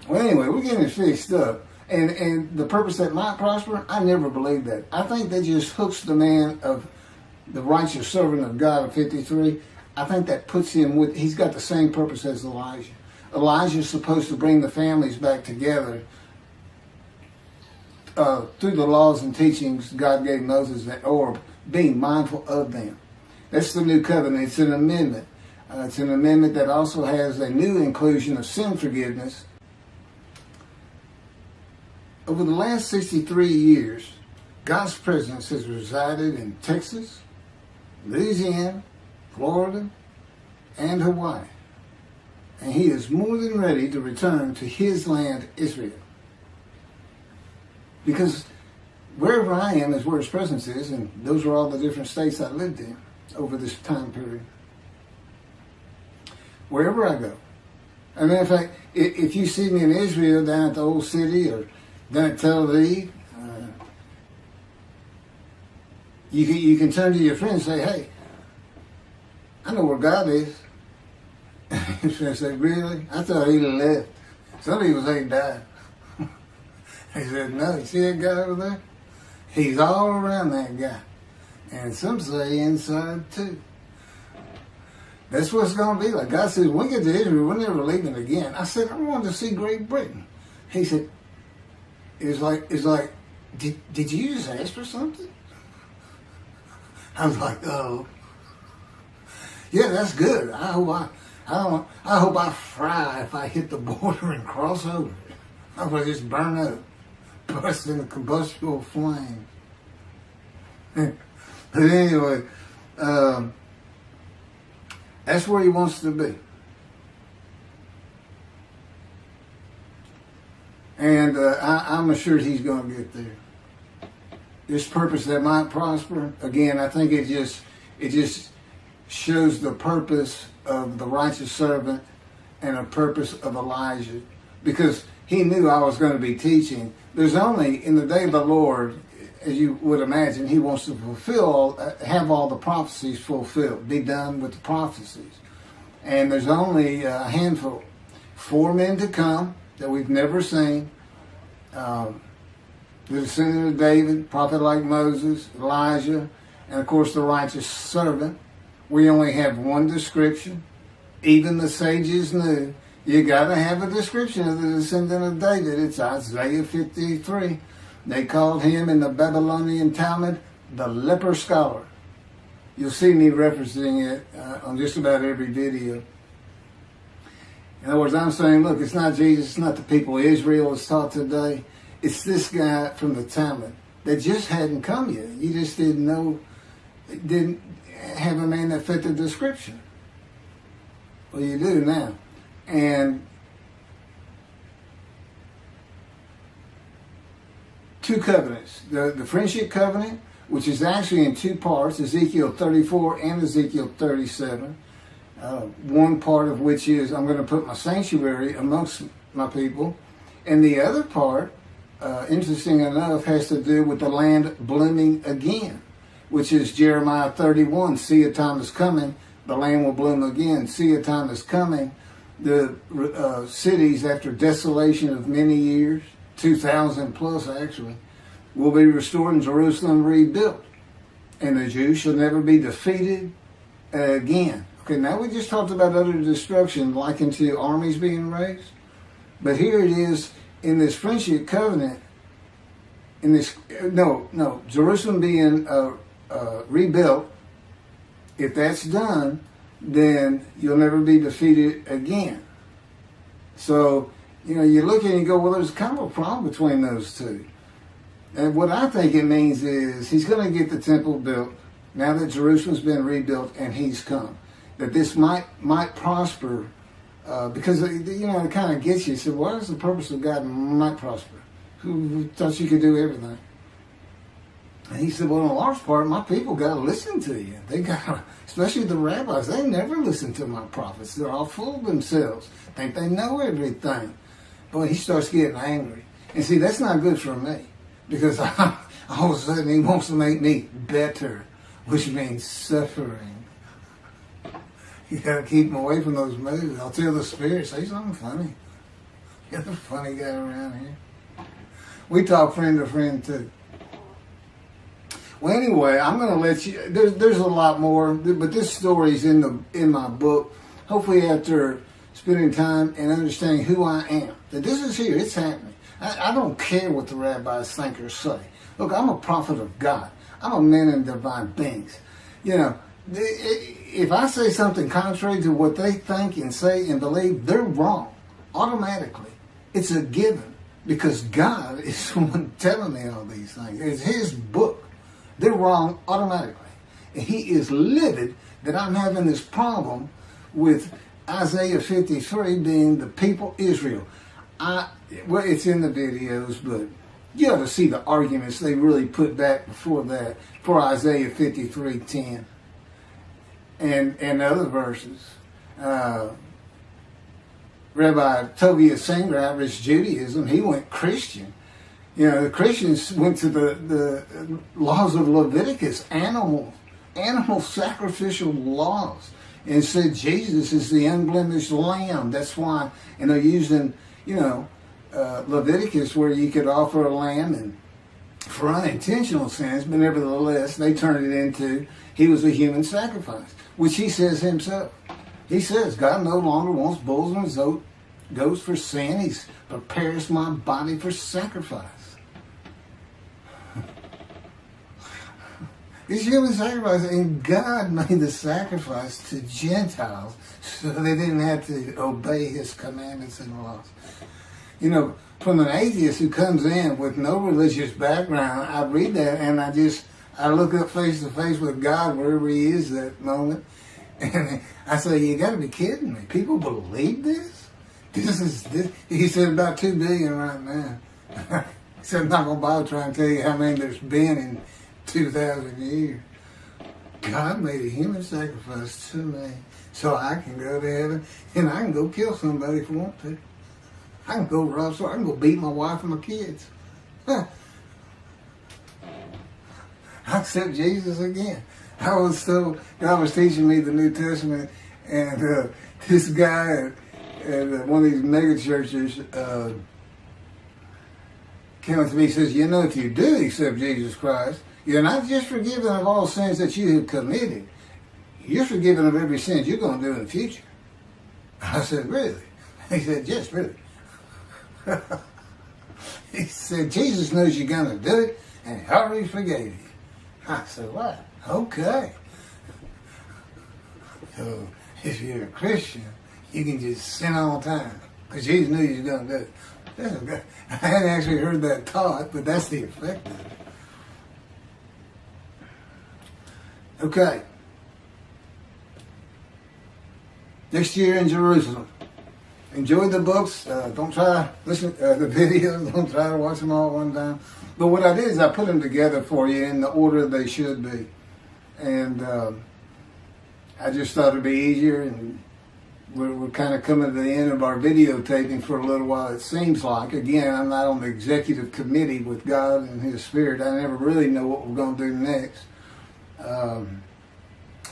Well, anyway, we're getting it fixed up. And the purpose that might prosper, I never believed that. I think that just hooks the man of the righteous servant of God of 53. I think that puts him with, he's got the same purpose as Elijah. Elijah is supposed to bring the families back together through the laws and teachings God gave Moses, or being mindful of them. That's the new covenant. It's an amendment. It's an amendment that also has a new inclusion of sin forgiveness. Over the last 63 years, God's presence has resided in Texas, Louisiana, Florida, and Hawaii. And he is more than ready to return to his land, Israel. Because wherever I am is where his presence is, and those are all the different states I lived in over this time period. Wherever I go. As a matter of fact, if you see me in Israel down at the old city or down at Tel Aviv, you can turn to your friend and say, hey, I know where God is. His friend said, really? I thought he left. Some people say he died. He said, no, you see that guy over there? He's all around that guy. And some say inside too. That's what it's going to be like. God says, when we get to Israel, we're never leaving again. I said, I wanted to see Great Britain. He said, it's like, did you just ask for something? I was like, oh. Yeah, that's good. I hope I fry if I hit the border and cross over. I hope I just burn up, burst into combustible flame. But anyway, that's where he wants to be. And I'm assured he's going to get there. This purpose that might prosper, again, I think it just shows the purpose of the righteous servant and a purpose of Elijah. Because he knew I was going to be teaching. There's only, in the day of the Lord, as you would imagine, he wants to have all the prophecies fulfilled, be done with the prophecies. And there's only a handful. 4 men to come that we've never seen. The descendant of David, prophet like Moses, Elijah, and of course the righteous servant. We only have one description. Even the sages knew you got to have a description of the descendant of David. It's Isaiah 53. They called him in the Babylonian Talmud the Leper Scholar. You'll see me referencing it on just about every video. In other words, I'm saying, look, it's not Jesus, it's not the people of Israel as taught today. It's this guy from the Talmud that just hadn't come yet. You just didn't have a man that fit the description. Well, you do now. And 2 covenants. The friendship covenant, which is actually in 2 parts, Ezekiel 34 and Ezekiel 37. One part of which is, I'm going to put my sanctuary amongst my people. And the other part, interesting enough, has to do with the land blooming again, which is Jeremiah 31. See, a time is coming, the land will bloom again. See, a time is coming. The cities, after desolation of many years, 2,000 plus actually, will be restored and Jerusalem rebuilt. And the Jews shall never be defeated again. Okay, now we just talked about utter destruction likened to armies being raised. But here it is in this friendship covenant, Jerusalem being rebuilt. If that's done, then you'll never be defeated again. So, you look at it and go, well, there's kind of a problem between those two. And what I think it means is he's going to get the temple built now that Jerusalem's been rebuilt and he's come. That this might prosper because, it kind of gets you. So what is the purpose of God might prosper? Who thought you could do everything? And he said, well, in a large part, my people got to listen to you. They got to, especially the rabbis, they never listen to my prophets. They're all full of themselves. Think they know everything. But he starts getting angry. And see, that's not good for me. Because all of a sudden he wants to make me better, which means suffering. You got to keep him away from those movies. I'll tell the spirit, say something funny. You're the funny guy around here. We talk friend to friend too. Well, anyway, I'm going to let you. There's a lot more, but this story's in my book. Hopefully, after spending time and understanding who I am, that this is here. It's happening. I don't care what the rabbis think or say. Look, I'm a prophet of God. I'm a man in divine things. If I say something contrary to what they think and say and believe, they're wrong automatically. It's a given because God is the one telling me all these things. It's His book. They're wrong automatically. And He is livid that I'm having this problem with Isaiah 53 being the people Israel. Well, it's in the videos, but you ought to see the arguments they really put back before that for Isaiah 53:10 and other verses. Rabbi Tovia Singer out of Judaism, he went Christian. The Christians went to the laws of Leviticus, animal sacrificial laws, and said Jesus is the unblemished lamb. That's why, and they're using, Leviticus where you could offer a lamb and for unintentional sins, but nevertheless they turned it into He was a human sacrifice, which he says himself. He says, God no longer wants bulls and goats for sin. He prepares my body for sacrifice. It's human sacrifice, and God made the sacrifice to Gentiles so they didn't have to obey his commandments and laws. You know, from an atheist who comes in with no religious background, I read that and I look up face to face with God wherever he is that moment, and I say, you got to be kidding me. People believe this? This. He said about 2 billion right now. He said, I'm not going to bother trying to tell you how many there's been in 2,000 years. God made a human sacrifice to me so I can go to heaven and I can go kill somebody if I want to. I can go rob someone. I can go beat my wife and my kids. I accept Jesus again. I was God was teaching me the New Testament, and this guy at one of these mega churches came up to me and says, you know, if you do accept Jesus Christ, you're not just forgiven of all sins that you have committed. You're forgiven of every sin you're going to do in the future. I said, really? He said, yes, really. He said, Jesus knows you're going to do it, and he already forgave you. I said, what? Okay. So if you're a Christian, you can just sin all the time, because Jesus knew you were going to do it. I hadn't actually heard that taught, but that's the effect of it. Okay. Next year in Jerusalem. Enjoy the books. Don't try to listen to the videos. Don't try to watch them all at one time. But what I did is I put them together for you in the order they should be. And I just thought it'd be easier. And we're kind of coming to the end of our videotaping for a little while, it seems like. Again, I'm not on the executive committee with God and his Spirit. I never really know what we're going to do next.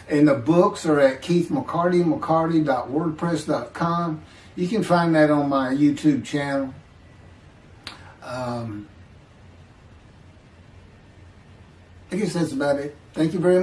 And the books are at Keithmccartymcca.wordpress.com. You can find that on my YouTube channel. I guess that's about it. Thank you very much.